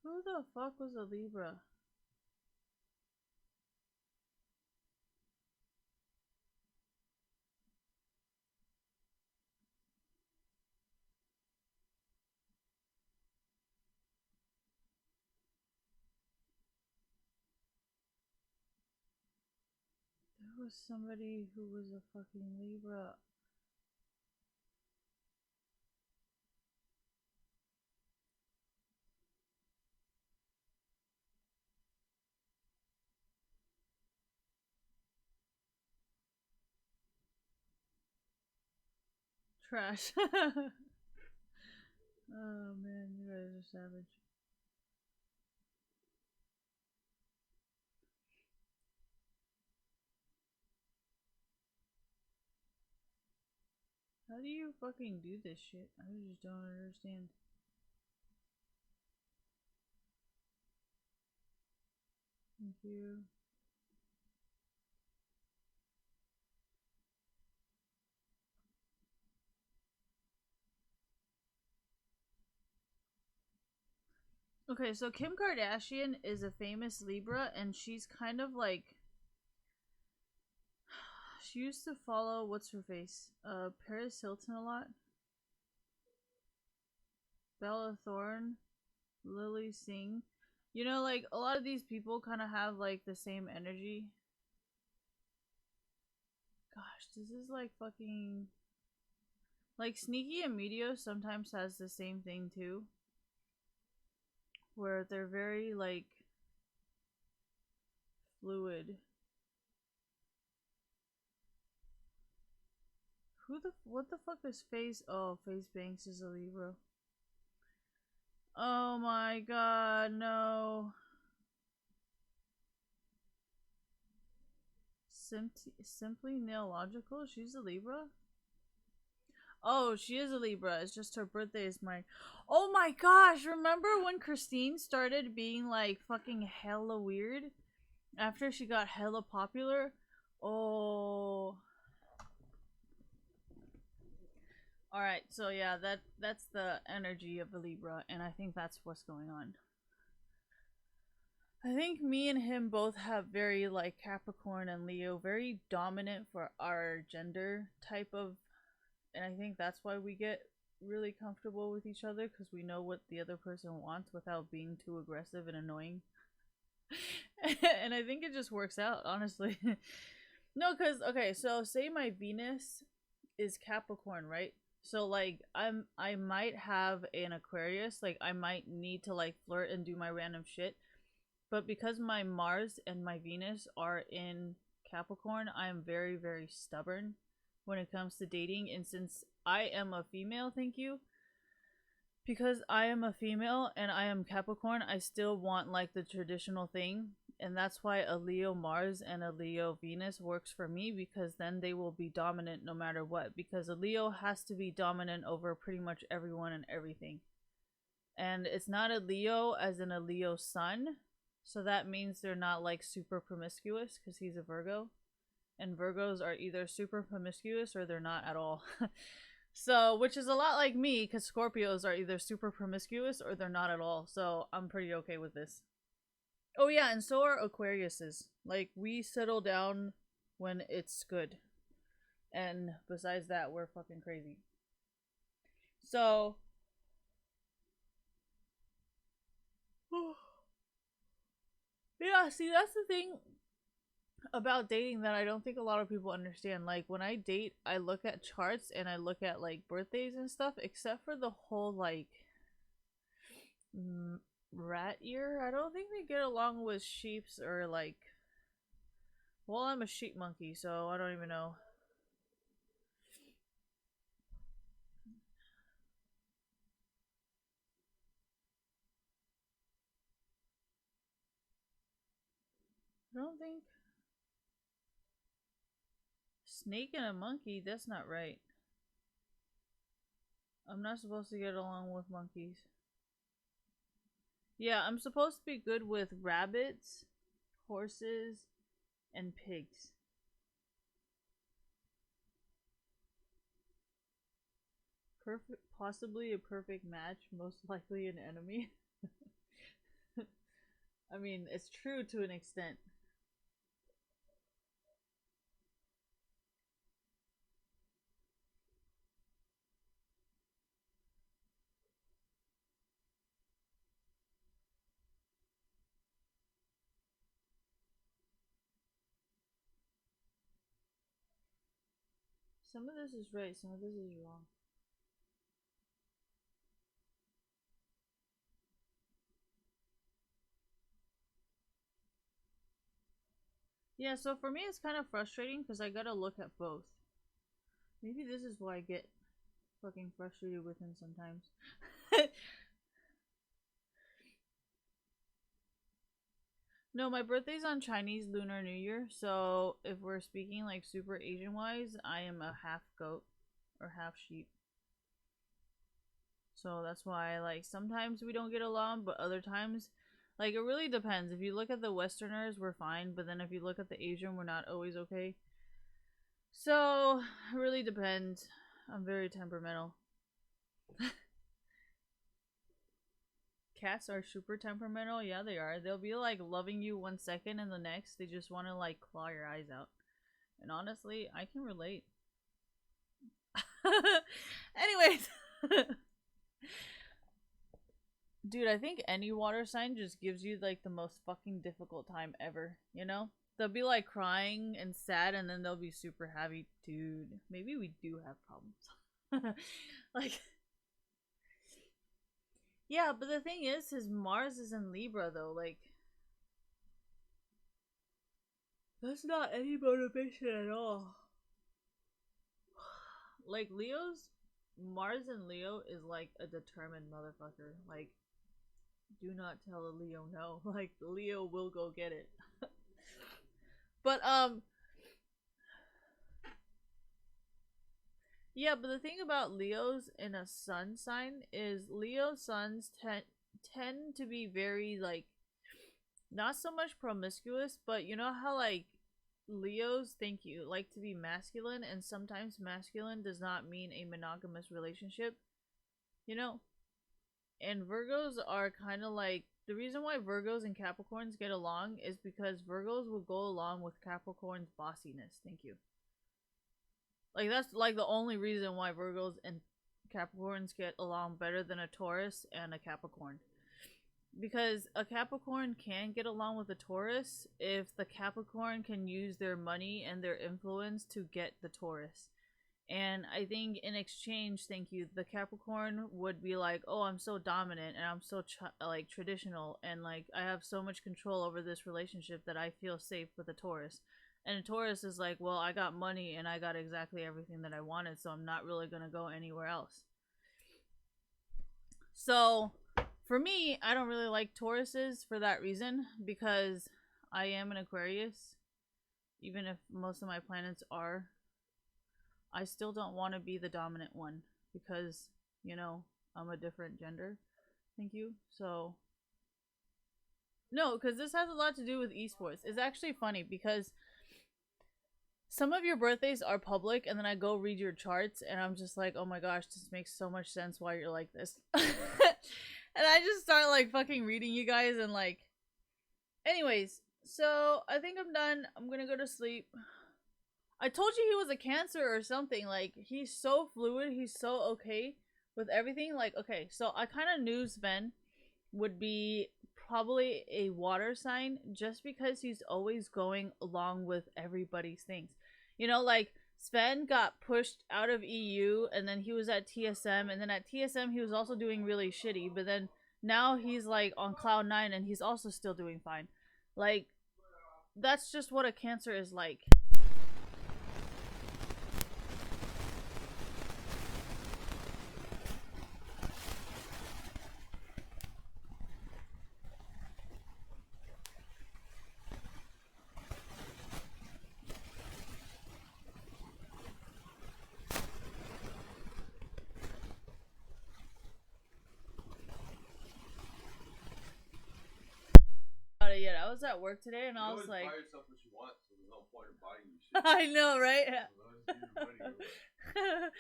Who the fuck was a Libra? There was somebody who was a fucking Libra. Trash. Oh man, you guys are savage. How do you fucking do this shit? I just don't understand. Thank you. Okay, so Kim Kardashian is a famous Libra, and she's kind of like, she used to follow, what's her face? Paris Hilton a lot. Bella Thorne, Lily Singh. You know, like, a lot of these people kind of have, like, the same energy. Gosh, this is like fucking... Like, Sneaky and Meteor sometimes has the same thing, too. Where they're very, like, fluid. What the fuck is Face? Oh, Face Banks is a Libra. Oh my god, no. Simply Nailogical? She's a Libra? Oh, she is a Libra. It's just her birthday is my... Oh my gosh, remember when Christine started being like fucking hella weird? After she got hella popular? Oh... Alright, so yeah, that's the energy of a Libra, and I think that's what's going on. I think me and him both have very, like, Capricorn and Leo, very dominant for our gender type of, and I think that's why we get really comfortable with each other, because we know what the other person wants without being too aggressive and annoying. And I think it just works out, honestly. No, because, okay, so say my Venus is Capricorn, right? So like I might have an Aquarius, like I might need to like flirt and do my random shit. But because my Mars and my Venus are in Capricorn, I am very, very stubborn when it comes to dating. And since I am a female, thank you. Because I am a female and I am Capricorn, I still want like the traditional thing. And that's why a Leo Mars and a Leo Venus works for me, because then they will be dominant no matter what. Because a Leo has to be dominant over pretty much everyone and everything. And it's not a Leo as in a Leo sun. So that means they're not like super promiscuous, because he's a Virgo. And Virgos are either super promiscuous or they're not at all. So, which is a lot like me, because Scorpios are either super promiscuous or they're not at all. So I'm pretty okay with this. Oh yeah, and so are Aquariuses. Like, we settle down when it's good. And besides that, we're fucking crazy. So... yeah, see, that's the thing about dating that I don't think a lot of people understand. Like, when I date, I look at charts and I look at, like, birthdays and stuff, except for the whole, like... rat year. I don't think they get along with sheeps or like, well, I'm a sheep monkey, so I don't even know. I don't think snake and a monkey, that's not right. I'm not supposed to get along with monkeys. Yeah, I'm supposed to be good with rabbits, horses, and pigs. Perfect, possibly a perfect match, most likely an enemy. I mean, it's true to an extent. Some of this is right, some of this is wrong. Yeah, so for me it's kind of frustrating because I gotta look at both. Maybe this is why I get fucking frustrated with him sometimes. No, my birthday's on Chinese Lunar New Year, so if we're speaking like super Asian wise, I am a half goat or half sheep. So that's why like sometimes we don't get along, but other times like it really depends. If you look at the Westerners, we're fine, but then if you look at the Asian, we're not always okay. So it really depends. I'm very temperamental. Cats are super temperamental. Yeah, they are. They'll be like loving you 1 second and the next they just want to like claw your eyes out. And honestly, I can relate. Anyways. Dude, I think any water sign just gives you like the most fucking difficult time ever, you know? They'll be like crying and sad and then they'll be super happy. Dude, maybe we do have problems. Like, yeah, but the thing is, his Mars is in Libra though. Like, that's not any motivation at all. Like, Leo's Mars in Leo is like a determined motherfucker. Like, do not tell a Leo no. Like, Leo will go get it. But yeah, but the thing about Leos in a sun sign is Leo suns tend to be very like not so much promiscuous, but you know how like Leos think you like to be masculine, and sometimes masculine does not mean a monogamous relationship, you know? And Virgos are kind of like the reason why Virgos and Capricorns get along is because Virgos will go along with Capricorn's bossiness. Thank you. Like that's like the only reason why Virgos and Capricorns get along better than a Taurus and a Capricorn. Because a Capricorn can get along with a Taurus if the Capricorn can use their money and their influence to get the Taurus. And I think in exchange, thank you, the Capricorn would be like, "Oh, I'm so dominant and I'm so like traditional and like I have so much control over this relationship that I feel safe with a Taurus." And a Taurus is like, "Well, I got money and I got exactly everything that I wanted, so I'm not really going to go anywhere else." So, for me, I don't really like Tauruses for that reason because I am an Aquarius. Even if most of my planets are, I still don't want to be the dominant one because, you know, I'm a different gender. Thank you. So, no, because this has a lot to do with esports. It's actually funny because some of your birthdays are public and then I go read your charts and I'm just like, oh my gosh, this makes so much sense why you're like this. And I just start like fucking reading you guys and like, anyways, so I think I'm done. I'm gonna go to sleep. I told you he was a Cancer or something. Like, he's so fluid. He's so okay with everything. Like, okay, so I kind of knew Sven would be probably a water sign just because he's always going along with everybody's things. You know, like, Sven got pushed out of EU and then he was at TSM. And then at TSM, he was also doing really shitty. But then now he's, like, on Cloud 9 and he's also still doing fine. Like, that's just what a Cancer is like. Yet. I was at work today and I was like, buy yourself what you want, so there's no point in buying you shit. I know, right? So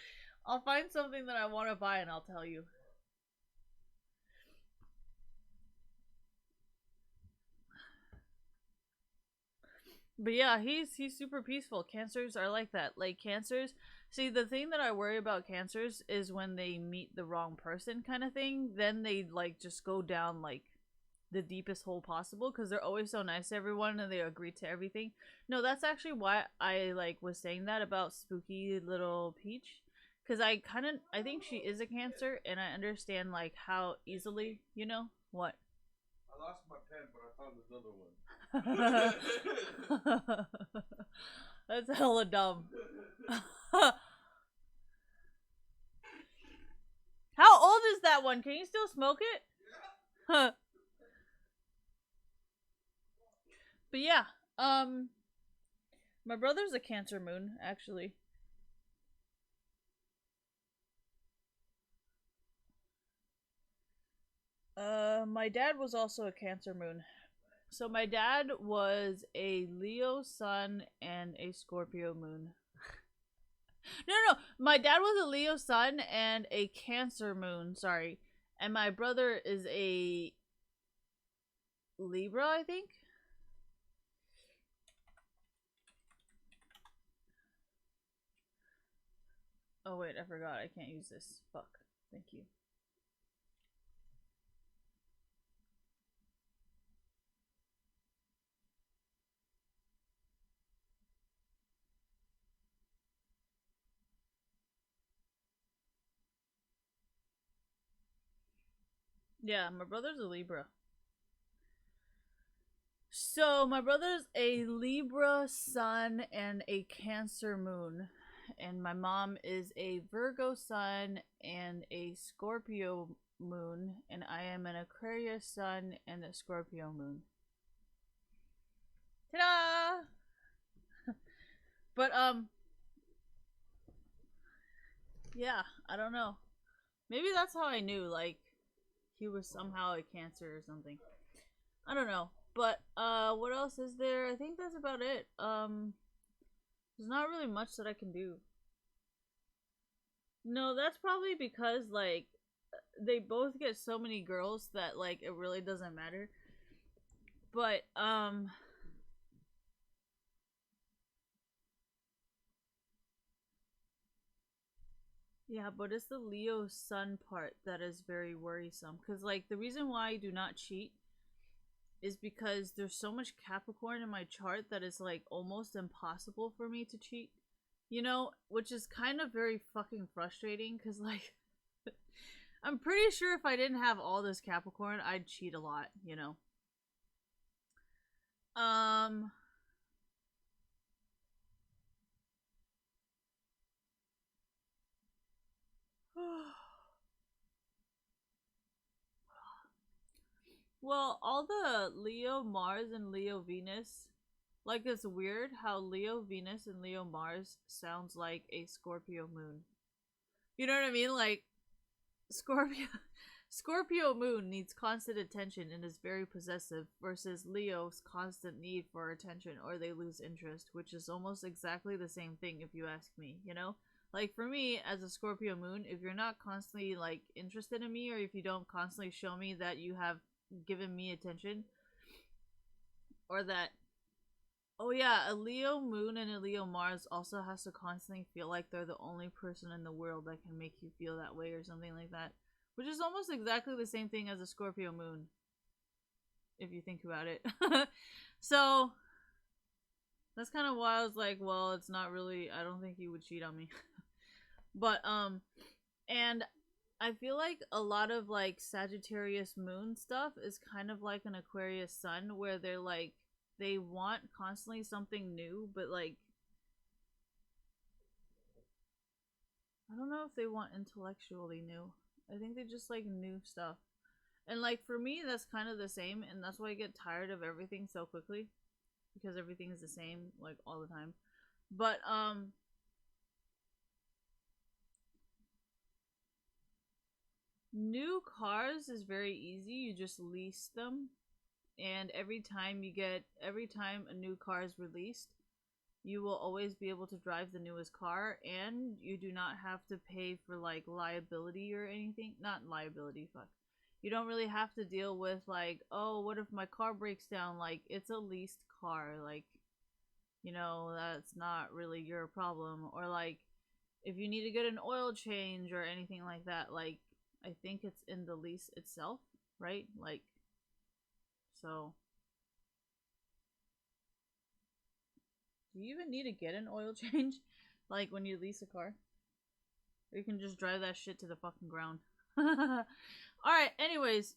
I'll find something that I want to buy and I'll tell you. But yeah, he's super peaceful. Cancers are like that. Like cancers. See, the thing that I worry about cancers is when they meet the wrong person, kind of thing. Then they like just go down like the deepest hole possible because they're always so nice to everyone and they agree to everything. No, that's actually why I like was saying that about spooky little Peach, because I think she is a Cancer and I understand like how easily, you know what. I lost my pen, but I found another one. That's hella dumb. How old is that one? Can you still smoke it? Huh. But yeah, my brother's a Cancer moon, actually. My dad was also a Cancer moon. So my dad was a Leo sun and a Scorpio moon. No. My dad was a Leo sun and a Cancer moon. Sorry, and my brother is a Libra, I think. Oh wait, I forgot. I can't use this. Fuck. Thank you. Yeah, my brother's a Libra. So my brother's a Libra sun and a Cancer moon. And my mom is a Virgo sun and a Scorpio moon. And I am an Aquarius sun and a Scorpio moon. Ta-da! But yeah, I don't know. Maybe that's how I knew, like, he was somehow a Cancer or something. I don't know. But what else is there? I think that's about it. There's not really much that I can do. No, that's probably because like they both get so many girls that like it really doesn't matter. But yeah, but it's the Leo sun part that is very worrisome cuz like the reason why I do not cheat is because there's so much Capricorn in my chart that it's like almost impossible for me to cheat. You know, which is kind of very fucking frustrating cuz like I'm pretty sure if I didn't have all this Capricorn, I'd cheat a lot, you know. Um well, all the Leo Mars and Leo Venus, like it's weird how Leo Venus and Leo Mars sounds like a Scorpio moon. You know what I mean? Like Scorpio Scorpio moon needs constant attention and is very possessive versus Leo's constant need for attention or they lose interest, which is almost exactly the same thing if you ask me, you know? Like for me as a Scorpio moon, if you're not constantly like interested in me or if you don't constantly show me that you have given me attention or that oh yeah, a Leo moon and a Leo Mars also has to constantly feel like they're the only person in the world that can make you feel that way or something like that. Which is almost exactly the same thing as a Scorpio moon, if you think about it. So that's kind of why I was like, well, it's not really. I don't think he would cheat on me. But and I feel like a lot of like Sagittarius moon stuff is kind of like an Aquarius sun, where they're like they want constantly something new, but like I don't know if they want intellectually new. I think they just like new stuff. And like for me, that's kind of the same, and that's why I get tired of everything so quickly because everything is the same like all the time. But new cars is very easy. You just lease them, and every time a new car is released, you will always be able to drive the newest car, and you do not have to pay for like liability or anything. Not liability, fuck. You don't really have to deal with like, oh, what if my car breaks down? Like it's a leased car, like you know, that's not really your problem. Or like if you need to get an oil change or anything like that, like I think it's in the lease itself, right? Like, so do you even need to get an oil change like when you lease a car? Or you can just drive that shit to the fucking ground. Alright, anyways,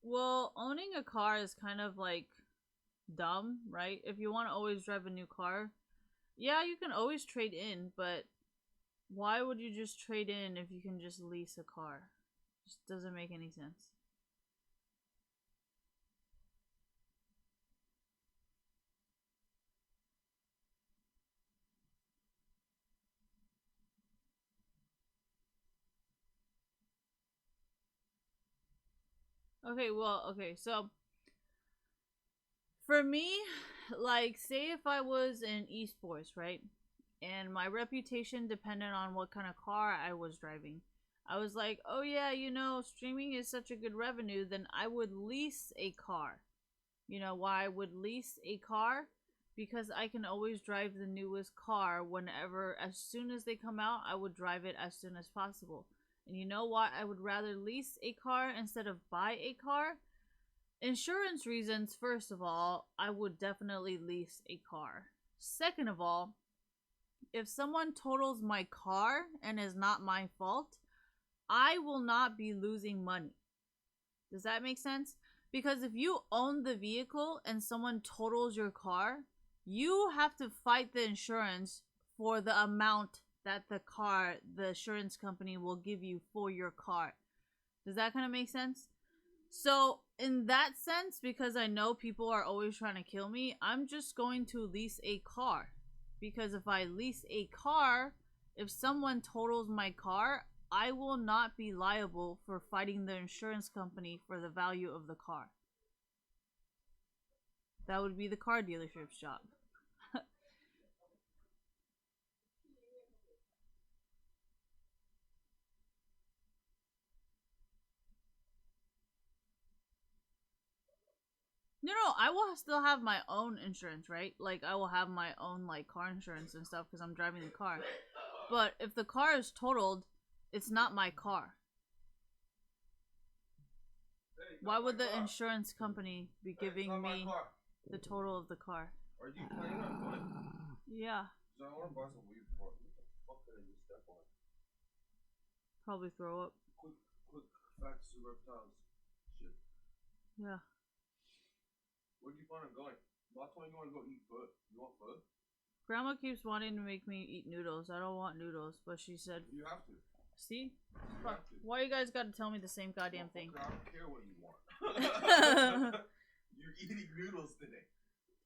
well, owning a car is kind of like dumb, right? If you want to always drive a new car, yeah, you can always trade in, but why would you just trade in if you can just lease a car? Just doesn't make any sense. Okay, well, okay, so for me, like, say if I was in esports, right? And my reputation depended on what kind of car I was driving. I was like, oh yeah, you know, streaming is such a good revenue, then I would lease a car. You know why I would lease a car? Because I can always drive the newest car whenever, as soon as they come out, I would drive it as soon as possible. And you know why I would rather lease a car instead of buy a car? Insurance reasons, first of all, I would definitely lease a car. Second of all, if someone totals my car and is not my fault, I will not be losing money. Does that make sense? Because if you own the vehicle and someone totals your car, you have to fight the insurance for the amount that the insurance company will give you for your car. Does that kind of make sense? So, in that sense, because I know people are always trying to kill me, I'm just going to lease a car. Because if I lease a car, if someone totals my car, I will not be liable for fighting the insurance company for the value of the car. That would be the car dealership's job. No, I will still have my own insurance, right? Like, I will have my own, like, car insurance and stuff because I'm driving the car. But if the car is totaled, it's not my car. Hey, Why would the car. insurance company be giving me the total of the car? Are you planning on going? Yeah, So I want to buy some weed before. What the fuck did I just step on? probably throw up. Quick facts to reptiles. Shit. Yeah. Where do you plan on going? Last time you want to go eat food. You want food? Grandma keeps wanting to make me eat noodles. I don't want noodles, but she said, You have to. see? You Fuck. have to. Why you guys gotta tell me the same goddamn thing? I don't care what you want. You're eating noodles today.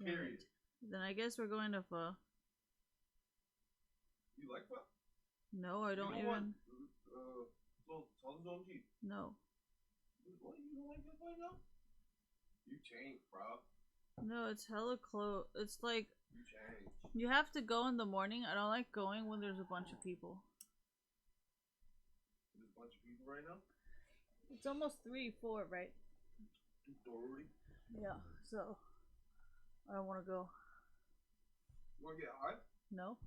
Period. Then I guess we're going to pho. You like pho? No, I don't you even. No. What? You don't like that right now? You changed, bro. No, it's hella close. It's like, You changed. you have to go in the morning. I don't like going when there's a bunch of people. There's a bunch of people right now? It's almost 3, 4, right? 2:30. Yeah, so I don't want to go. You want to get high? No.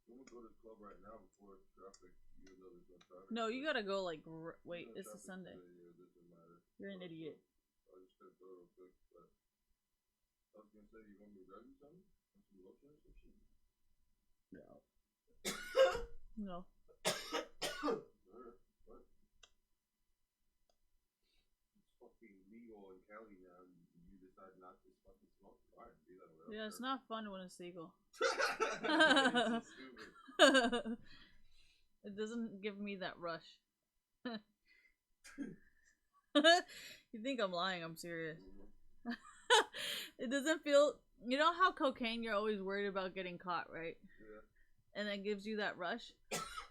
I'm gonna go to the club right now before traffic. Even though there's no traffic. No, you gotta go like, wait, There's it's no a traffic Sunday. today, yeah, it doesn't matter. You're an idiot. I just gotta go real quick, but I was gonna say, you want me to grab you something? Want some lotion or some shit? No. No. Alright, what? It's fucking legal in Cali now, and you decide not to fucking smoke. Alright, do that. Whatever. Yeah, it's not fun when it's legal. You're so stupid. It doesn't give me that rush. You think I'm lying? I'm serious. It doesn't feel. You know how cocaine, you're always worried about getting caught, right? Yeah. And it gives you that rush.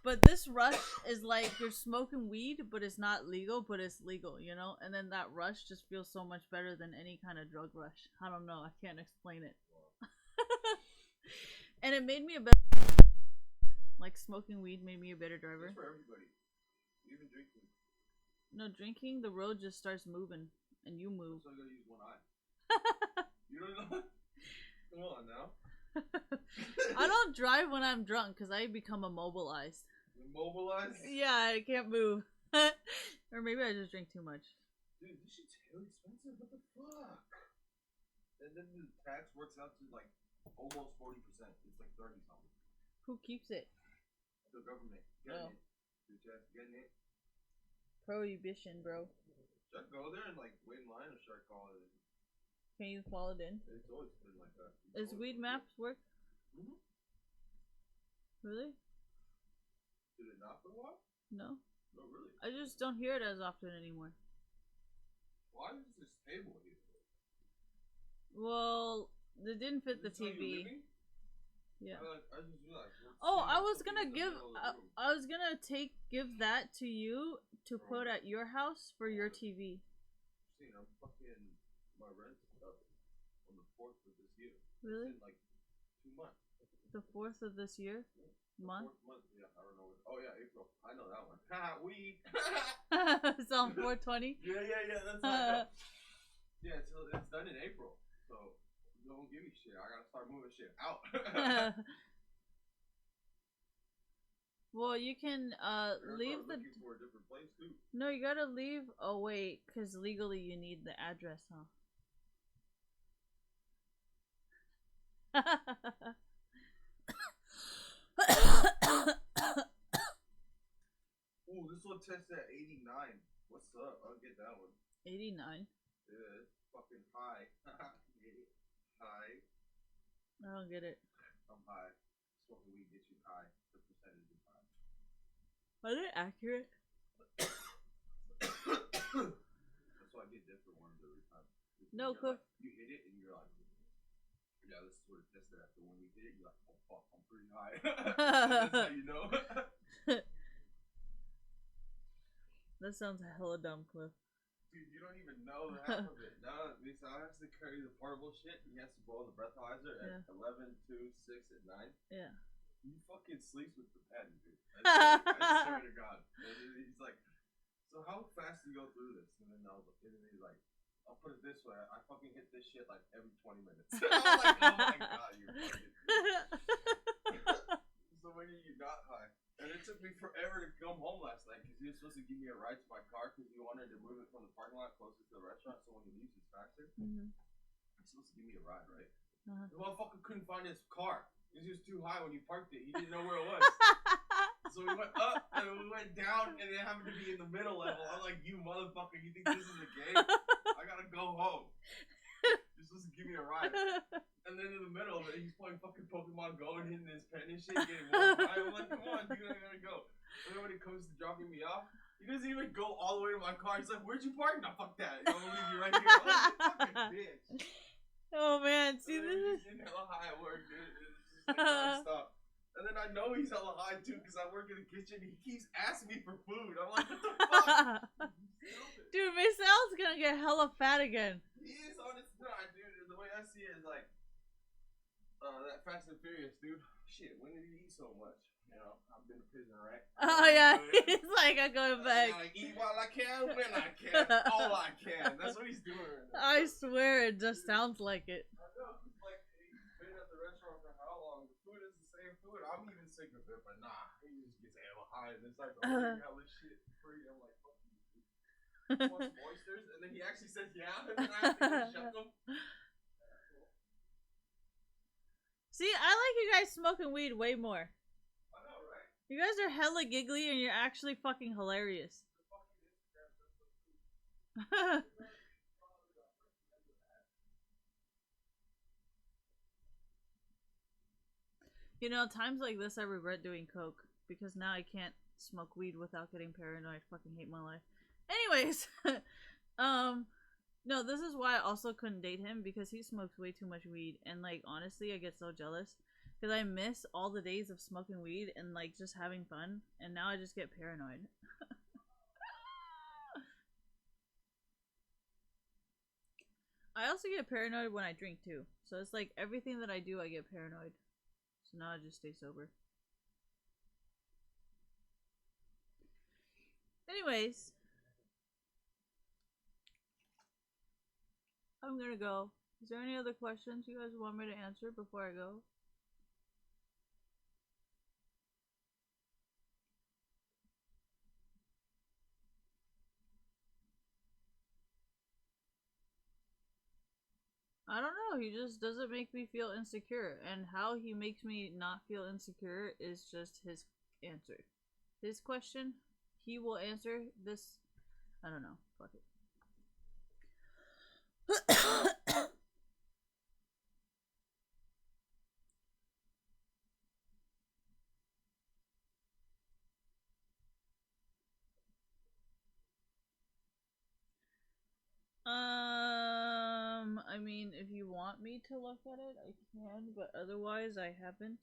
But this rush is like you're smoking weed, but it's not legal, but it's legal, you know? And then that rush just feels so much better than any kind of drug rush. I don't know. I can't explain it. And it made me a better. Like, smoking weed made me a better driver. It's for everybody. Even drinking. No, drinking, the road just starts moving, and you move. So I gotta use one eye. You don't know? Come on now. I don't drive when I'm drunk because I become immobilized. Immobilized? Yeah, I can't move. Or maybe I just drink too much. Dude, this shit's hell expensive. What the fuck? And then the tax works out to like almost 40%. It's like 30 something. Who keeps it? The government getting it. Bitch ass getting it. Prohibition, bro. Should I go there and like wait in line or should I call it in? Can you call it in? It's always been like that. Does Weed Maps work? Mm-hmm. Really? Did it not for a while? No. No, really. I just don't hear it as often anymore. Why is this table here? Well, it didn't fit the Is this how you TV. living? Yeah. I just realized. we're Oh, sitting I up was fucking gonna in the give. middle of the room. I was gonna give that to you to put at your house for your TV. See, I'm fucking my rent up on the 4th of this year. Really? It's in like 2 months. The 4th of this year? The Month? 4th month, yeah, I don't know. Oh yeah, April. I know that one. Haha, weed. It's on 420. Yeah, that's what I know. Yeah, it's done in April. So don't give me shit. I gotta start moving shit out. Well, you can leave the. Looking for a different place too. No, you gotta leave. Oh wait, because legally you need the address, huh? Ooh, this one tests at 89. What's up? I'll get that one. 89. Yeah, it's fucking high. High. I don't get it. I'm high. Smoking weed gets you high. The percentage is high. Are they accurate? That's why I get different ones every time. No, You're Cliff. like, you hit it and you're like, yeah, this is what it tested after. When you hit it, you're like, oh fuck, I'm pretty high. That's how you know. That sounds hella dumb, Cliff. Dude, you don't even know the half of it. No, Misa has to carry the portable shit. He has to blow the breathalyzer at 11, 2, 6, and 9. Yeah. He fucking sleeps with the pen, dude. I swear to God. And he's like, so how fast do you go through this? And then he's like, I'll put it this way. I fucking hit this shit like every 20 minutes. I was like, oh my God, you're fucking. So when are you not high? And it took me forever to come home last night because he was supposed to give me a ride to my car because he wanted to move it from the parking lot closer to the restaurant so when he leaves it's faster. Mm-hmm. He's supposed to give me a ride, right? The motherfucker couldn't find his car because he was too high when he parked it. He didn't know where it was. So we went up and we went down and it happened to be in the middle level. I'm like, you motherfucker, you think this is a game? I gotta go home. You're supposed to give me a ride. And then in the middle of it, he's playing fucking Pokemon Go and hitting his pen and shit, getting more high. I'm like, come on, dude, I gotta go. And then when it comes to dropping me off, he doesn't even go all the way to my car. He's like, where'd you park? No, fuck that. I'm gonna leave you right here. I'm like, you fucking bitch. Oh man, see this is. He's hella high at work, dude. It's just like non-stop. And then I know he's hella high too because I work in the kitchen. He keeps asking me for food. I'm like, what the fuck? Dude, Misel's gonna get hella fat again. He is on his side, dude. The way I see it is like, that Fast and Furious, dude. Shit, when did he eat so much? You know, I've been to prison, right? Oh yeah, he's like, I'm going back. I eat while I can, when I can, all I can. That's what he's doing right now. I swear it just sounds like it. I know. It's like he's been at the restaurant for how long? The food is the same food. I'm even sick of it, but nah, he just gets hella high and it's like, oh, hella shit free. I'm like, fuck you. He wants oysters, and then he actually says yeah, and then I have to shut them. See, I like you guys smoking weed way more. I know, right? You guys are hella giggly and you're actually fucking hilarious. You know, times like this I regret doing coke because now I can't smoke weed without getting paranoid. I fucking hate my life. Anyways, no, this is why I also couldn't date him because he smokes way too much weed and like honestly I get so jealous because I miss all the days of smoking weed and like just having fun and now I just get paranoid. I also get paranoid when I drink too. So it's like everything that I do I get paranoid. So now I just stay sober. Anyways, I'm gonna go. Is there any other questions you guys want me to answer before I go? I don't know. He just doesn't make me feel insecure. And how he makes me not feel insecure is just his answer. His question, he will answer this. I don't know. Fuck it. I mean, if you want me to look at it, I can, but otherwise, I haven't.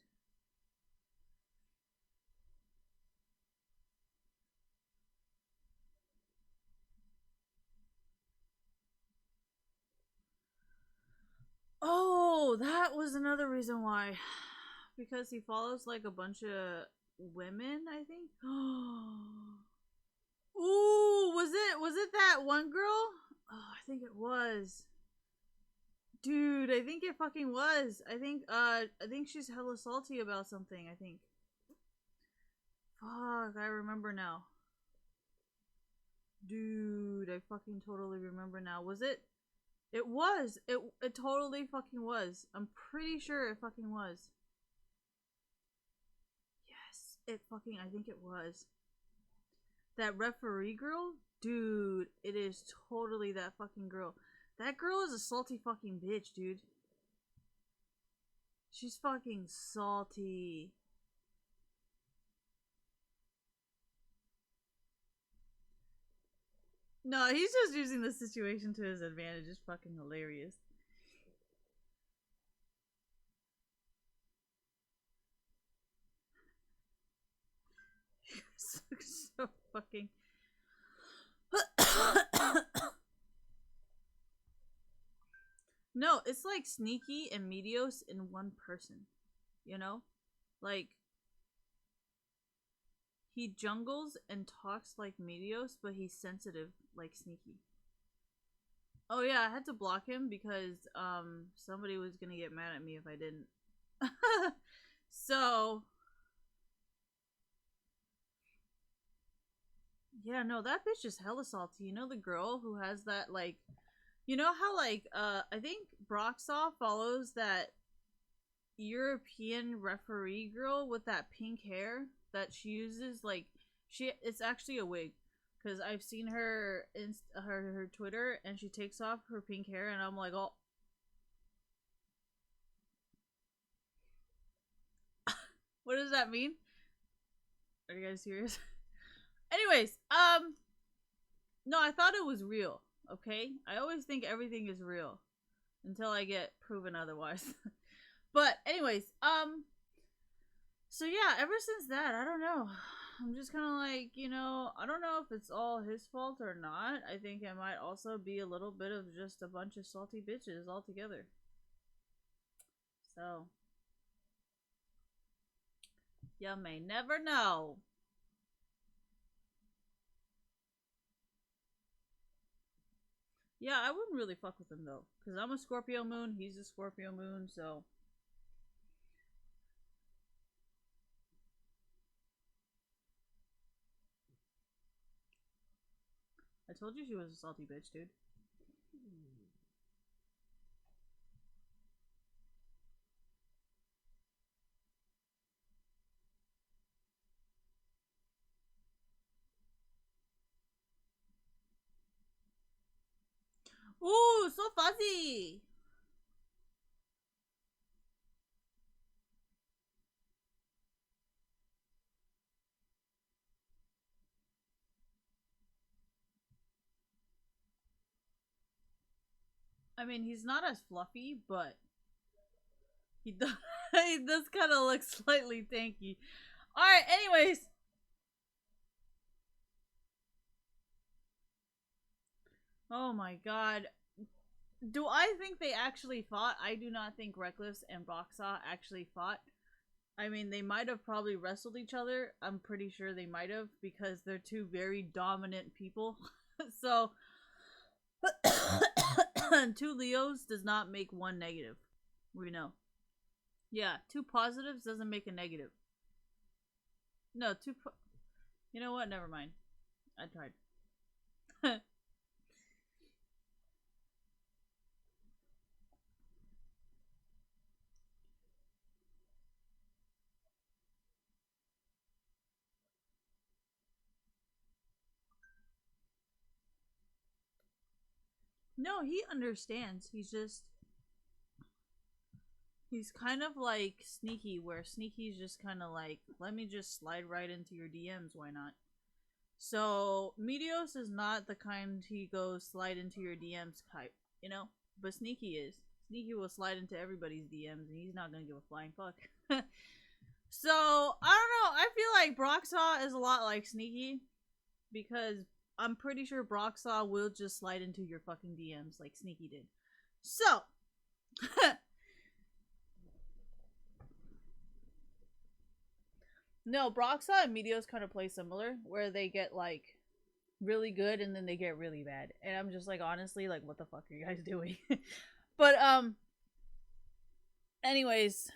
Oh, that was another reason why. Because he follows like a bunch of women, I think. Ooh, was it that one girl? Oh, I think it was. Dude, I think it fucking was. I think she's hella salty about something, I think. Fuck, I remember now. Dude, I fucking totally remember now. Was it? It was. It totally fucking was. I'm pretty sure it fucking was. Yes, it fucking, I think it was. That referee girl? Dude, it is totally that fucking girl. That girl is a salty fucking bitch, dude. She's fucking salty. No, he's just using the situation to his advantage. It's fucking hilarious. So fucking... No, it's like Sneaky and Meteos in one person. You know? Like, he jungles and talks like Meteos, but he's sensitive like Sneaky. Oh yeah, I had to block him because somebody was gonna get mad at me if I didn't. So yeah, no, that bitch is hella salty. You know the girl who has that like, you know how like I think Broxoff follows that European referee girl with that pink hair that she uses, like it's actually a wig, because I've seen her in her Twitter and she takes off her pink hair and I'm like, oh. What does that mean? Are you guys serious? Anyways, no, I thought it was real. Okay, I always think everything is real until I get proven otherwise. But anyways, so yeah, ever since that, I don't know. I'm just kind of like, you know, I don't know if it's all his fault or not. I think it might also be a little bit of just a bunch of salty bitches all together. So, you may never know. Yeah, I wouldn't really fuck with him though, because I'm a Scorpio moon, he's a Scorpio moon, so. I told you she was a salty bitch, dude. Ooh, so fuzzy! I mean, he's not as fluffy, but he does, he does kind of look slightly tanky. Alright, anyways. Oh my god. Do I think they actually fought? I do not think Reckless and Broxah actually fought. I mean, they might have probably wrestled each other. I'm pretty sure they might have, because they're two very dominant people. So, Two Leos does not make one negative. We know. Yeah, two positives doesn't make a negative. No, you know what? Never mind. I tried. No, he understands. He's kind of like Sneaky, where Sneaky's just kind of like, let me just slide right into your DMs, why not? So, Meteos is not the kind he goes slide into your DMs type, you know? But Sneaky is. Sneaky will slide into everybody's DMs, and he's not gonna give a flying fuck. So, I don't know, I feel like Broxaw is a lot like Sneaky, because I'm pretty sure Broxaw will just slide into your fucking DMs like Sneaky did. So, no, Broxaw and Meteos kind of play similar, where they get like really good and then they get really bad. And I'm just like, honestly, like, what the fuck are you guys doing? But, anyways.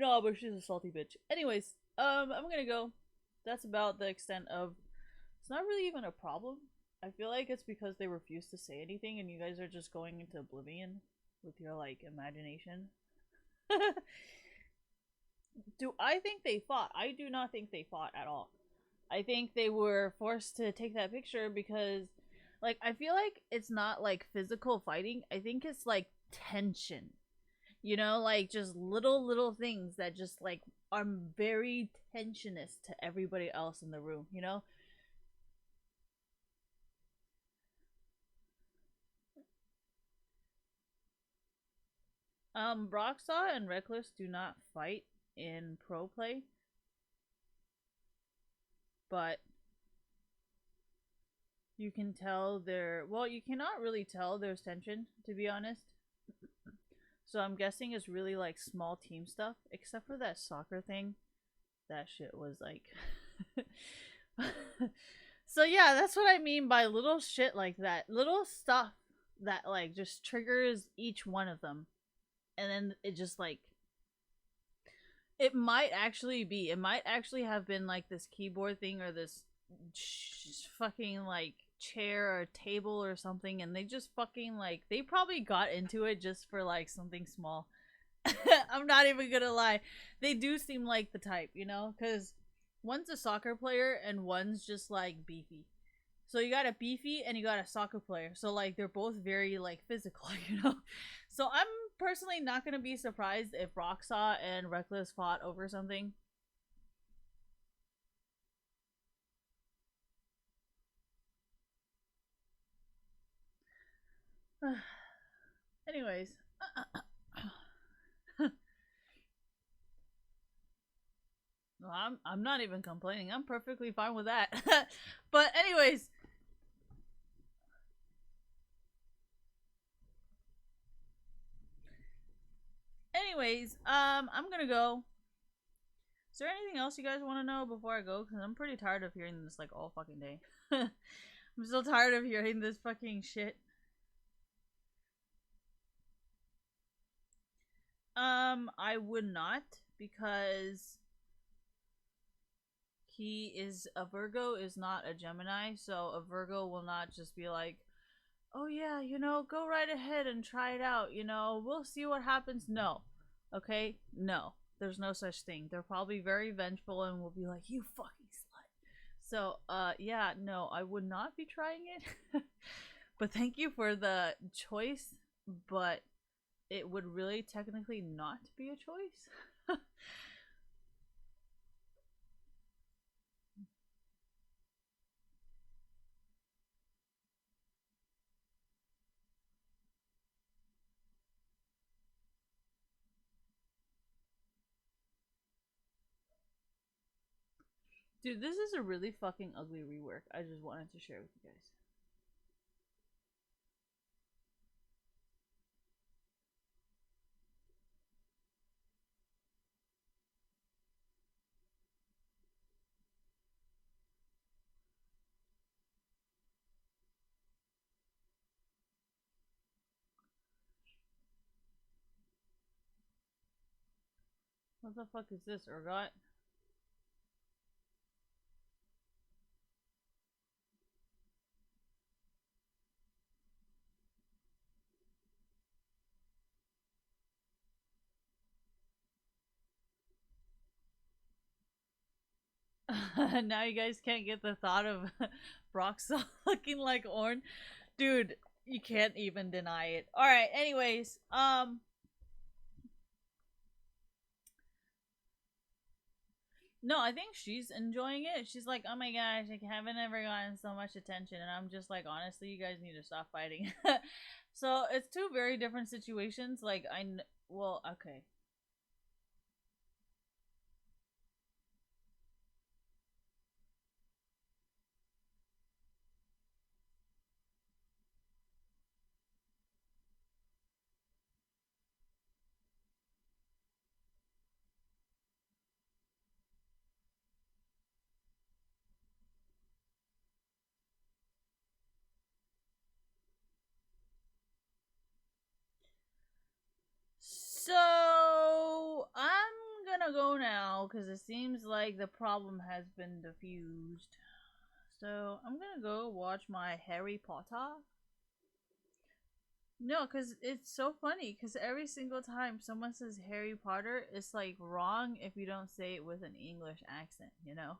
No, but she's a salty bitch. Anyways, I'm gonna go. That's about the extent of. It's not really even a problem. I feel like it's because they refuse to say anything, and you guys are just going into oblivion with your like imagination. Do I think they fought? I do not think they fought at all. I think they were forced to take that picture because, like, I feel like it's not like physical fighting. I think it's like tension. You know, like just little things that just like are very tensionous to everybody else in the room, you know? Broxaw and Reckless do not fight in pro play. But you can tell you cannot really tell there's tension, to be honest. So I'm guessing it's really like small team stuff, except for that soccer thing. That shit was like So yeah, that's what I mean by little shit like that. Little stuff that like just triggers each one of them. And then it just like it might actually have been like this keyboard thing or this fucking like chair or table or something, and they just fucking like they probably got into it just for like something small. I'm not even gonna lie, they do seem like the type, you know, because one's a soccer player and one's just like beefy. So you got a beefy and you got a soccer player, so like they're both very like physical, you know. So I'm personally not gonna be surprised if Roxaw and Reckless fought over something. Anyways. Well, I'm not even complaining. I'm perfectly fine with that. But anyways. I'm gonna go. Is there anything else you guys want to know before I go? Because I'm pretty tired of hearing this like all fucking day. I'm so tired of hearing this fucking shit. I would not, because a Virgo is not a Gemini, so a Virgo will not just be like, oh yeah, you know, go right ahead and try it out, you know, we'll see what happens. No. Okay? No. There's no such thing. They're probably very vengeful and will be like, you fucking slut. So, yeah, no, I would not be trying it. But thank you for the choice, but it would really technically not be a choice. Dude, this is a really fucking ugly rework. I just wanted to share with you guys. What the fuck is this, Urgot? Now you guys can't get the thought of Brox looking like Orn. Dude, you can't even deny it. Alright, anyways, no, I think she's enjoying it. She's like, oh my gosh, I haven't ever gotten so much attention. And I'm just like, honestly, you guys need to stop fighting. So it's two very different situations. Like, well, okay. So I'm gonna go now because it seems like the problem has been diffused. So I'm gonna go watch my Harry Potter. No, because it's so funny because every single time someone says Harry Potter, it's like wrong if you don't say it with an English accent, you know?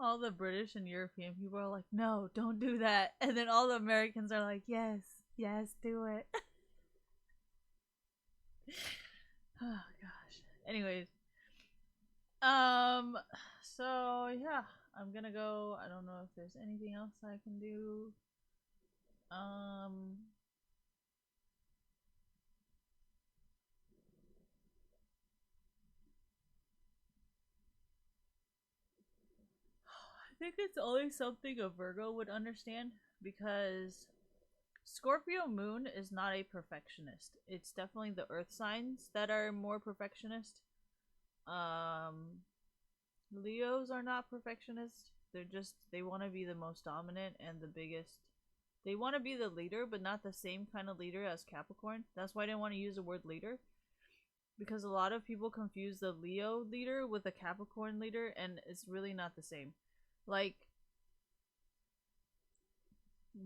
All the British and European people are like, no, don't do that. And then all the Americans are like, yes, yes, do it. Oh gosh. Anyways. So yeah, I'm gonna go. I don't know if there's anything else I can do. I think it's only something a Virgo would understand because Scorpio moon is not a perfectionist. It's definitely the earth signs that are more perfectionist. Leos are not perfectionists. They want to be the most dominant and the biggest. They want to be the leader, but not the same kind of leader as Capricorn. That's why I didn't want to use the word leader. Because a lot of people confuse the Leo leader with the Capricorn leader, and it's really not the same. Like,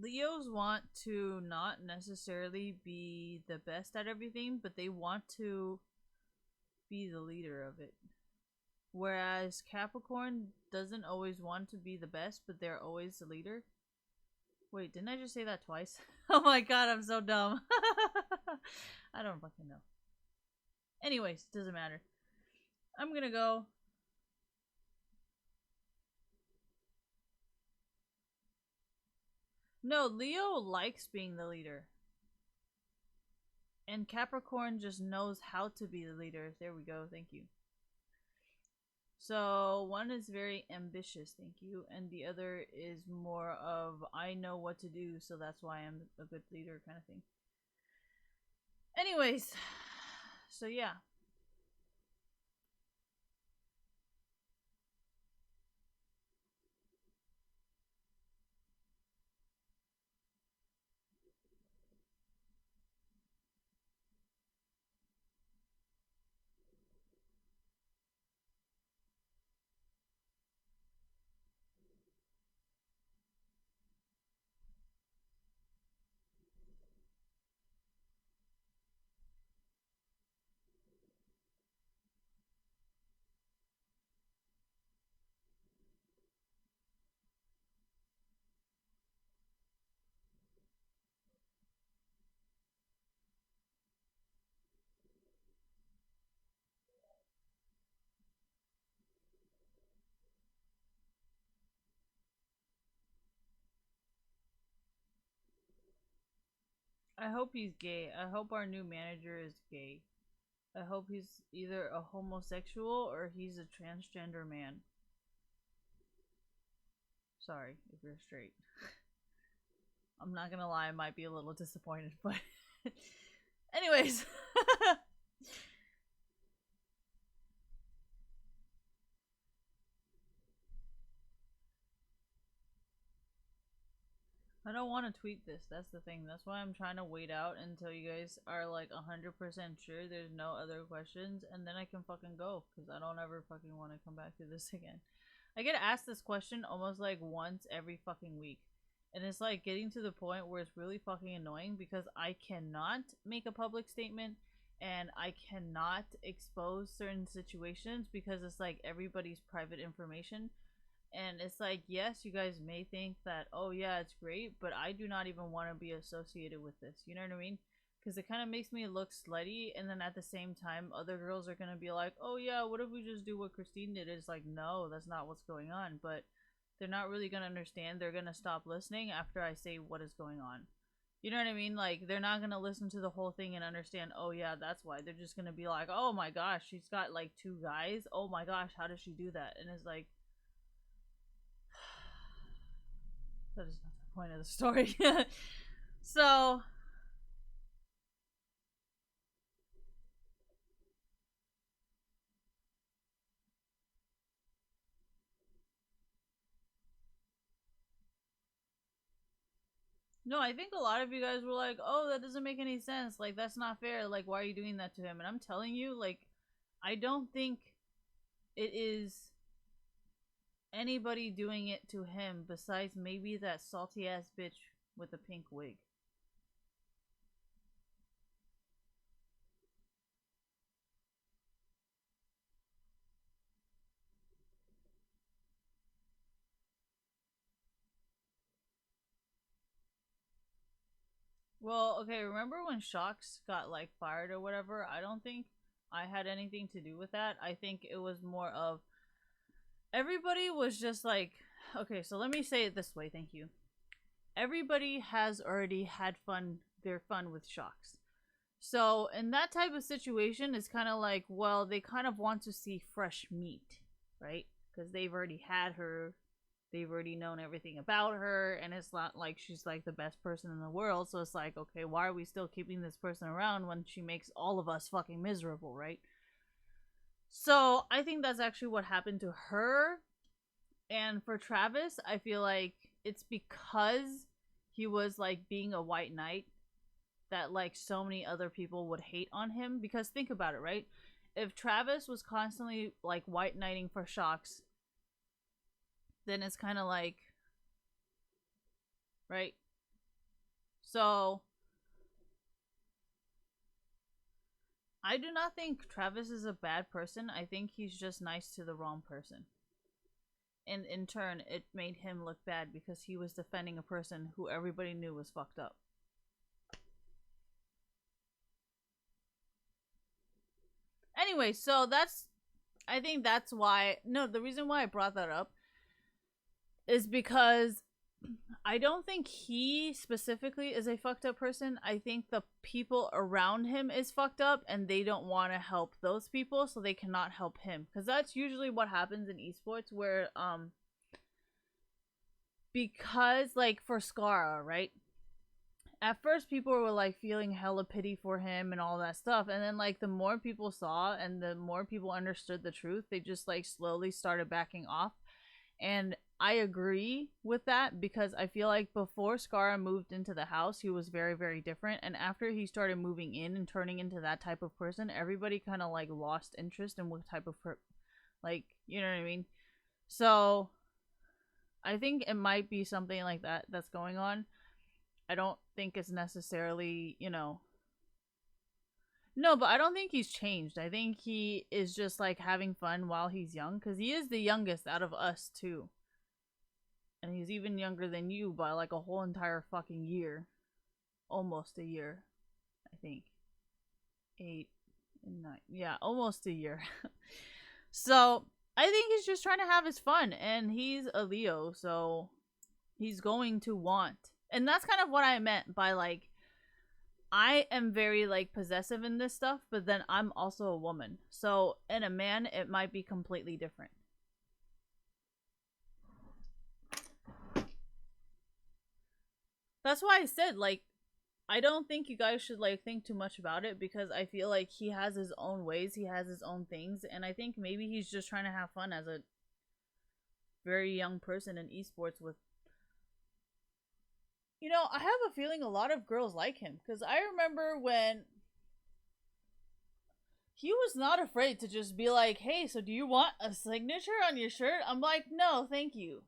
Leos want to not necessarily be the best at everything, but they want to be the leader of it. Whereas Capricorn doesn't always want to be the best, but they're always the leader. Wait, didn't I just say that twice? Oh my god, I'm so dumb. I don't fucking know. Anyways, doesn't matter. I'm gonna go. No, Leo likes being the leader. And Capricorn just knows how to be the leader. There we go, thank you. So one is very ambitious, thank you, and the other is more of I know what to do, so that's why I'm a good leader kind of thing. Anyways, so yeah. I hope he's gay. I hope our new manager is gay. I hope he's either a homosexual or he's a transgender man. Sorry if you're straight. I'm not gonna lie, I might be a little disappointed, but anyways. I don't want to tweet this. That's the thing. That's why I'm trying to wait out until you guys are like 100% sure there's no other questions, and then I can fucking go, because I don't ever fucking want to come back to this again. I get asked this question almost like once every fucking week. And it's like getting to the point where it's really fucking annoying because I cannot make a public statement and I cannot expose certain situations because it's like everybody's private information. And it's like, yes, you guys may think that, oh yeah, it's great, but I do not even want to be associated with this. You know what I mean? Because it kind of makes me look slutty, and then at the same time, other girls are going to be like, oh yeah, what if we just do what Christine did? It's like, no, that's not what's going on. But they're not really going to understand. They're going to stop listening after I say what is going on. You know what I mean? Like, they're not going to listen to the whole thing and understand, oh yeah, that's why. They're just going to be like, oh my gosh, she's got like 2 guys. Oh my gosh, how does she do that? And it's like, that is not the point of the story. So, no, I think a lot of you guys were like, oh, that doesn't make any sense. Like, that's not fair. Like, why are you doing that to him? And I'm telling you, like, I don't think it is anybody doing it to him besides maybe that salty ass bitch with the pink wig. Well, okay, remember when Shocks got like fired or whatever? I don't think I had anything to do with that. I think it was more of everybody was just like, okay, so let me say it this way, thank you. Everybody has already had their fun with Shocks. So in that type of situation, it's kind of like, well, they kind of want to see fresh meat, right? Because they've already had her, they've already known everything about her, and it's not like she's like the best person in the world. So it's like, okay, why are we still keeping this person around when she makes all of us fucking miserable, right? So I think that's actually what happened to her. And for Travis, I feel like it's because he was like being a white knight that like so many other people would hate on him. Because think about it, right? If Travis was constantly like white knighting for Shocks, then it's kind of like, right? So I do not think Travis is a bad person. I think he's just nice to the wrong person. And in turn, it made him look bad because he was defending a person who everybody knew was fucked up. Anyway, so I think that's why, no, the reason why I brought that up is because I don't think he specifically is a fucked up person. I think the people around him is fucked up and they don't want to help those people, so they cannot help him. Because that's usually what happens in esports, where because like for Scarra, right? At first people were like feeling hella pity for him and all that stuff, and then like the more people saw and the more people understood the truth, they just like slowly started backing off. And I agree with that, because I feel like before Scarra moved into the house, he was very, very different. And after he started moving in and turning into that type of person, everybody kind of like lost interest in what type of like, you know what I mean? So I think it might be something like that that's going on. I don't think it's necessarily, you know, no, but I don't think he's changed. I think he is just like having fun while he's young, because he is the youngest out of us too. And he's even younger than you by like a whole entire fucking year. Almost a year, I think. 8 and 9. Yeah, almost a year. So, I think he's just trying to have his fun. And he's a Leo, so he's going to want. And that's kind of what I meant by like, I am very like possessive in this stuff, but then I'm also a woman. So, in a man, it might be completely different. That's why I said, like, I don't think you guys should, like, think too much about it, because I feel like he has his own ways, he has his own things, and I think maybe he's just trying to have fun as a very young person in esports with You know, I have a feeling a lot of girls like him because I remember when he was not afraid to just be like, "Hey, so do you want a signature on your shirt?" I'm like, "No, thank you."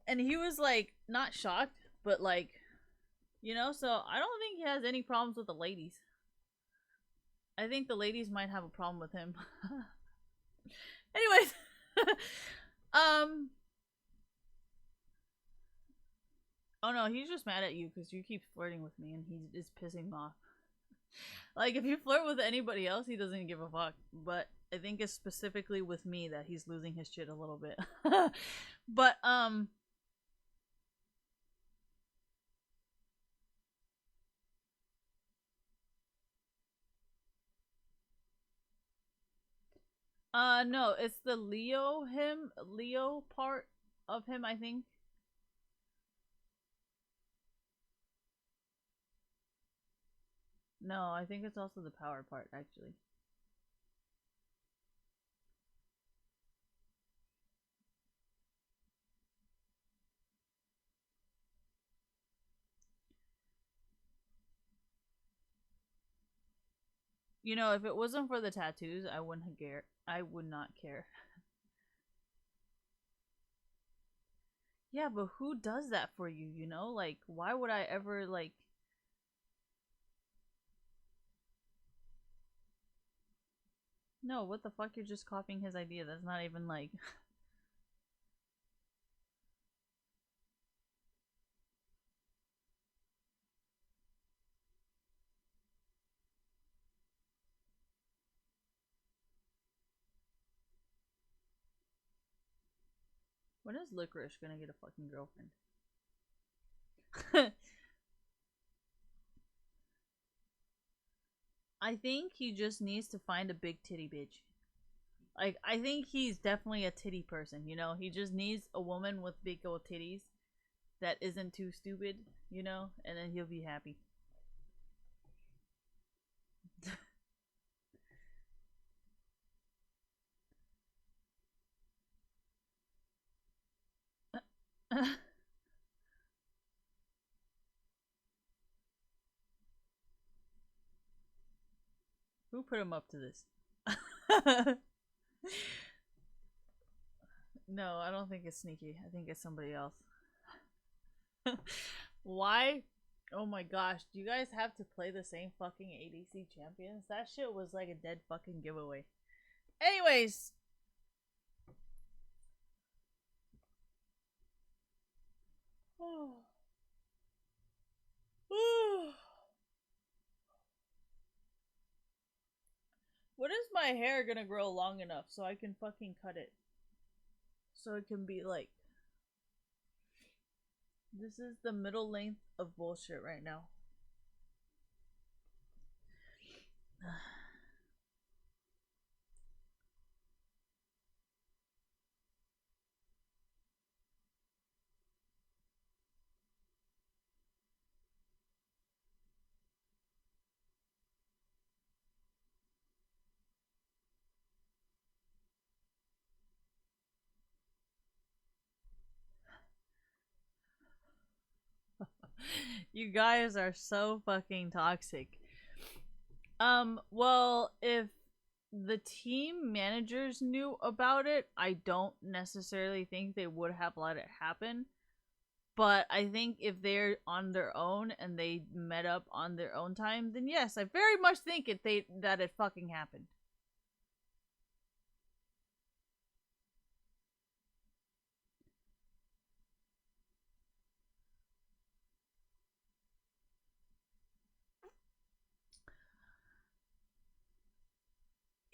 And he was like not shocked, but like, you know, so I don't think he has any problems with the ladies. I think the ladies might have a problem with him. Anyways, um oh no, he's just mad at you because you keep flirting with me and he is pissing me off. Like, if you flirt with anybody else, he doesn't give a fuck. But I think it's specifically with me that he's losing his shit a little bit. But, no, it's the Leo part of him, I think. No, I think it's also the power part, actually. You know, if it wasn't for the tattoos, I wouldn't care. I would not care. Yeah, but who does that for you, you know? Like, why would I ever, like... No, what the fuck? You're just copying his idea. That's not even, like... When is Licorice gonna get a fucking girlfriend? I think he just needs to find a big titty bitch. Like, I think he's definitely a titty person, you know? He just needs a woman with big old titties that isn't too stupid, you know? And then he'll be happy. Who put him up to this? No, I don't think it's Sneaky. I think it's somebody else. Why? Oh my gosh, do you guys have to play the same fucking ADC champions? That shit was like a dead fucking giveaway. Anyways. When is my hair gonna grow long enough so I can fucking cut it? So it can be like... This is the middle length of bullshit right now. You guys are so fucking toxic. Well, if the team managers knew about it, I don't necessarily think they would have let it happen. But I think if they're on their own and they met up on their own time, then yes, I very much think that it fucking happened.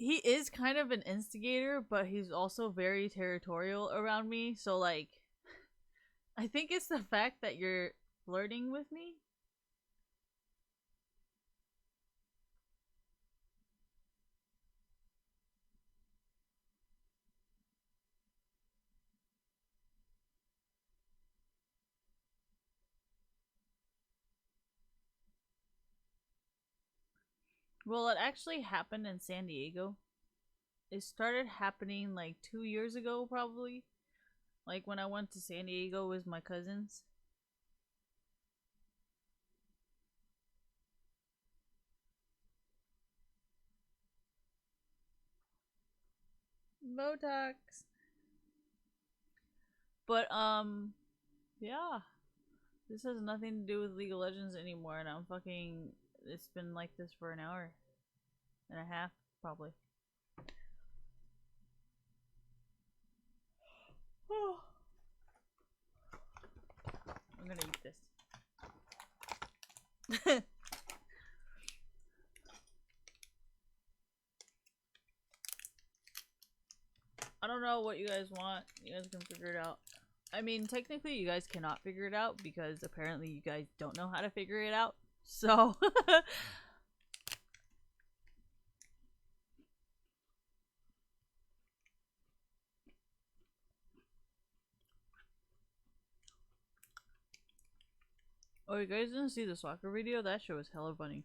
He is kind of an instigator, but he's also very territorial around me. So like, I think it's the fact that you're flirting with me. Well, it actually happened in San Diego. It started happening like 2 years ago, probably. Like when I went to San Diego with my cousins. Botox. But yeah. This has nothing to do with League of Legends anymore, and I'm fucking. It's been like this for an hour and a half, probably. I'm gonna eat this. I don't know what you guys want. You guys can figure it out. I mean, technically, you guys cannot figure it out because apparently you guys don't know how to figure it out. So. Oh, you guys didn't see the soccer video? That shit was hella funny.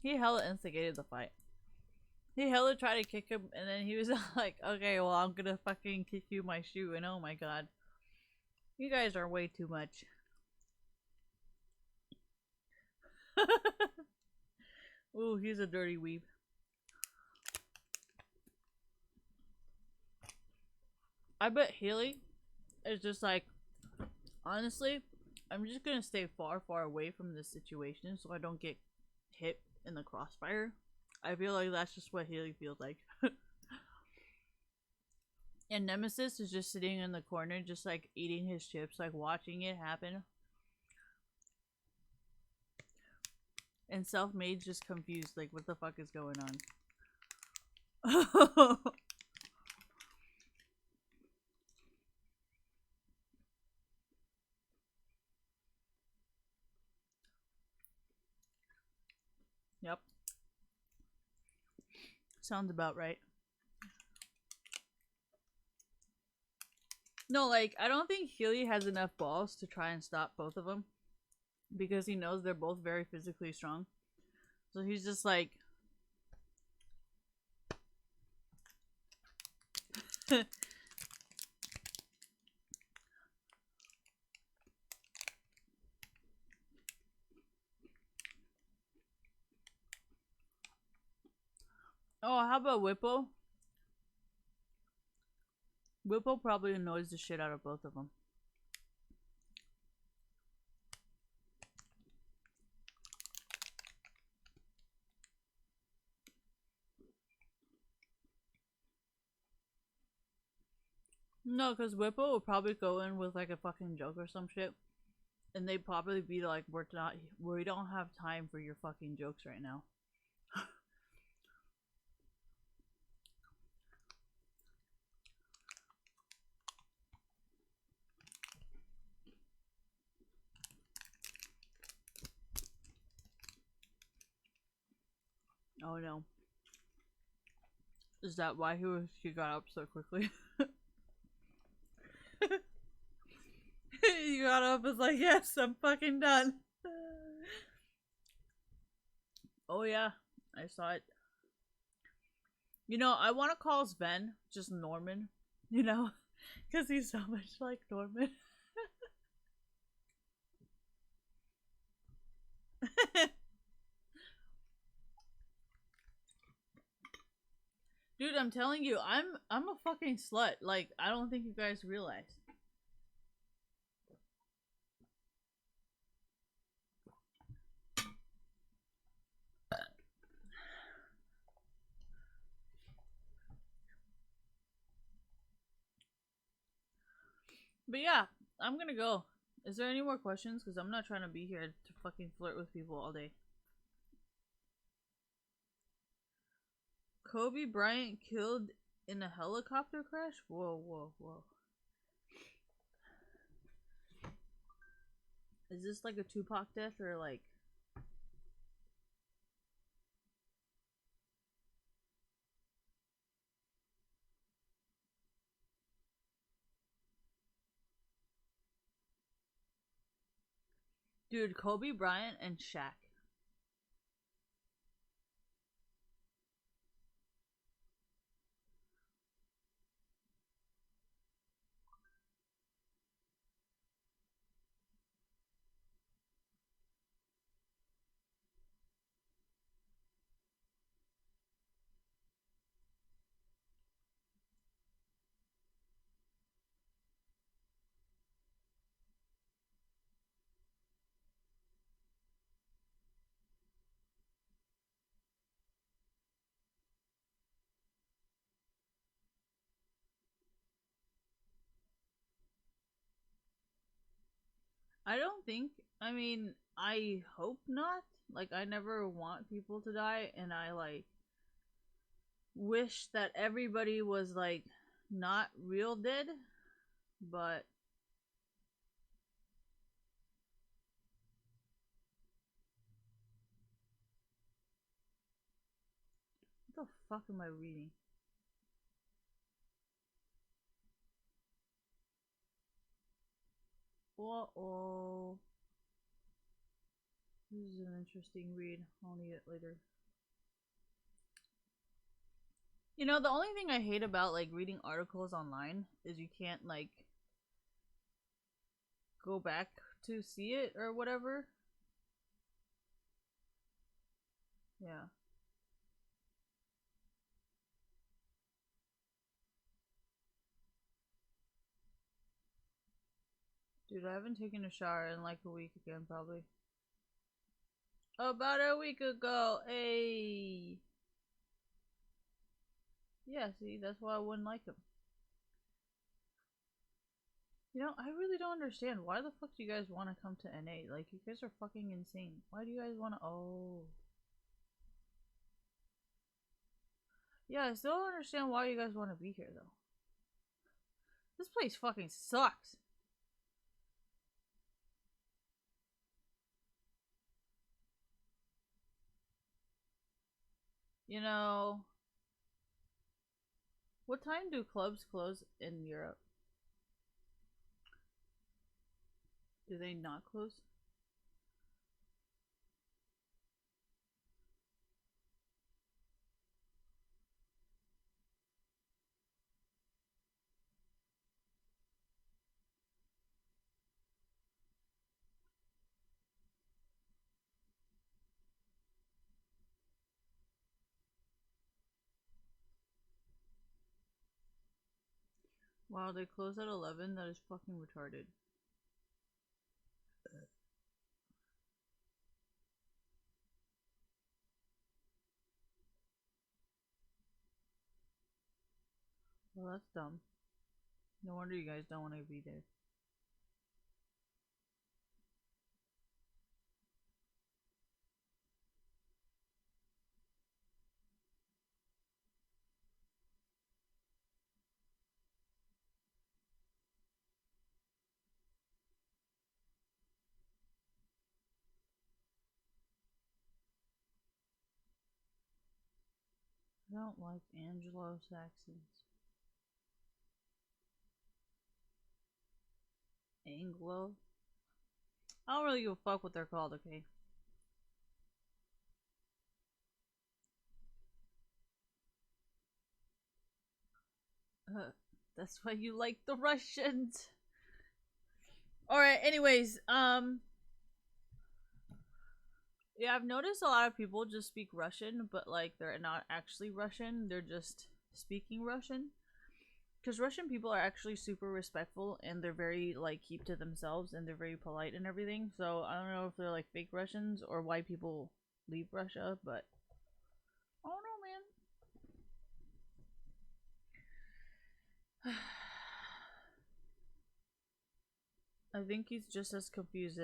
He hella instigated the fight. He hella tried to kick him, and then he was like, okay, well, I'm gonna fucking kick you my shoe, and oh my god. You guys are way too much. Ooh, he's a dirty weeb. I bet Haley is just like, honestly, I'm just gonna stay far, far away from this situation so I don't get hit in the crossfire. I feel like that's just what Haley feels like. And Nemesis is just sitting in the corner, just like eating his chips, like watching it happen. And Self-Made's just confused, like what the fuck is going on? Yep. Sounds about right. No, like, I don't think Healy has enough balls to try and stop both of them. Because he knows they're both very physically strong. So he's just like... Oh, how about Whippo? Whippo probably annoys the shit out of both of them. No, because Whippo would probably go in with like a fucking joke or some shit. And they'd probably be like, we don't have time for your fucking jokes right now. Oh no. Is that why he got up so quickly? He got up and was like, yes, I'm fucking done. Oh yeah, I saw it. You know, I want to call Sven just Norman, you know, because he's so much like Norman. Dude, I'm telling you, I'm a fucking slut. Like, I don't think you guys realize. But yeah, I'm gonna go. Is there any more questions? Because I'm not trying to be here to fucking flirt with people all day. Kobe Bryant killed in a helicopter crash? Whoa, whoa, whoa. Is this like a Tupac death or like... Dude, Kobe Bryant and Shaq. I don't think. I mean, I hope not. Like, I never want people to die, and I like wish that everybody was like not real dead, but what the fuck am I reading? Uh-oh. This is an interesting read. I'll need it later. You know, the only thing I hate about like reading articles online is you can't like go back to see it or whatever. Yeah. Dude, I haven't taken a shower in like a week again, probably. About a week ago, hey. Yeah, see, that's why I wouldn't like him. You know, I really don't understand. Why the fuck do you guys want to come to NA? Like, you guys are fucking insane. Why do you guys want to? Oh. Yeah, I still don't understand why you guys want to be here, though. This place fucking sucks. You know, what time do clubs close in Europe? Do they not close? Wow, they close at 11? That is fucking retarded. Well, that's dumb. No wonder you guys don't want to be there. I don't like Anglo-Saxons. Anglo? I don't really give a fuck what they're called, okay? That's why you like the Russians. Alright, anyways, yeah, I've noticed a lot of people just speak Russian, but like they're not actually Russian, they're just speaking Russian. Because Russian people are actually super respectful and they're very like keep to themselves and they're very polite and everything. So I don't know if they're like fake Russians or why people leave Russia, but I don't know, man. I think he's just as confused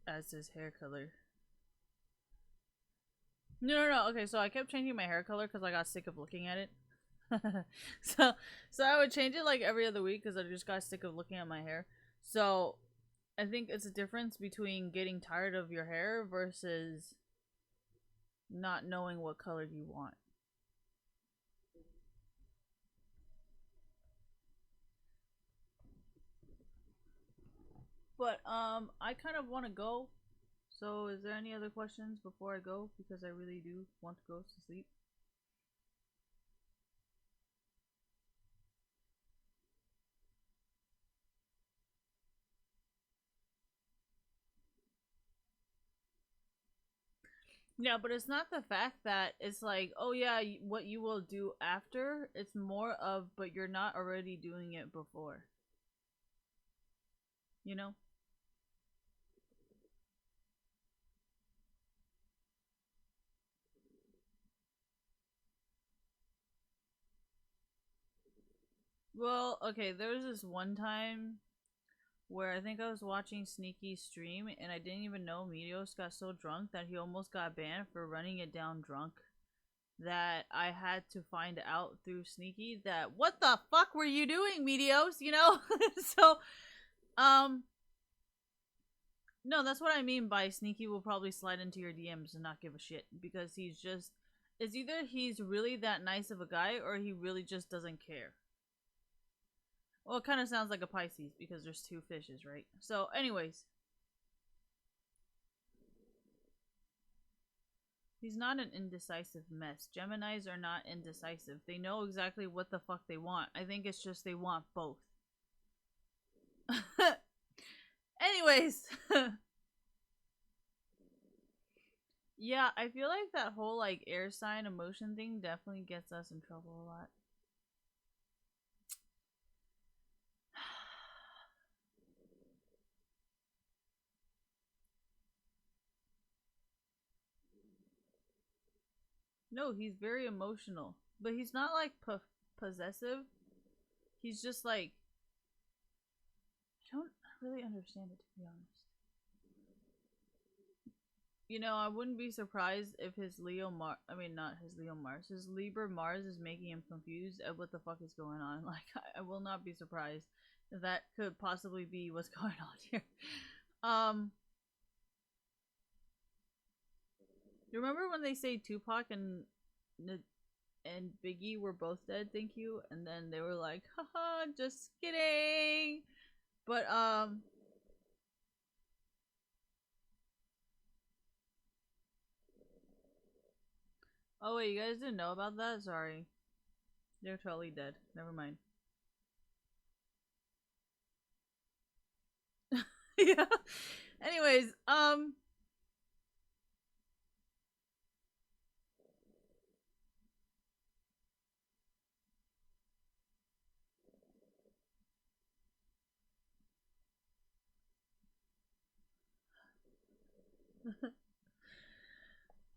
as his hair color. No. Okay, so I kept changing my hair color because I got sick of looking at it. so I would change it like every other week because I just got sick of looking at my hair. So I think it's a difference between getting tired of your hair versus not knowing what color you want. But I kind of want to go. So is there any other questions before I go? Because I really do want to go to sleep. Yeah, but it's not the fact that it's like, oh yeah, what you will do after. It's more of, but you're not already doing it before. You know? Well, okay, there was this one time where I think I was watching Sneaky's stream and I didn't even know Meteos got so drunk that he almost got banned for running it down drunk. That I had to find out through Sneaky that what the fuck were you doing, Meteos? You know? So, no, that's what I mean by Sneaky will probably slide into your DMs and not give a shit because he's just, it's either he's really that nice of a guy or he really just doesn't care. Well, it kind of sounds like a Pisces because there's two fishes, right? So, anyways. He's not an indecisive mess. Geminis are not indecisive. They know exactly what the fuck they want. I think it's just they want both. Anyways. Yeah, I feel like that whole like air sign emotion thing definitely gets us in trouble a lot. No, he's very emotional. But he's not like possessive. He's just like, I don't really understand it, to be honest. You know, I wouldn't be surprised if his his Libra Mars is making him confused at what the fuck is going on. Like, I will not be surprised if that could possibly be what's going on here. You remember when they say Tupac and Biggie were both dead, thank you? And then they were like, haha, just kidding. But, oh wait, you guys didn't know about that? Sorry. They're totally dead. Never mind. Yeah. Anyways,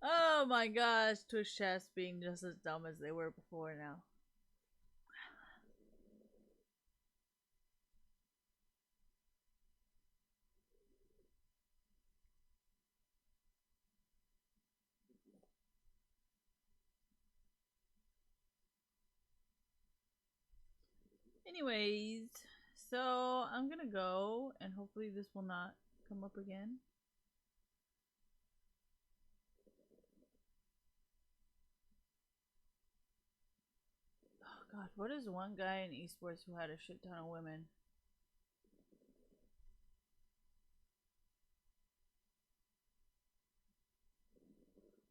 oh my gosh, Twitch chats being just as dumb as they were before now. Anyways, so I'm gonna go and hopefully this will not come up again. Oh god, what is one guy in esports who had a shit ton of women?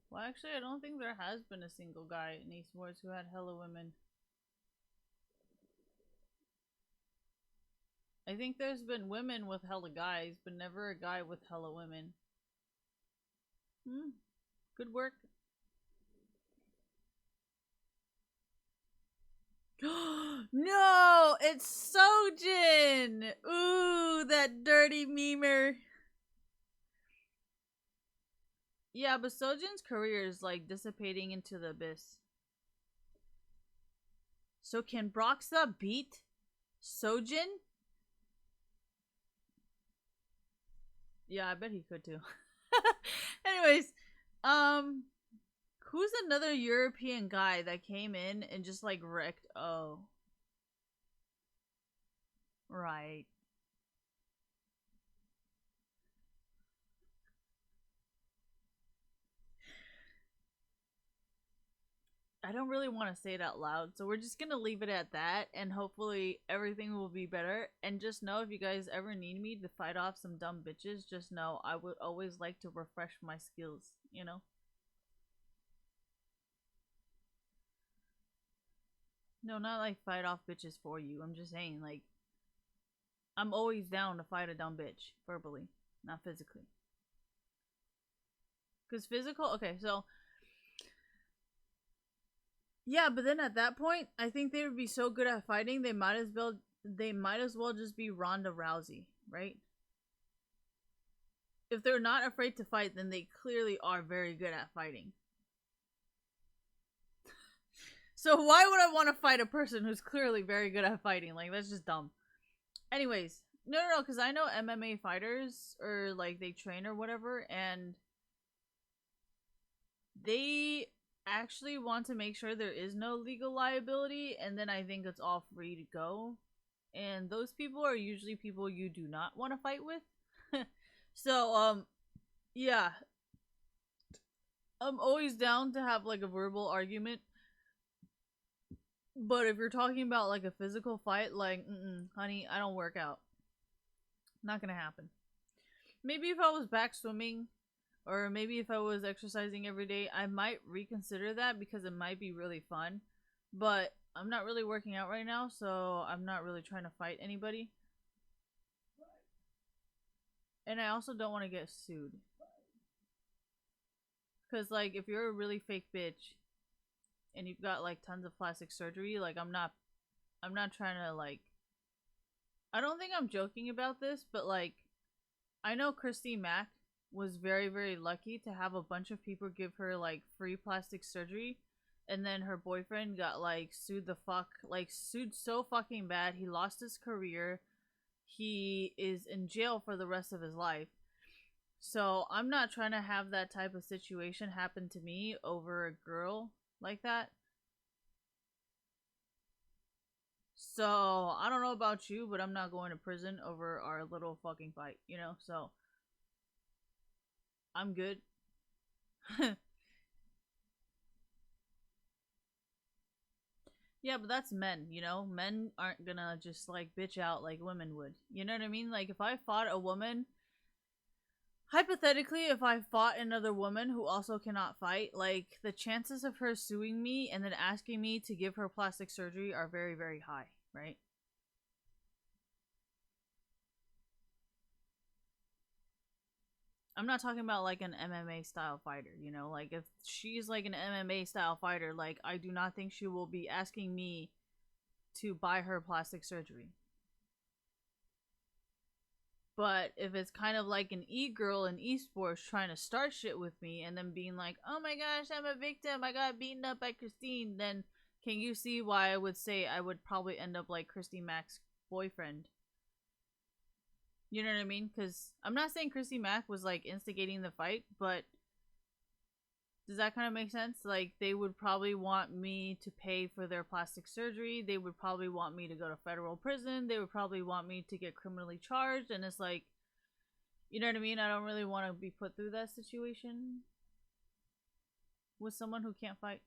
Well, actually, I don't think there has been a single guy in esports who had hella women. I think there's been women with hella guys, but never a guy with hella women. Good work. No, it's Sojin! Ooh, that dirty memer. Yeah, but Sojin's career is like dissipating into the abyss. So can Broxa beat Sojin? Yeah, I bet he could too. Anyways, who's another European guy that came in and just like wrecked? Oh. Right. I don't really want to say it out loud, so we're just gonna leave it at that, and hopefully everything will be better. And just know, if you guys ever need me to fight off some dumb bitches, just know I would always like to refresh my skills, you know? No, not like fight off bitches for you. I'm just saying, like, I'm always down to fight a dumb bitch, verbally, not physically. Because physical, okay, so yeah, but then at that point, I think they would be so good at fighting, they might as well just be Ronda Rousey, right? If they're not afraid to fight, then they clearly are very good at fighting. So why would I want to fight a person who's clearly very good at fighting? Like, that's just dumb. Anyways, No, because I know MMA fighters, or like they train or whatever, and they actually want to make sure there is no legal liability, and then I think it's all free to go. And those people are usually people you do not want to fight with. So, yeah. I'm always down to have like a verbal argument. But if you're talking about like a physical fight, like, honey, I don't work out. Not gonna happen. Maybe if I was back swimming, or maybe if I was exercising every day, I might reconsider that because it might be really fun. But I'm not really working out right now, so I'm not really trying to fight anybody. And I also don't want to get sued. Because, like, if you're a really fake bitch and you've got, like, tons of plastic surgery, like, I'm not trying to, like, I don't think I'm joking about this, but, like, I know Christy Mack was very, very lucky to have a bunch of people give her, like, free plastic surgery, and then her boyfriend got, like, sued so fucking bad, he lost his career, he is in jail for the rest of his life. So I'm not trying to have that type of situation happen to me over a girl like that. So I don't know about you, but I'm not going to prison over our little fucking fight, you know? So I'm good. Yeah, but that's men, you know? Men aren't gonna just like bitch out like women would. You know what I mean? Like if I fought a woman, hypothetically, if I fought another woman who also cannot fight, like the chances of her suing me and then asking me to give her plastic surgery are very, very high, right? I'm not talking about like an MMA style fighter, you know? Like if she's like an MMA style fighter, like I do not think she will be asking me to buy her plastic surgery. But if it's kind of like an e-girl in esports trying to start shit with me and then being like, oh my gosh, I'm a victim, I got beaten up by Christine, then can you see why I would say I would probably end up like Christy Mack's boyfriend? You know what I mean? Because I'm not saying Christy Mack was like instigating the fight, but does that kind of make sense? Like, they would probably want me to pay for their plastic surgery. They would probably want me to go to federal prison. They would probably want me to get criminally charged. And it's like, you know what I mean? I don't really want to be put through that situation with someone who can't fight.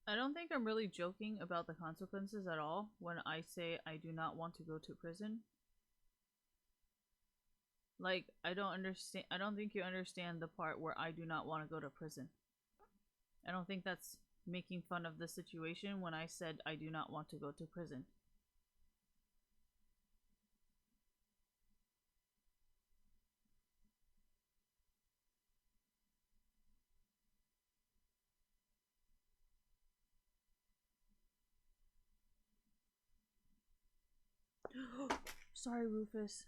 I don't think I'm really joking about the consequences at all when I say I do not want to go to prison. Like, I don't think you understand the part where I do not want to go to prison. I don't think that's making fun of the situation when I said I do not want to go to prison. Sorry, Rufus.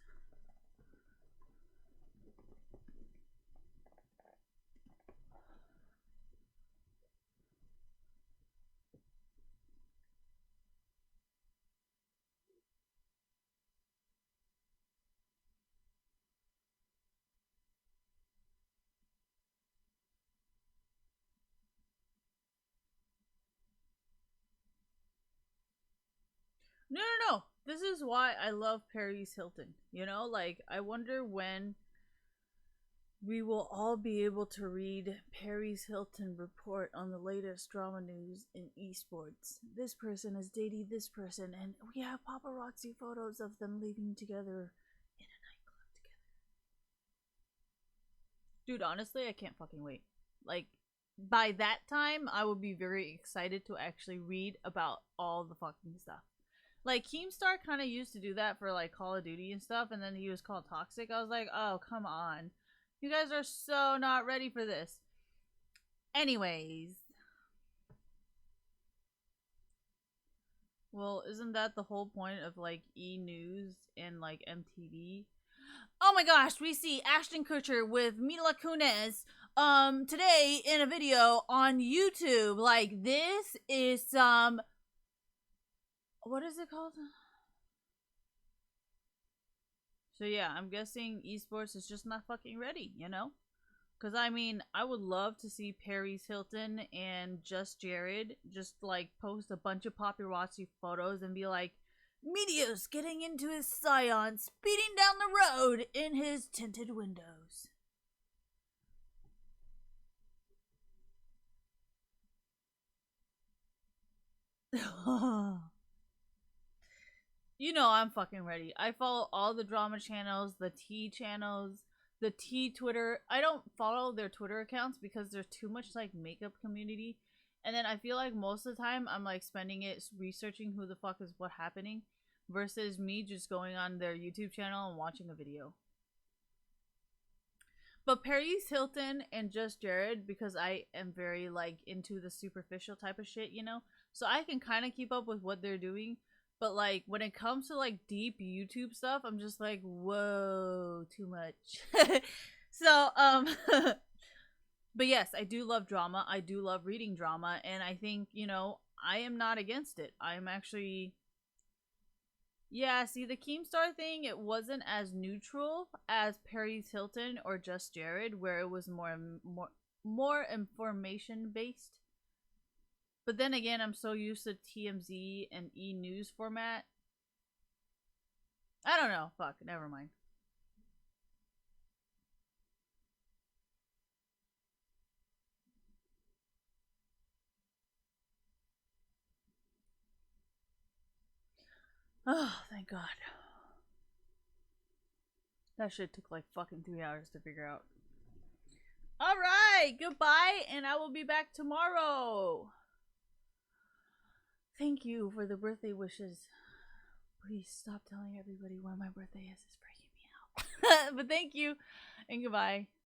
No. This is why I love Paris Hilton. You know, like, I wonder when we will all be able to read Paris Hilton report on the latest drama news in esports. This person is dating this person, and we have paparazzi photos of them leaving together in a nightclub together. Dude, honestly, I can't fucking wait. Like, by that time, I will be very excited to actually read about all the fucking stuff. Like, Keemstar kind of used to do that for, like, Call of Duty and stuff, and then he was called toxic. I was like, oh, come on. You guys are so not ready for this. Anyways. Well, isn't that the whole point of, like, E! News and, like, MTV? Oh my gosh, we see Ashton Kutcher with Mila Kunis today in a video on YouTube. Like, this is some, what is it called? So yeah, I'm guessing esports is just not fucking ready, you know? Because I mean, I would love to see Paris Hilton and Just Jared just like post a bunch of paparazzi photos and be like, Meteos getting into his Scion, speeding down the road in his tinted windows. You know I'm fucking ready. I follow all the drama channels, the T channels, the T Twitter. I don't follow their Twitter accounts because there's too much like makeup community. And then I feel like most of the time I'm like spending it researching who the fuck is what happening versus me just going on their YouTube channel and watching a video. But Paris Hilton and Just Jared, because I am very like into the superficial type of shit, you know? So I can kind of keep up with what they're doing. But like when it comes to like deep YouTube stuff, I'm just like, whoa, too much. So but yes, I do love drama. I do love reading drama, and I think, you know, I am not against it. I'm actually, yeah, see the Keemstar thing, it wasn't as neutral as Paris Hilton or Just Jared, where it was more information based. But then again, I'm so used to TMZ and E! News format. I don't know. Fuck, never mind. Oh, thank God. That shit took like fucking 3 hours to figure out. Alright, goodbye, and I will be back tomorrow. Thank you for the birthday wishes. Please stop telling everybody when my birthday is. It's freaking me out. But thank you, and goodbye.